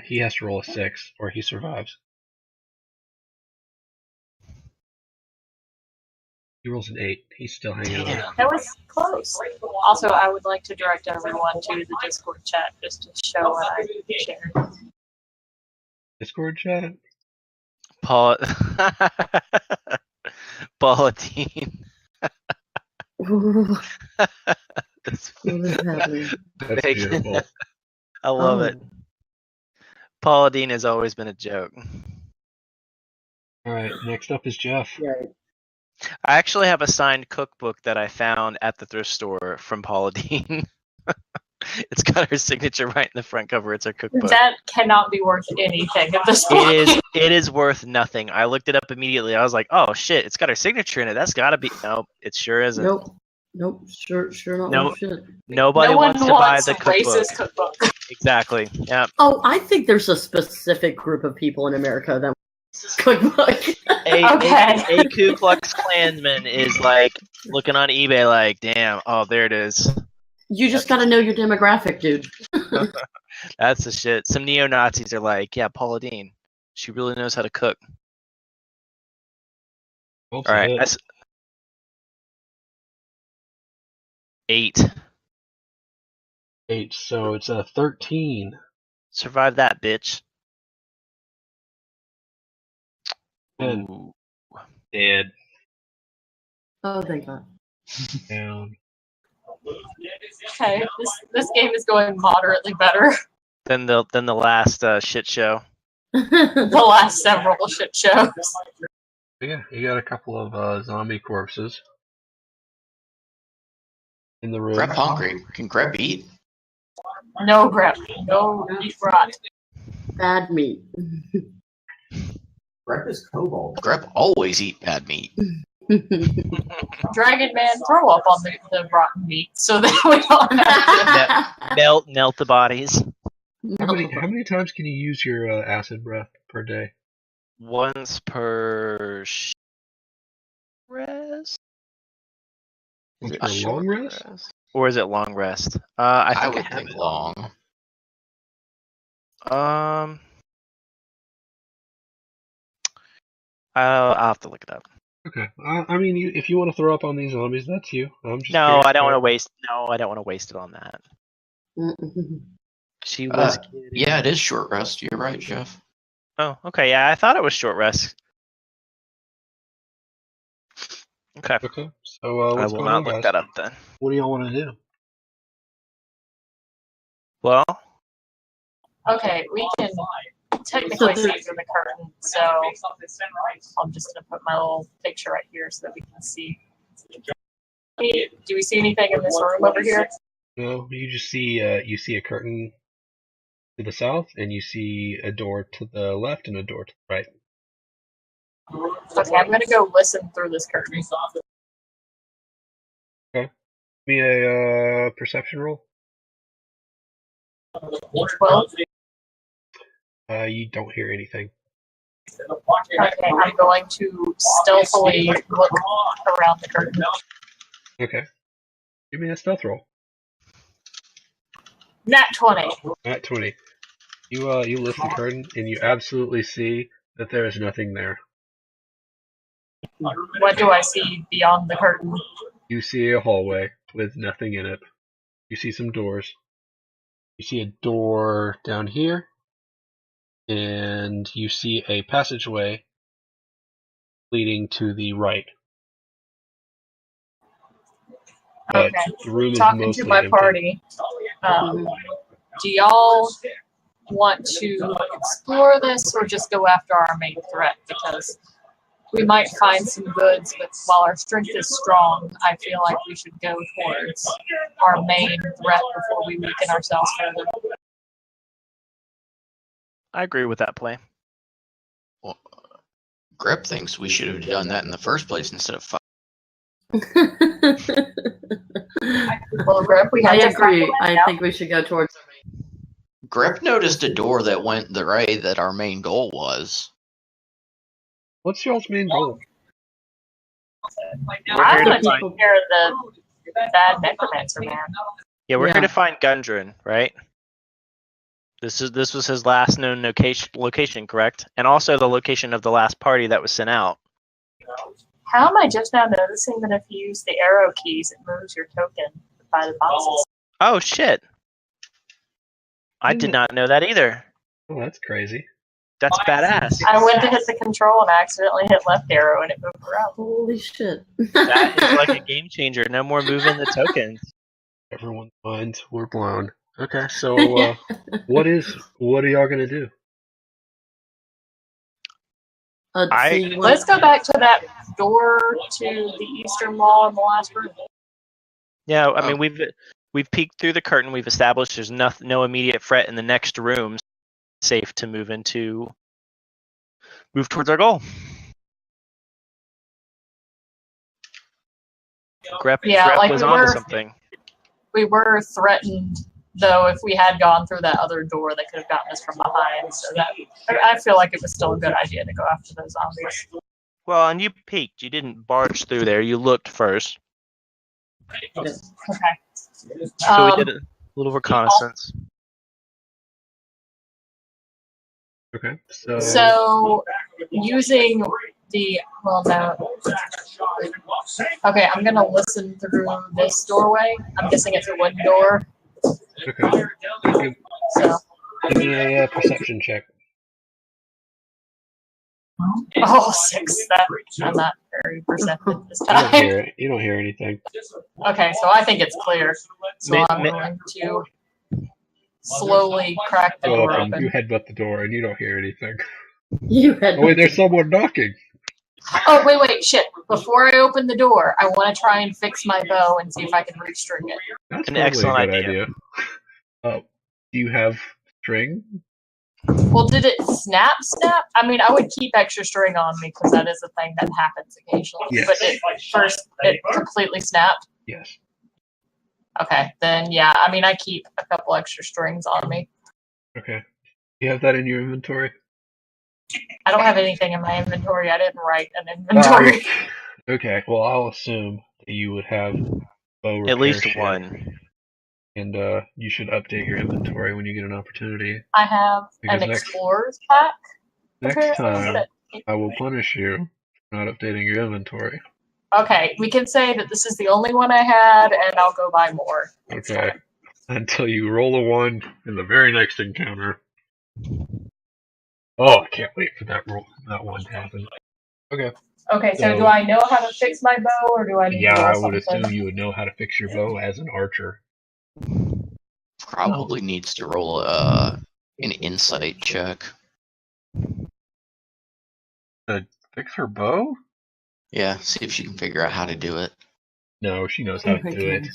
He has to roll a 6, or he survives. He rolls an 8. He's still hanging on. That was close. Also, I would like to direct everyone to the Discord chat just to show what I shared. Discord chat? Paul. Pauline. Ooh, That's- what is happening? That's Big. beautiful. I love Oh. it. Paula Dean has always been a joke. Alright, next up is Jeff. Right. I actually have a signed cookbook that I found at the thrift store from Paula Dean. It's got her signature right in the front cover. It's her cookbook. That cannot be worth anything at this point. It is worth nothing. I looked it up immediately. I was like, oh shit, it's got her signature in it. That's gotta be Nope, it sure isn't. Nope. Sure not. Nope. Shit. Nobody No one wants to buy wants the cookbook. racist cookbook. Exactly. Yeah. Oh, I think there's a specific group of people in America that cookbook. Okay. A Ku Klux Klansman is like looking on eBay like, damn, oh there it is. You just gotta know your demographic, dude. That's the shit. Some neo-Nazis are like, yeah, Paula Dean. She really knows how to cook. Rolls All a right. hit. That's 8. 8, so it's a 13. Survive that, bitch. 10. Ooh. Dead. Oh, thank God. Down. Okay, this game is going moderately better Than the last shit show. the last several shit shows. Yeah, you got a couple of zombie corpses in the room. Grab hungry. Can grab eat. No grep. No beef rot. Bad meat. Grep is cobalt. Grab always eat bad meat. Dragon Man throw up on the rotten meat so that we don't have to. Melt the bodies. How many times can you use your acid breath per day? once per rest? Once Is it per short long rest? Or is it long rest? I think would have think it. long. I'll have to look it up. Okay. I mean, if you want to throw up on these zombies, that's you. I'm just No, curious I don't want to about- waste. No, I don't want to waste it on that. She was. Yeah, it is short rest. You're right, Jeff. Oh, okay. Yeah, I thought it was short rest. Okay. Okay. So I what's will going not on, look guys? that up then. What do y'all want to do? Well, Okay, we can technically see through the curtain, so I'm just gonna put my little picture right here so that we can see. Do we see anything in this room over here? No, you just see a curtain to the south, and you see a door to the left and a door to the right. Okay, I'm gonna go listen through this curtain. Give me a perception roll. 12. You don't hear anything. Okay, I'm going to stealthily look around the curtain. Okay. Give me a stealth roll. Nat 20. At 20. You lift the curtain, and you absolutely see that there is nothing there. What do I see beyond the curtain? You see a hallway with nothing in it. You see some doors. You see a door down here, and you see a passageway leading to the right. But Okay. the room is Talking mostly to my empty. party. Do y'all want to explore this or just go after our main threat? Because we might find some goods, but while our strength is strong, I feel like we should go towards our main threat before we weaken ourselves further. I agree with that play. Well, Grip thinks we should have done that in the first place instead of fighting. Well, Grip, we I have to find agree. one I now. think we should go towards. Grip noticed a door that went the way that our main goal was. What's y'all's main goal? We're I'm here gonna to find. take care of the bad necromancer man. Yeah, we're here Yeah. to find Gundren, right? This was his last known location, correct? And also the location of the last party that was sent out. How am I just now noticing that if you use the arrow keys, it moves your token by the boxes? Oh shit! I did not know that either. Oh, that's crazy. That's badass. I went to hit the control and I accidentally hit left arrow and it moved around. Holy shit! That is like a game changer. No more moving the tokens. Everyone's minds were blown. Okay, so what are y'all gonna do? Let's go back to that door to the eastern wall in the last room. Yeah, I mean we've peeked through the curtain. We've established there's no immediate threat in the next room. Safe to move towards our goal. Grep was onto something. We were threatened, though. If we had gone through that other door, they could have gotten us from behind. So that I feel like it was still a good idea to go after those zombies. Well, and you peeked. You didn't barge through there. You looked first. Okay. So we did a little reconnaissance. Okay, so using the okay, I'm gonna listen through this doorway. I'm guessing it's a wooden door. Okay. So Give me a perception check. oh, 6. I'm not very perceptive this time. You don't hear anything. Okay, so I think it's clear. So I'm going to slowly crack the Go door up and open. you headbutt the door and you don't hear anything. You had. Oh wait, there's someone knocking. Oh, wait, shit. Before I open the door, I want to try and fix my bow and see if I can restring it. That's An probably excellent a good idea. Do you have string? Well, did it snap? I mean, I would keep extra string on me because that is a thing that happens occasionally. Yes. But it completely snapped? Yes. Okay, then yeah, I mean, I keep a couple extra strings on me. Okay. You have that in your inventory? I don't have anything in my inventory. I didn't write an inventory. Okay, well, I'll assume that you would have bow repair At least shit, one. and you should update your inventory when you get an opportunity. I have Because an explorer's pack. next Apparently, time, I will punish you for not updating your inventory. Okay, we can say that this is the only one I had, and I'll go buy more. Okay. Until you roll a 1 in the very next encounter. Oh, I can't wait for that one to happen. Okay. Okay, so do I know how to fix my bow, or do I need to roll I something? would assume you would know how to fix your bow as an archer. Probably needs to roll an insight check. To fix her bow? Yeah, see if she can figure out how to do it. No, she knows how to do it.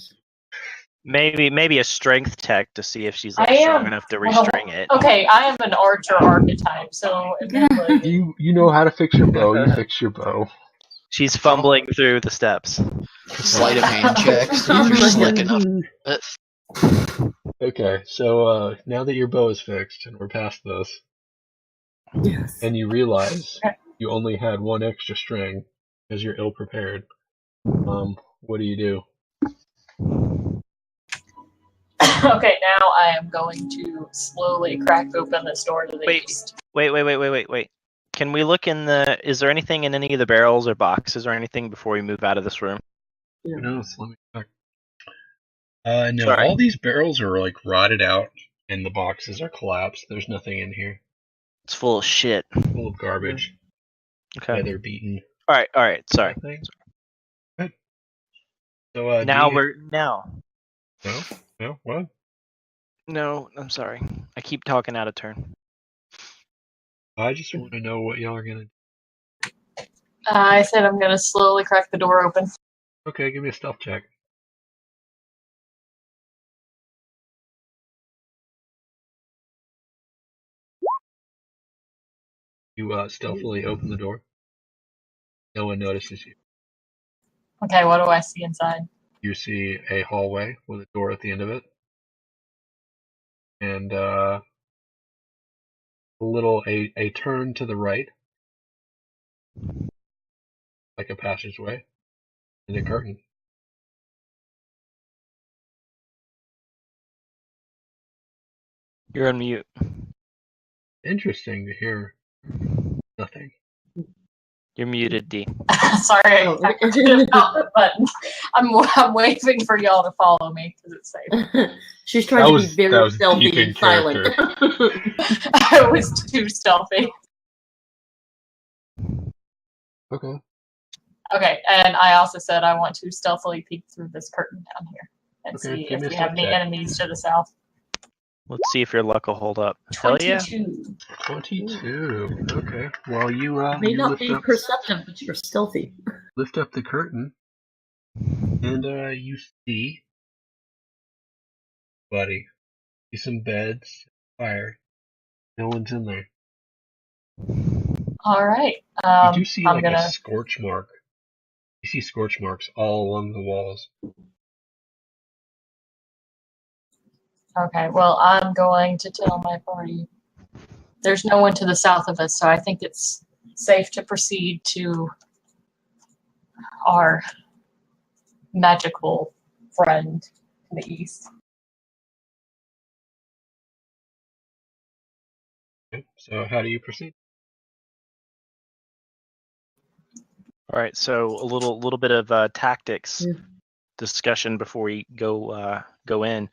Maybe a strength check to see if she's I strong am- enough to restring it. Okay, I am an archer archetype, so admittedly, You know how to fix your bow, you fix your bow. She's fumbling through the steps. Sleight of hand checks. You're slick enough. Okay, so now that your bow is fixed, and we're past this, Yes. and you realize you only had 1 extra string, because you're ill prepared, what do? okay, now I am going to slowly crack open this door to the east. Wait. Can we look in the... Is there anything in any of the barrels or boxes or anything before we move out of this room? Who knows? Let me check. No, Sorry. all these barrels are like rotted out, and the boxes are collapsed. There's nothing in here. It's full of shit. Full of garbage. Okay. Weather beaten. Alright, sorry. Good. So, Now No? No? What? No, I'm sorry. I keep talking out of turn. I just want to know what y'all are gonna do. I said I'm going to slowly crack the door open. Okay, give me a stealth check. You stealthily open the door. No one notices you. Okay, what do I see inside? You see a hallway with a door at the end of it. And a turn to the right, like a passageway, and a curtain. You're on mute. Interesting to hear nothing. You're muted, D. Sorry, I couldn't help the button. I'm waving for y'all to follow me because it's safe. She's trying to be that very was stealthy deep in and silent. I was too stealthy. Okay. Okay, and I also said I want to stealthily peek through this curtain down here and Okay, see give if me a we have stealth any check. enemies to the south. Let's see if your luck will hold up. Hell yeah. 22. 22. Okay. Well, you May you not lift be up perceptive, but you're stealthy. the curtain, and you see, buddy, see some beds, fire. No one's in there. All right. You do see I'm like gonna. a scorch mark. You see scorch marks all along the walls. Okay, well, I'm going to tell my party. There's no one to the south of us, so I think it's safe to proceed to our magical friend to the east. Okay. So how do you proceed? All right, so a little bit of tactics Yeah. discussion before we go in.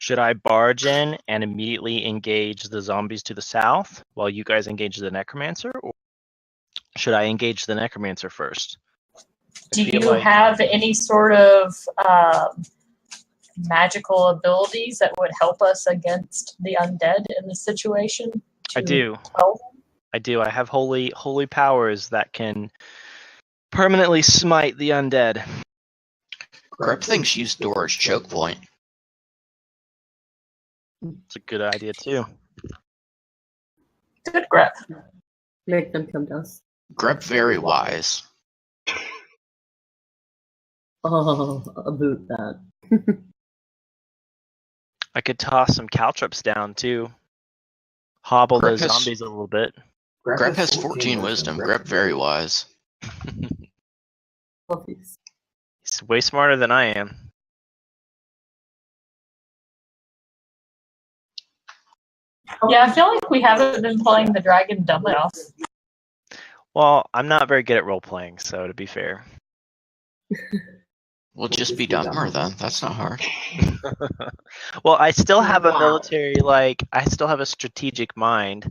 Should I barge in and immediately engage the zombies to the south while you guys engage the necromancer, or should I engage the necromancer first? Do you have any sort of magical abilities that would help us against the undead in this situation? I do. Help? I do. I have holy powers that can permanently smite the undead. Grep thinks use door as choke point. It's a good idea too. Good grip. Make them come to us. Grep very wise. Oh, about that. I could toss some caltrops down too. Hobble Grep those has- zombies a little bit. Grep has 14 wisdom. Grep very wise. Puppies. He's way smarter than I am. Yeah, I feel like we haven't been playing the dragon dumb enough. Well, I'm not very good at role playing, so to be fair. We'll just be dumber then. That's not hard. Well, I still have a Wow. military, I still have a strategic mind.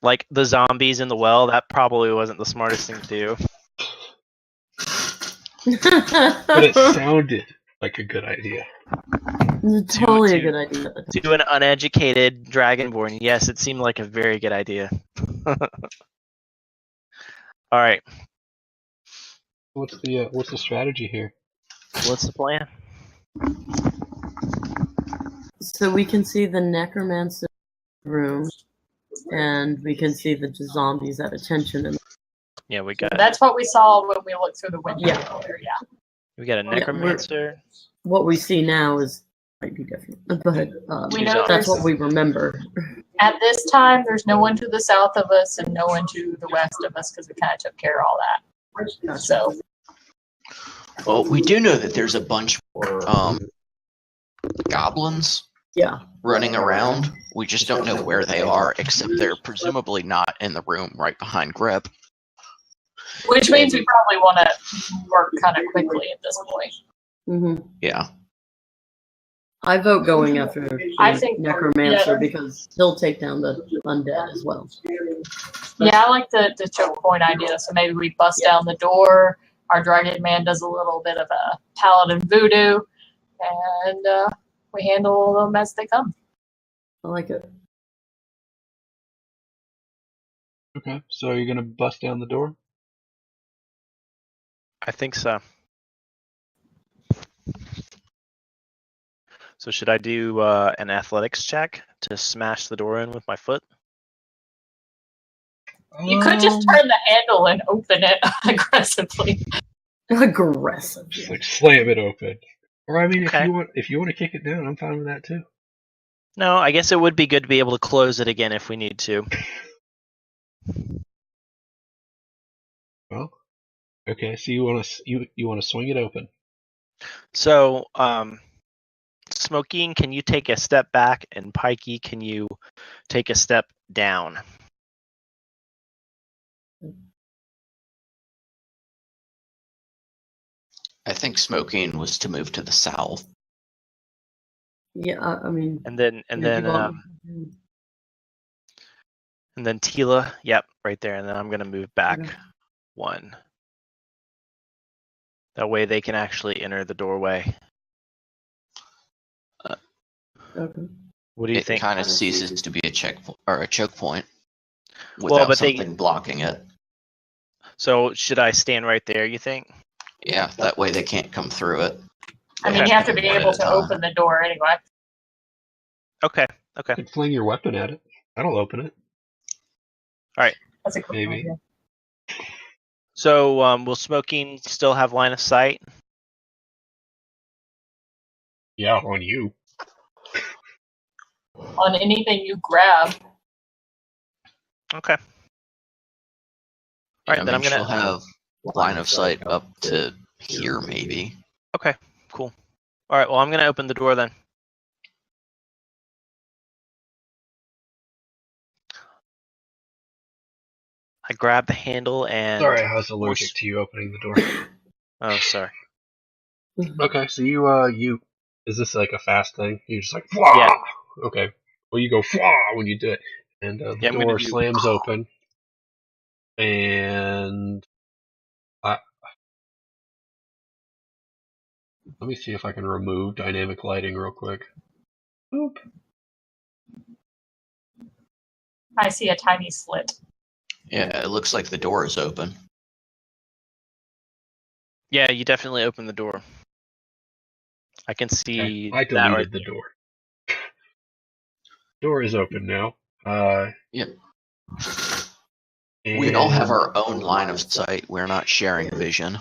Like the zombies in the well, that probably wasn't the smartest thing to do. But it sounded like a good idea. Totally a to- good idea. To an uneducated dragonborn, yes, it seemed like a very good idea. All right, What's the strategy here? what's the plan? So we can see the necromancer room, and we can see the zombies at attention. And Yeah, we got That's what we saw when we looked through the window Yeah. earlier, yeah. a necromancer. what we see now is might be different, but We know that's there's, what we remember. at this time, there's no one to the south of us and no one to the west of us because we kind of took care of all that. So, Well, we do know that there's a bunch of goblins Yeah. running around. We just don't know where they are, except they're presumably not in the room right behind Grep. which means we probably want to work kind of quickly at this point. hmm Yeah. I vote going after I think- necromancer yeah. because he'll take down the undead as well. Yeah, I like the choke point idea. So maybe we bust down the door. Our dragon man does a little bit of a paladin voodoo, and we handle them as they come. I like it. Okay, so you're gonna bust down the door? I think so. So should I do an athletics check to smash the door in with my foot? You could just turn the handle and open it aggressively. Aggressive. Just like slam it open. Or I mean, Okay. if you want to kick it down, I'm fine with that too. No, I guess it would be good to be able to close it again if we need to. Well, okay. So you want to swing it open? So, Smokey, can you take a step back, and Pikey, can you take a step down? I think smoking was to move to the south. Yeah, I mean. And then if you want- and then Tila, yep, right there. And then I'm gonna move back Okay. one. That way they can actually enter the doorway. Okay. What do you It think? kind of ceases to be a choke point Well, without but they- something blocking it. So should I stand right there, you think? Yeah, that way they can't come through it. I mean, Okay. you have to be One at able a to time. open the door anyway. Okay. You could fling your weapon at it. That'll open it. That's a cool Maybe. idea. So will Smoking still have line of sight? Yeah, on you. On anything you grab. Okay. All right, I then I'm mean, gonna. she'll have line of sight up to here, maybe. Okay, cool. All right, well, I'm gonna open the door then. I grab the handle and. Sorry, I was allergic to you opening the door. Oh, sorry. Okay, so you is this like a fast thing? You just like Fwah! Yeah. Okay. Well, you go Fwah! When you do it, and the Yeah, I'm gonna door do- slams open, and let me see if I can remove dynamic lighting real quick. Boop. I see a tiny slit. Yeah, it looks like the door is open. Yeah, you definitely open the door. I can see I that deleted right the there. door. Door is open now. Yep. We all have our own line of sight. We're not sharing vision.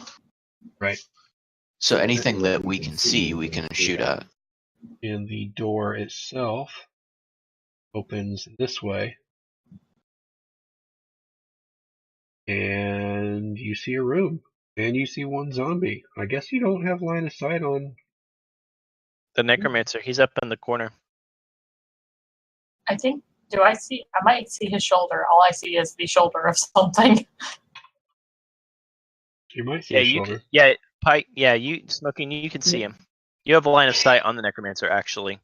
Right. So anything that we can see, we can shoot at. And the door itself opens this way. and you see a room, and you see one zombie. I guess you don't have line of sight on. The necromancer, he's up in the corner. I think. Do I see? I might see his shoulder. All I see is the shoulder of something. You might see Yeah, his you shoulder. Pike. Yeah, you Smoking. You can see him. You have a line of sight on the necromancer actually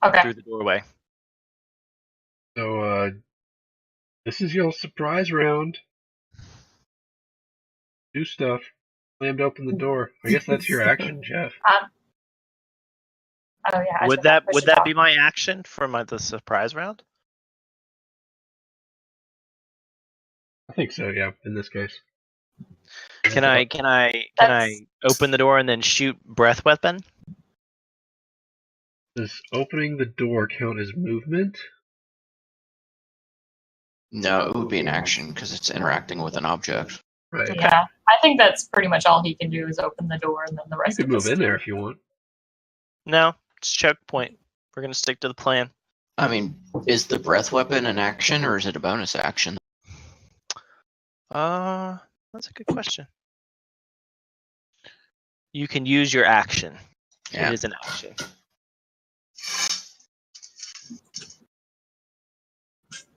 Okay. through the doorway. So, this is your surprise round. Do stuff. Slammed open the door. I guess that's your action, Jeff. Oh yeah. Would that be my action for the surprise round? I think so, yeah, in this case. Can I open the door and then shoot breath weapon? Does opening the door count as movement? No, it would be an action because it's interacting with an object. Right. Yeah, I think that's pretty much all he can do is open the door, and then the You rest could of move us in do. there if you want. No, it's choke point. We're gonna stick to the plan. I mean, is the breath weapon an action or is it a bonus action? That's a good question. You can use your action. Yeah. It is an action.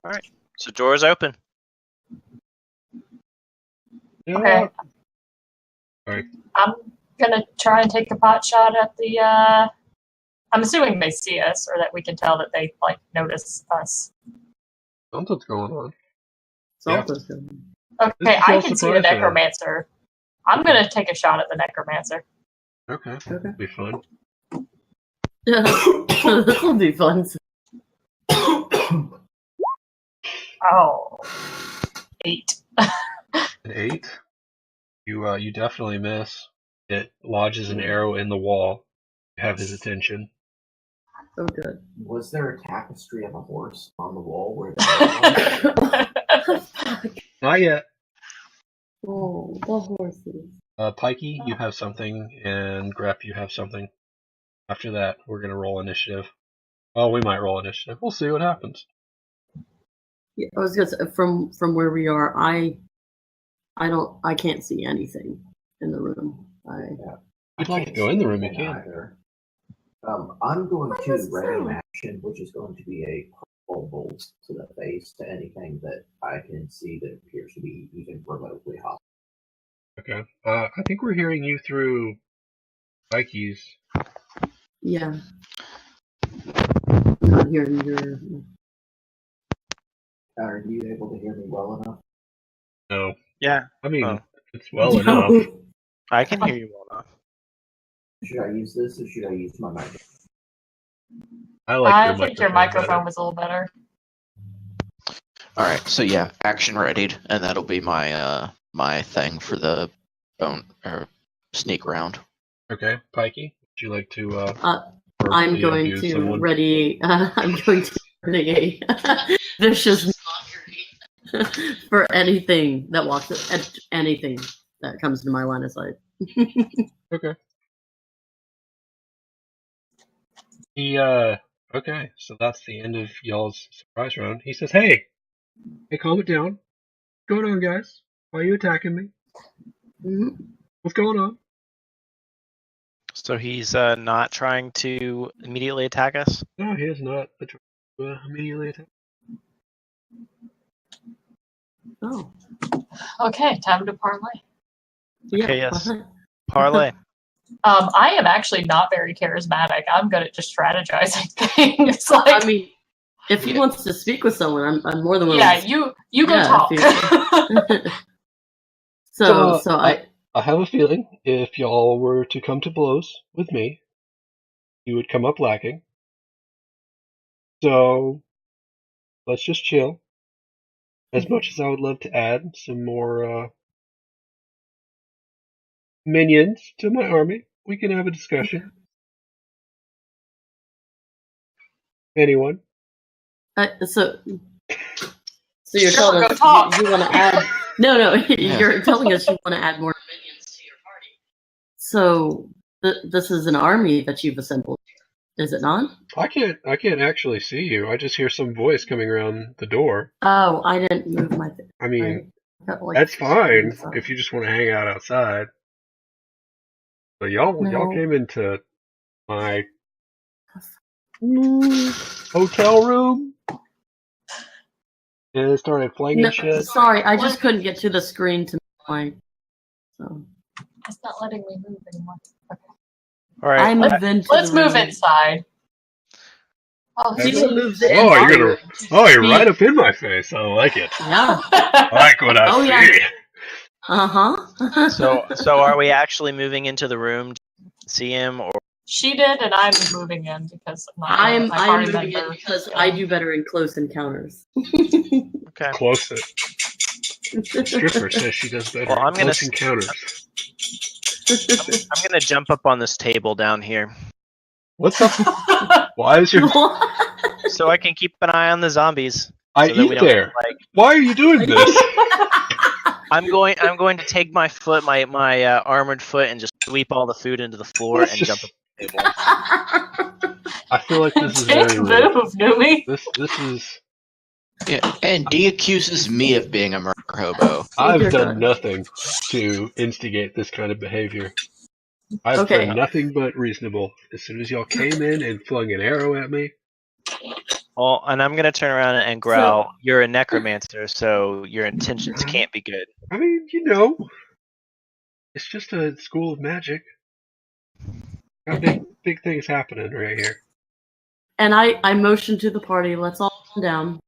All right. So door's open. Yeah. Okay. Alright. I'm gonna try and take a pot shot at the. I'm assuming they see us, or that we can tell that they notice us. Something's going on. Something's going Okay, This is I all can see the surprise round. necromancer. I'm gonna take a shot at the necromancer. Okay. That'll be fun. This will be fun. Oh, 8. An 8. You definitely miss. It lodges an arrow in the wall. You have his attention. Oh, good. Was there a tapestry of a horse on the wall where the Not yet. Oh, the horses. Pikey, you have something, and Grep, you have something. After that, we're gonna roll initiative. Oh, we might roll initiative. We'll see what happens. Yeah, I was gonna say, from where we are, I can't see anything in the room. If you'd like to go in the room, you can. either. I'm going to ready an action, which is going to be a crossbow bolt to the face to anything that I can see that appears to be even remotely hostile. Okay. I think we're hearing you through Pikey's. Yeah. I'm not hearing your. Are you able to hear me well enough? No. Yeah. I mean, Oh. it's well enough. I can hear you well enough. Should I use this or should I use my microphone? I think your microphone was a little better. All right, so yeah, action readied, and that'll be my my thing for the sneak round. Okay, Pikey, would you like to? I'm going abuse to someone? ready. I'm going to ready a vicious for anything that walks. Anything that comes to my line of sight. Okay. Okay, so that's the end of y'all's surprise round. He says, hey, calm it down. What's going on, guys? Why are you attacking me? Mm-hmm. What's going on? So he's not trying to immediately attack us? No, he is not immediately attack. Oh. Okay, time to parlay. Yeah. Okay, yes. Parlay. I am actually not very charismatic. I'm good at just strategizing things. I mean, if he wants to speak with someone, I'm more than willing. Yeah, to... you go talk. so I have a feeling if y'all were to come to blows with me, you would come up lacking. So let's just chill. As much as I would love to add some more minions to my army, we can have a discussion. Anyone? So you're Sure, telling go us talk. you want to add? No, you're telling us you want to add more minions to your party. So this is an army that you've assembled, is it not? I can't actually see you. I just hear some voice coming around the door. Oh, I didn't move my. I mean, That's fine if you just want to hang out outside. But y'all came into my hotel room and started playing shit. Sorry, I just couldn't get to the screen to play. So. It's not letting me move anymore. Okay. All right. Let's move inside. Oh, you're right up in my face. I like it. Yeah. I like what I see. Yeah. Uh-huh. So are we actually moving into the room to see him, or she did, and I'm moving in because I'm moving in because I do better in close encounters. Okay. Close it. Stripper says she does better in close encounters. I'm gonna jump up on this table down here. What's up? Why is your so I can keep an eye on the zombies? I eat there. Why are you doing this? I'm going to take my foot, my armored foot, and just sweep all the food into the floor and jump up the table. I feel like this is very rude. Numi. This is. Yeah, and D accuses me of being a murder hobo. I've done nothing to instigate this kind of behavior. I've done nothing but reasonable. As soon as y'all came in and flung an arrow at me. Well, and I'm going to turn around and growl, you're a necromancer, so your intentions can't be good. I mean, it's just a school of magic. Got big things happening right here. And I motion to the party, let's all calm down.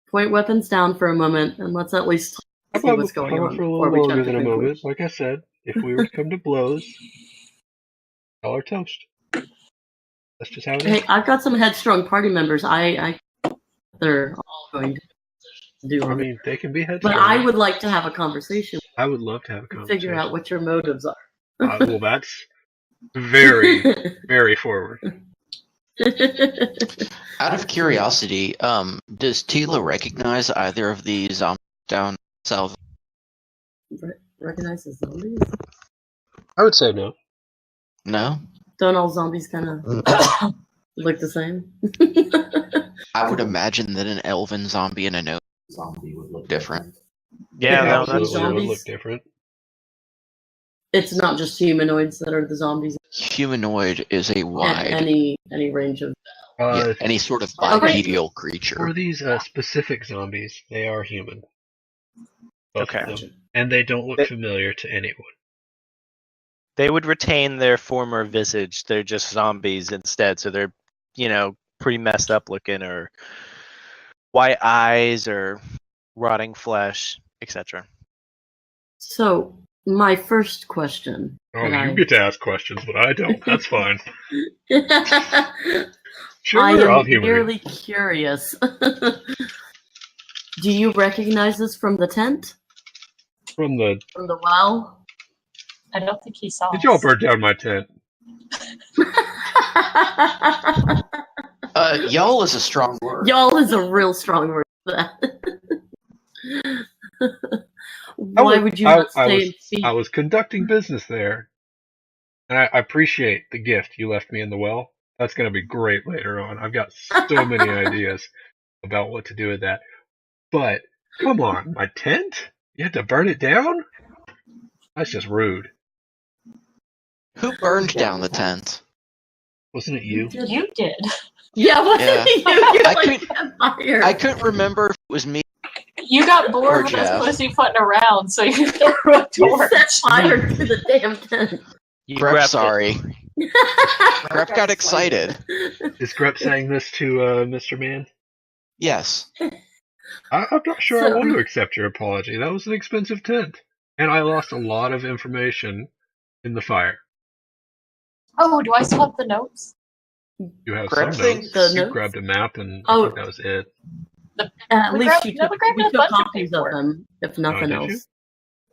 Point weapons down for a moment, and let's at least see what's going on. For a little longer than a moment. Like I said, if we were to come to blows, y'all are toast. That's just how it is. Hey, I've got some headstrong party members. They're all going to do. I mean, they can be headstrong. But I would like to have a conversation. I would love to have a conversation. Figure out what your motives are. Well, that's very, very forward. Out of curiosity, does Tila recognize either of the zombies down south? Recognize the zombies? I would say no. No? Don't all zombies kind of look the same? I would imagine that an elven zombie and a gnome zombie would look different. Yeah, absolutely would look different. It's not just humanoids that are the zombies. Humanoid is a wide any range of any sort of bipedal creature. For these specific zombies, they are human. Both okay. of them. And they don't look familiar to anyone. They would retain their former visage. They're just zombies instead, so they're, pretty messed up looking, or white eyes, or rotting flesh, etc. So, my first question. Oh, you get to ask questions, but I don't. That's fine. Sure, I am human. merely curious. Do you recognize this from the tent? From the well? I don't think he saw. Did y'all burn down my tent? Y'all is a strong word. Y'all is a real strong word for that. Why would you not stay and speak? I was conducting business there, and I appreciate the gift you left me in the well. That's going to be great later on. I've got so many ideas about what to do with that. But, come on, my tent? You had to burn it down? That's just rude. Who burned down the tent? Wasn't it you? You did. Yeah, wasn't it you? I couldn't remember if it was me. You got bored with this pussyfooting around, so you threw a torch. You set fire to the damn tent. Grep, sorry. Grep got excited. Is Grep saying this to Mr. Man? Yes. I'm not sure I want to accept your apology. That was an expensive tent. And I lost a lot of information in the fire. Oh, do I still have the notes? You have some notes. You grabbed a map and I think that was it. At least we took copies of them, if nothing else. You?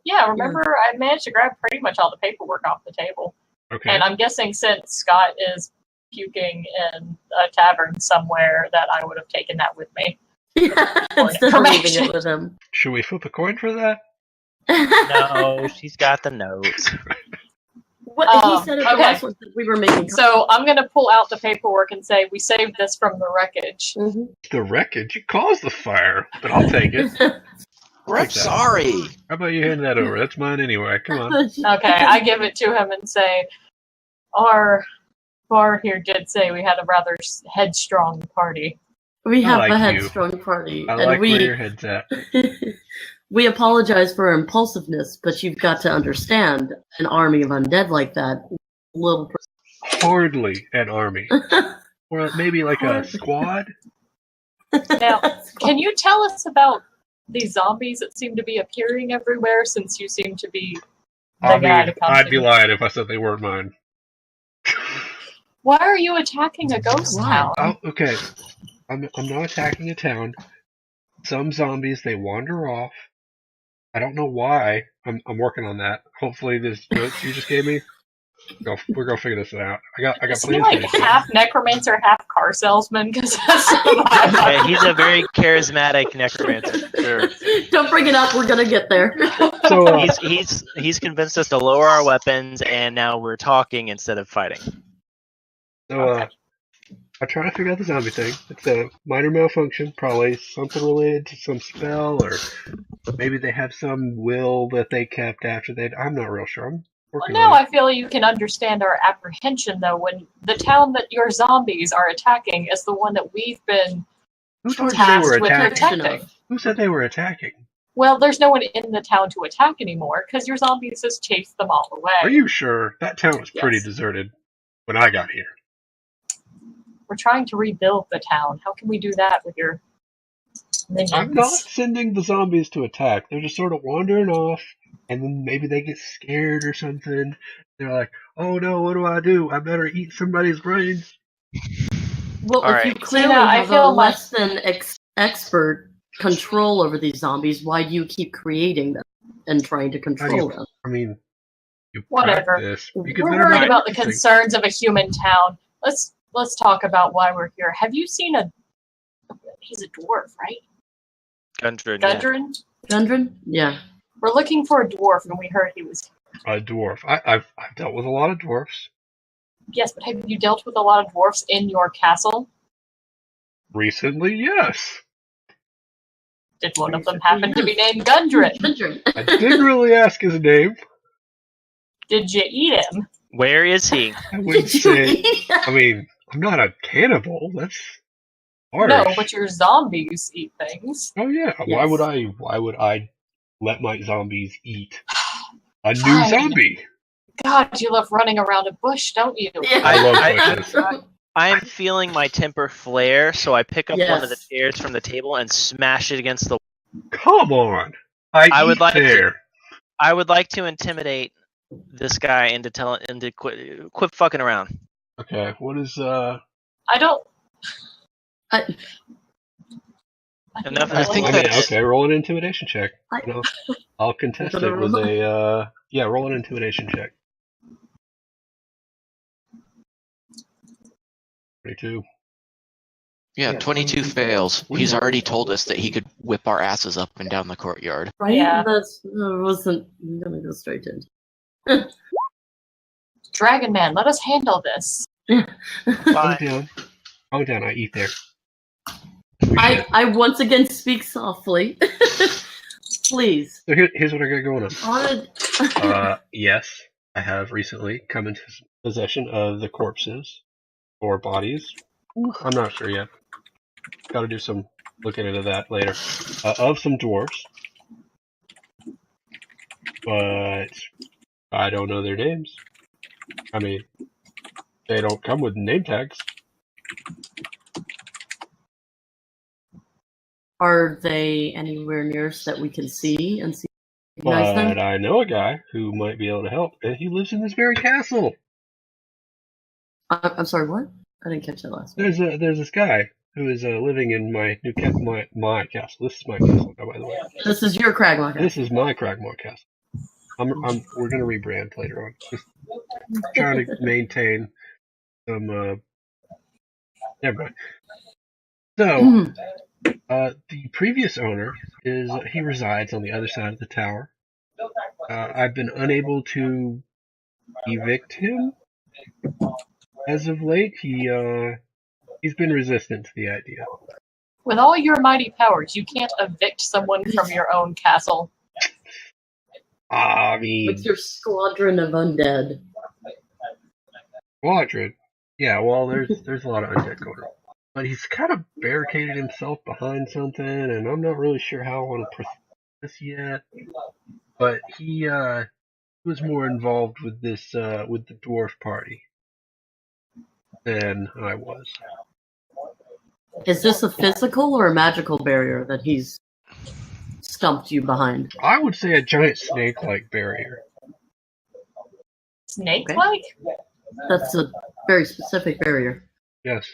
Yeah, remember I managed to grab pretty much all the paperwork off the table. Okay. And I'm guessing since Scott is puking in a tavern somewhere that I would have taken that with me. Instead of leaving it with him. Should we flip a coin for that? No, she's got the notes. What he said at the last one that we were making. So I'm going to pull out the paperwork and say we saved this from the wreckage. Mm-hmm. The wreckage? You caused the fire, but I'll take it. We're Take that. sorry. How about you hand that over? That's mine anyway. Come on. Okay, I give it to him and say, our bar here did say we had a rather headstrong party. We I have like a you. headstrong party, I and like where your head's at. we apologize for our impulsiveness, but you've got to understand, an army of undead like that, little. Hardly an army. Or maybe like a squad? Now, can you tell us about these zombies that seem to be appearing everywhere, since you seem to be the guy to come I'd to be me? lying if I said they weren't mine. Why are you attacking a ghost Why? town? Oh, okay. I'm not attacking a town. Some zombies, they wander off. I don't know why. I'm working on that. Hopefully, this notes you just gave me. We're gonna figure this out. I got Is he plans like for this. half necromancer, half car salesman? Because that's Yeah, he's a very charismatic necromancer. Sure. Don't bring it up. We're gonna get there. So, He's convinced us to lower our weapons, and now we're talking instead of fighting. I'm trying to figure out the zombie thing. It's a minor malfunction, probably something related to some spell, or maybe they have some will that they kept after they'd. I'm not real sure. I'm Well, working now on it. I feel you can understand our apprehension, though, when the town that your zombies are attacking is the one that we've been Who told you they were tasked with attacking? protecting. Who said they were attacking? Well, there's no one in the town to attack anymore, because your zombies just chased them all away. Are you sure? That town was pretty Yes. deserted when I got here. We're trying to rebuild the town. How can we do that with your minions? I'm not sending the zombies to attack. They're just sort of wandering off, and then maybe they get scared or something. They're like, "Oh no, what do? I better eat somebody's brains." Well, All if you right. clearly Yeah, I have a feel like- less than expert control over these zombies, why do you keep creating them and trying to control them? I mean, you Whatever. practice. You get We're better worried by about the practicing. concerns of a human town. Let's talk about why we're here. Have you seen a? He's a dwarf, right? Gundren. Yeah. Gundren. Gundren? Yeah. We're looking for a dwarf, and we heard he was. A dwarf. I've dealt with a lot of dwarfs Yes, but have you dealt with a lot of dwarfs in your castle? recently. Yes, Did one of them happen to be named Gundren? Gundren. I didn't really ask his name. Did you eat him? Where is he? I wouldn't Did you say. eat I mean, I'm not a cannibal. That's harsh. No, but your zombies eat things. Oh yeah. Yes. Why would I let my zombies eat a new Fine. zombie? God, you love running around a bush, don't you? Yeah. I love I- bushes. I am feeling my temper flare, so I pick up one of the Yes. chairs from the table and smash it against the. Come on. I would eat like to- there. I would like to intimidate this guy into quit fucking around. Okay. What is I don't. I- Enough of I this. think I mean, that's- okay, roll an intimidation check. I- You know, I'll contest it with a roll an intimidation check. 22. Yeah, 22 fails. He's already told us that he could whip our asses up and down the courtyard. Right? Yeah. That wasn't I'm gonna go straight in. Dragon Man, let us handle this. Calm Fine. down. Calm down. I eat there. I once again speak softly. Please. So here's what I got going on. On Yes, I have recently come into possession of the corpses or bodies. I'm not sure yet. Got to do some looking into that later. Of some dwarves, but I don't know their names. I mean, they don't come with name tags. Are they anywhere near us that we can see and see recognize But them? I know a guy who might be able to help, and he lives in this very castle. I'm sorry, what? I didn't catch that last one. There's this guy who is living in my new my castle. This is my castle, by the way. This is your Cragmaw. This is my Cragmaw castle. We're gonna rebrand later on. Just trying to maintain some. Never mind. So, the previous owner he resides on the other side of the tower. I've been unable to evict him as of late. He's been resistant to the idea. With all your mighty powers, you can't evict someone from your own castle. I mean, With your squadron of undead. squadron. Yeah, well, there's a lot of undead going on. But he's kind of barricaded himself behind something, and I'm not really sure how I want to proceed this yet. But he was more involved with this with the dwarf party than I was. Is this a physical or a magical barrier that he's stumped you behind? I would say a giant snake-like barrier. Snake-like? That's a very specific barrier. Yes.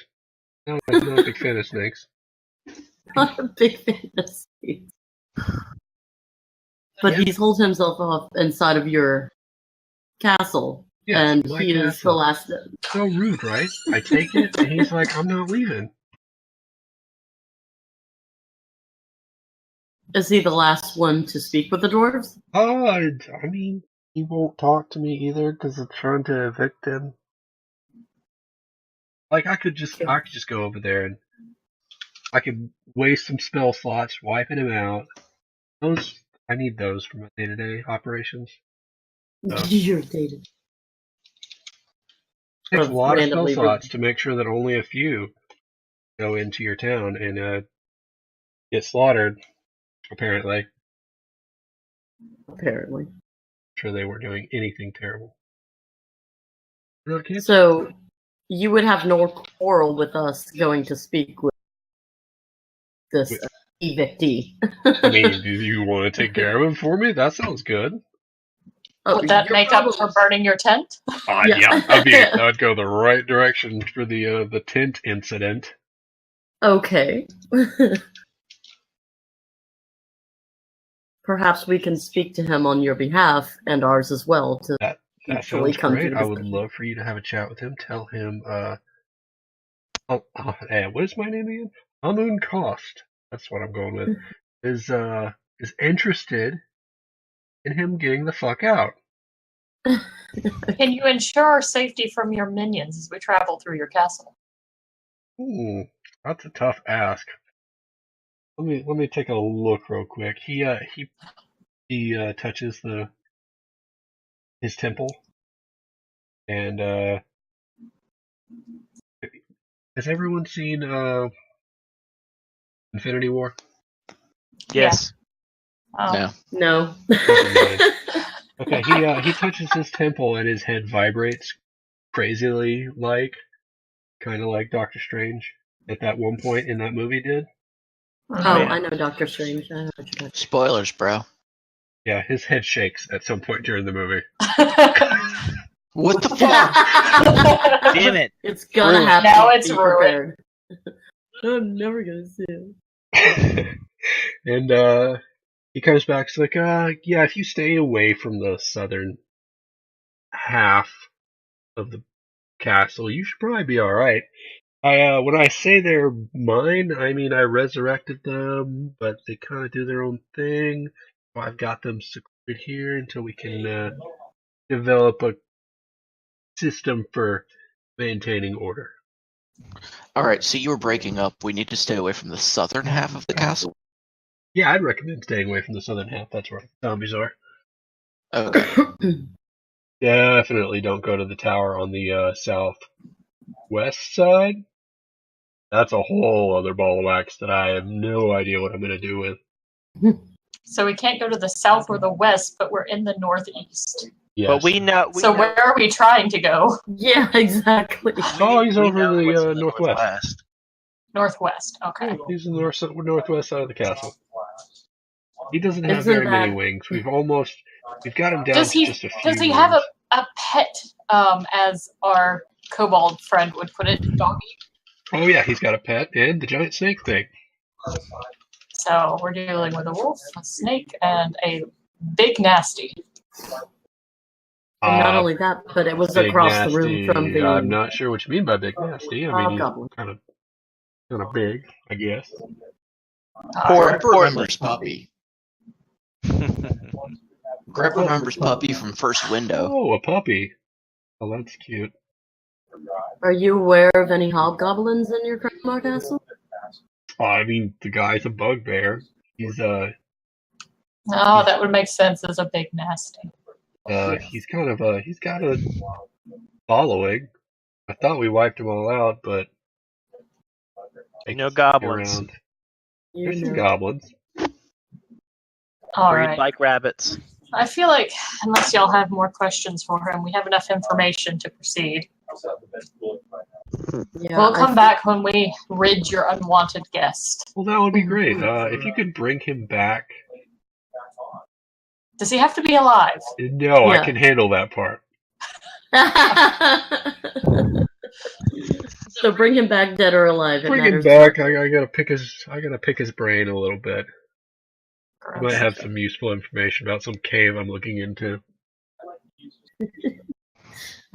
No, I'm not a big fan of snakes. Not a big fan of snakes. But he's holed himself off inside of your castle, Yes, and my he is the castle. last. So rude, right? I take it, and he's like, I'm not leaving. Is he the last one to speak with the dwarves? I mean, he won't talk to me either because I'm trying to evict him. Like, I could just go over there and I could waste some spell slots wiping him out. I need those for my day-to-day operations. So. You're dated. It takes a lot of spell randomly slots to make sure that only a few go into your town and get slaughtered. Apparently. Apparently. I'm sure they weren't doing anything terrible. So, you would have no quarrel with us going to speak with this evictee. I mean, do you want to take care of him for me? That sounds good. Would that make up for burning your tent? Yeah, I'd go the right direction for the tent incident. Okay. Perhaps we can speak to him on your behalf and ours as well to That actually sounds come great. to I would discussion. love for you to have a chat with him. Tell him, what is my name again? Amun Cost. That's what I'm going with. Is interested in him getting the fuck out. Can you ensure our safety from your minions as we travel through your castle? That's a tough ask. Let me take a look real quick. He touches his temple, and has everyone seen Infinity War? Yes. Yeah. No. Okay, he touches his temple and his head vibrates crazily, kind of like Doctor Strange at that one point in that movie did. Oh, I know Doctor Strange. I know what you're talking. Spoilers, bro. Yeah, his head shakes at some point during the movie. What the fuck? Damn it. It's gonna happen. Now it's Be ruined. prepared. I'm never gonna see it. And he comes back, he's like, yeah, if you stay away from the southern half of the castle, you should probably be alright. When I say they're mine, I mean I resurrected them, but they kind of do their own thing. I've got them secluded here until we can develop a system for maintaining order. Alright, so you were breaking up. We need to stay away from the southern half of the castle. Yeah, I'd recommend staying away from the southern half. That's where zombies are. Okay. Definitely don't go to the tower on the southwest side. That's a whole other ball of wax that I have no idea what I'm going to do with. So we can't go to the south or the west, but we're in the northeast. Yes. But we know. Where are we trying to go? Yeah, exactly. Oh, he's we over know what's the in northwest. Northwest. Okay. He's in the northwest side of the castle. He doesn't have Isn't very many that- wings. We've got him down Does to he? just a few. Does he have wings. a pet? As our kobold friend would put it, doggy. Oh yeah, he's got a pet and the giant snake thing. So we're dealing with a wolf, a snake, and a big nasty. And not only that, but it was Big across nasty. the room from the I'm not sure what you mean by big nasty. I mean, goblin. he's kind of big, I guess. Greg remembers Puppy. Greg remembers Puppy from First Window. Oh, a puppy. Oh, that's cute. Are you aware of any hobgoblins in your Cragmaw castle? I mean, the guy's a bugbear. He's that would make sense as a big nasty. he's kind of he's got a following. I thought we wiped them all out, but Goblins. around. There's some goblins. All Breed right. like rabbits. I feel like, unless y'all have more questions for him, we have enough information to proceed. Yeah, We'll come back when we rid your unwanted guest. Well, that would be great. If you could bring him back. Does he have to be alive? No, Yeah. I can handle that part. So bring him back, dead or alive. Bring him back. I gotta pick his brain a little bit. I might have some useful information about some cave I'm looking into.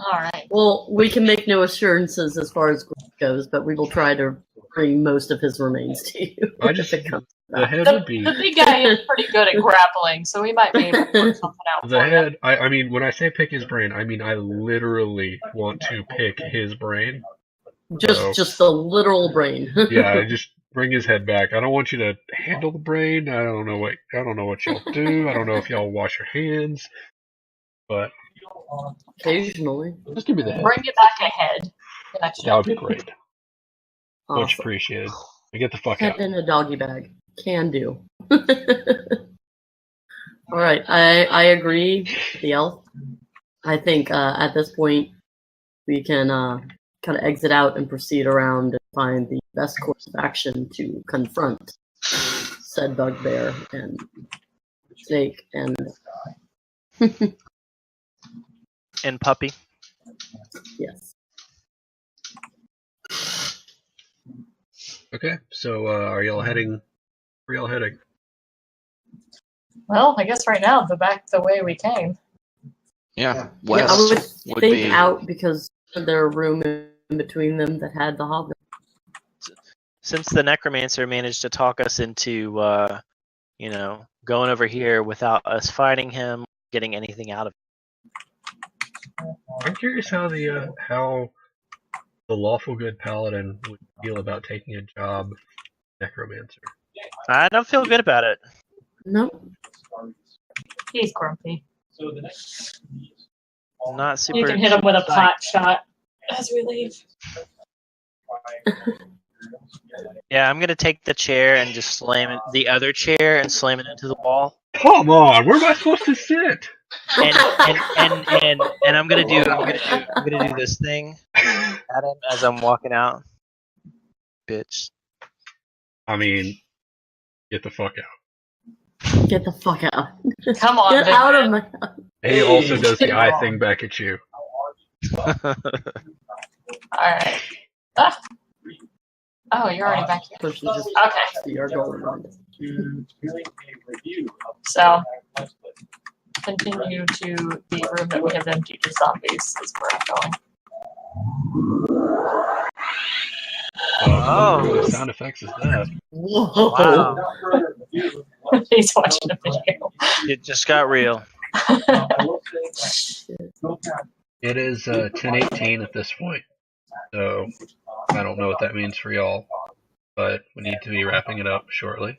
All right. Well, we can make no assurances as far as growth goes, but we will try to bring most of his remains to you. I just if it comes the back. head The would be big guy is pretty good at grappling, so we might be able to work something out the for you. head. I mean, when I say pick his brain, I mean I literally want to pick his brain. Just the literal brain. Yeah, I just bring his head back. I don't want you to handle the brain. I don't know what y'all do. I don't know if y'all wash your hands, but Occasionally. just give me the head. Bring it back ahead. That would be great. Much Awesome. appreciated. Get the fuck Head out. in a doggy bag. Can do. All right, I agree with the elf. I think at this point we can kind of exit out and proceed around and find the best course of action to confront said bugbear and snake and And puppy. yes. Okay, so are y'all heading? Where y'all heading? Well, I guess right now back the way we came. Yeah, Yeah, west I would would think be out because there a room in between them that had the hobbit. Since the necromancer managed to talk us into, going over here without us fighting him, getting anything out of it. I'm curious how the lawful good paladin would feel about taking a job necromancer. I don't feel good about it. Nope. He's grumpy. Not super. You can hit him with a pot shot as we leave. Yeah, I'm gonna take the chair and just slam it, the other chair and slam it into the wall. Come on, where am I supposed to sit? And I'm gonna do this thing at him as I'm walking out. Bitch. I mean, get the fuck out. Get the fuck out. Come on, Get big out man. of my He also does the eye thing back at you. Alright. Ah. Oh, you're already back here. person just Okay. see our going on. So, continue to the room that we have emptied of zombies is where I'm Oh. What sound effects is that? Whoa. Wow. going. He's watching a video. It just got real. It is 10:18 at this point, so I don't know what that means for y'all, but we need to be wrapping it up shortly.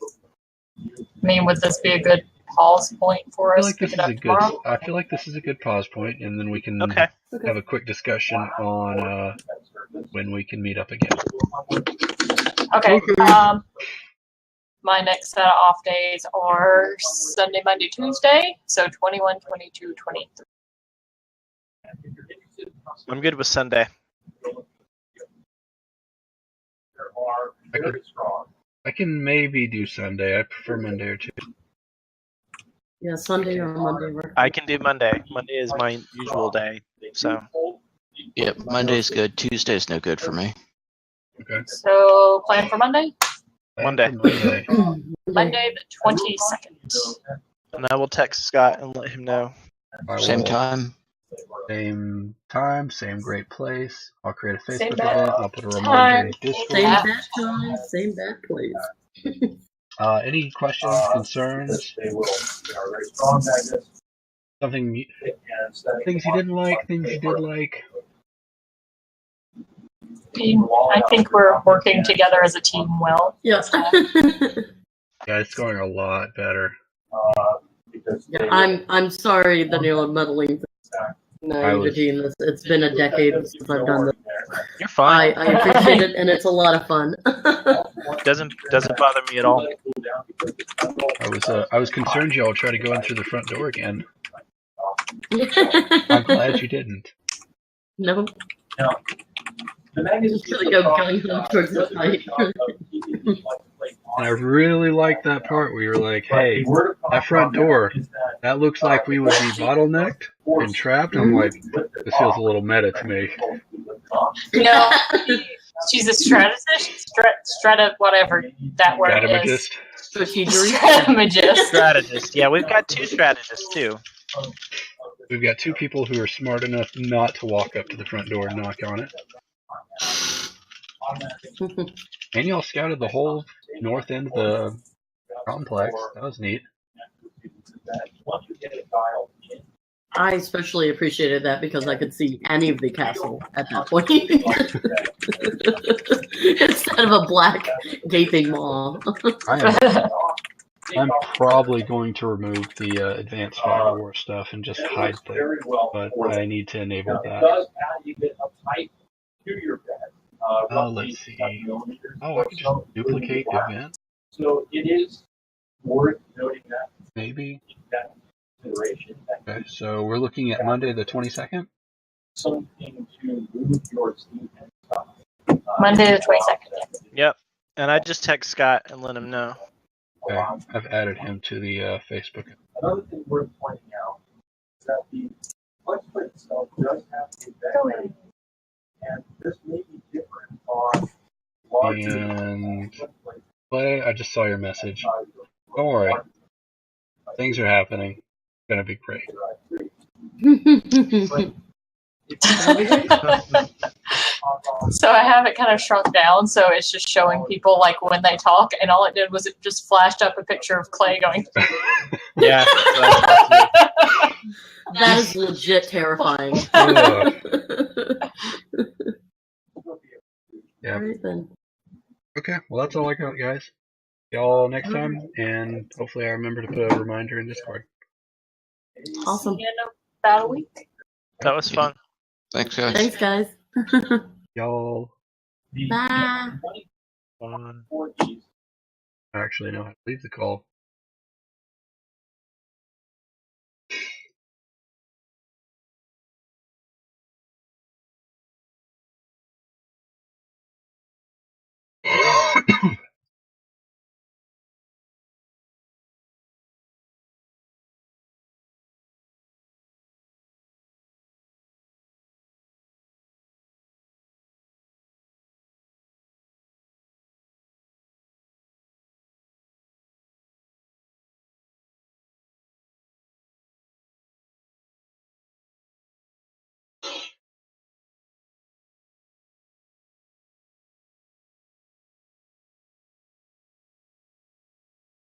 I mean, would this be a good pause point for us? Pick it up tomorrow? I feel like this is a good pause point, and then we can Okay. have a quick discussion on when we can meet up again. Okay. My next set of off days are Sunday, Monday, Tuesday. So 21, 22, 23. I'm good with Sunday. I can maybe do Sunday. I prefer Monday or Tuesday. Yeah, Sunday or Monday work. I can do Monday. Monday is my usual day. So Yep, Monday's good. Tuesday's no good for me. Okay. So plan for Monday? Monday. Monday. Monday the 22nd. and I will text Scott and let him know. Same time. Same time, same great place. I'll create a Same Facebook bad event. I'll put a reminder in Same Discord. Yeah. bad time, same bad place. Any questions, concerns? Things you didn't like, things you did like. team. I think we're working together as a team well. Yes. Yeah, it's going a lot better. Yeah, I'm sorry the meddling naivety in this. It's been a decade since I've done this. You're fine. I appreciate it, and it's a lot of fun. Doesn't bother me at all. I was concerned y'all try to go in through the front door again. I'm glad you didn't. No. Just gonna go gung ho towards the fight. And I really liked that part where you were like, hey, that front door, that looks like we would be bottlenecked and trapped. I'm like, this feels a little meta to me. No, she's a strategist, whatever that word is. Strategist. Strategist. Yeah, we've got 2 strategists too. We've got 2 people who are smart enough not to walk up to the front door and knock on it. And y'all scouted the whole north end of the complex. That was neat. I especially appreciated that because I could see any of the castle at that point. Instead of a black gaping maw. I'm probably going to remove the advanced firewall stuff and just hide them, but I need to enable that. Let's see. Oh, I can just duplicate event. So it is worth noting that. Maybe. Okay, so we're looking at Monday the 22nd. Something to move your team and stuff. Monday the 22nd. Yep. And I just text Scott and let him know. Okay, I've added him to the Facebook. Another thing worth pointing out is that the website itself does have a background, and this may be different on larger And Clay, I just saw your message. Don't worry. Things are happening. It's gonna be great. So I have it kind of shrunk down, so it's just showing people like when they talk, and all it did was it just flashed up a picture of Clay going. Yeah. That is legit terrifying. Yeah. All right, then. Okay, well that's all I got, guys. Y'all next time, and hopefully I remember to put a reminder in Discord. Awesome. In about a week. That was fun. Thanks, guys. Thanks, guys. Y'all Bye. Fun. actually know how to leave the call.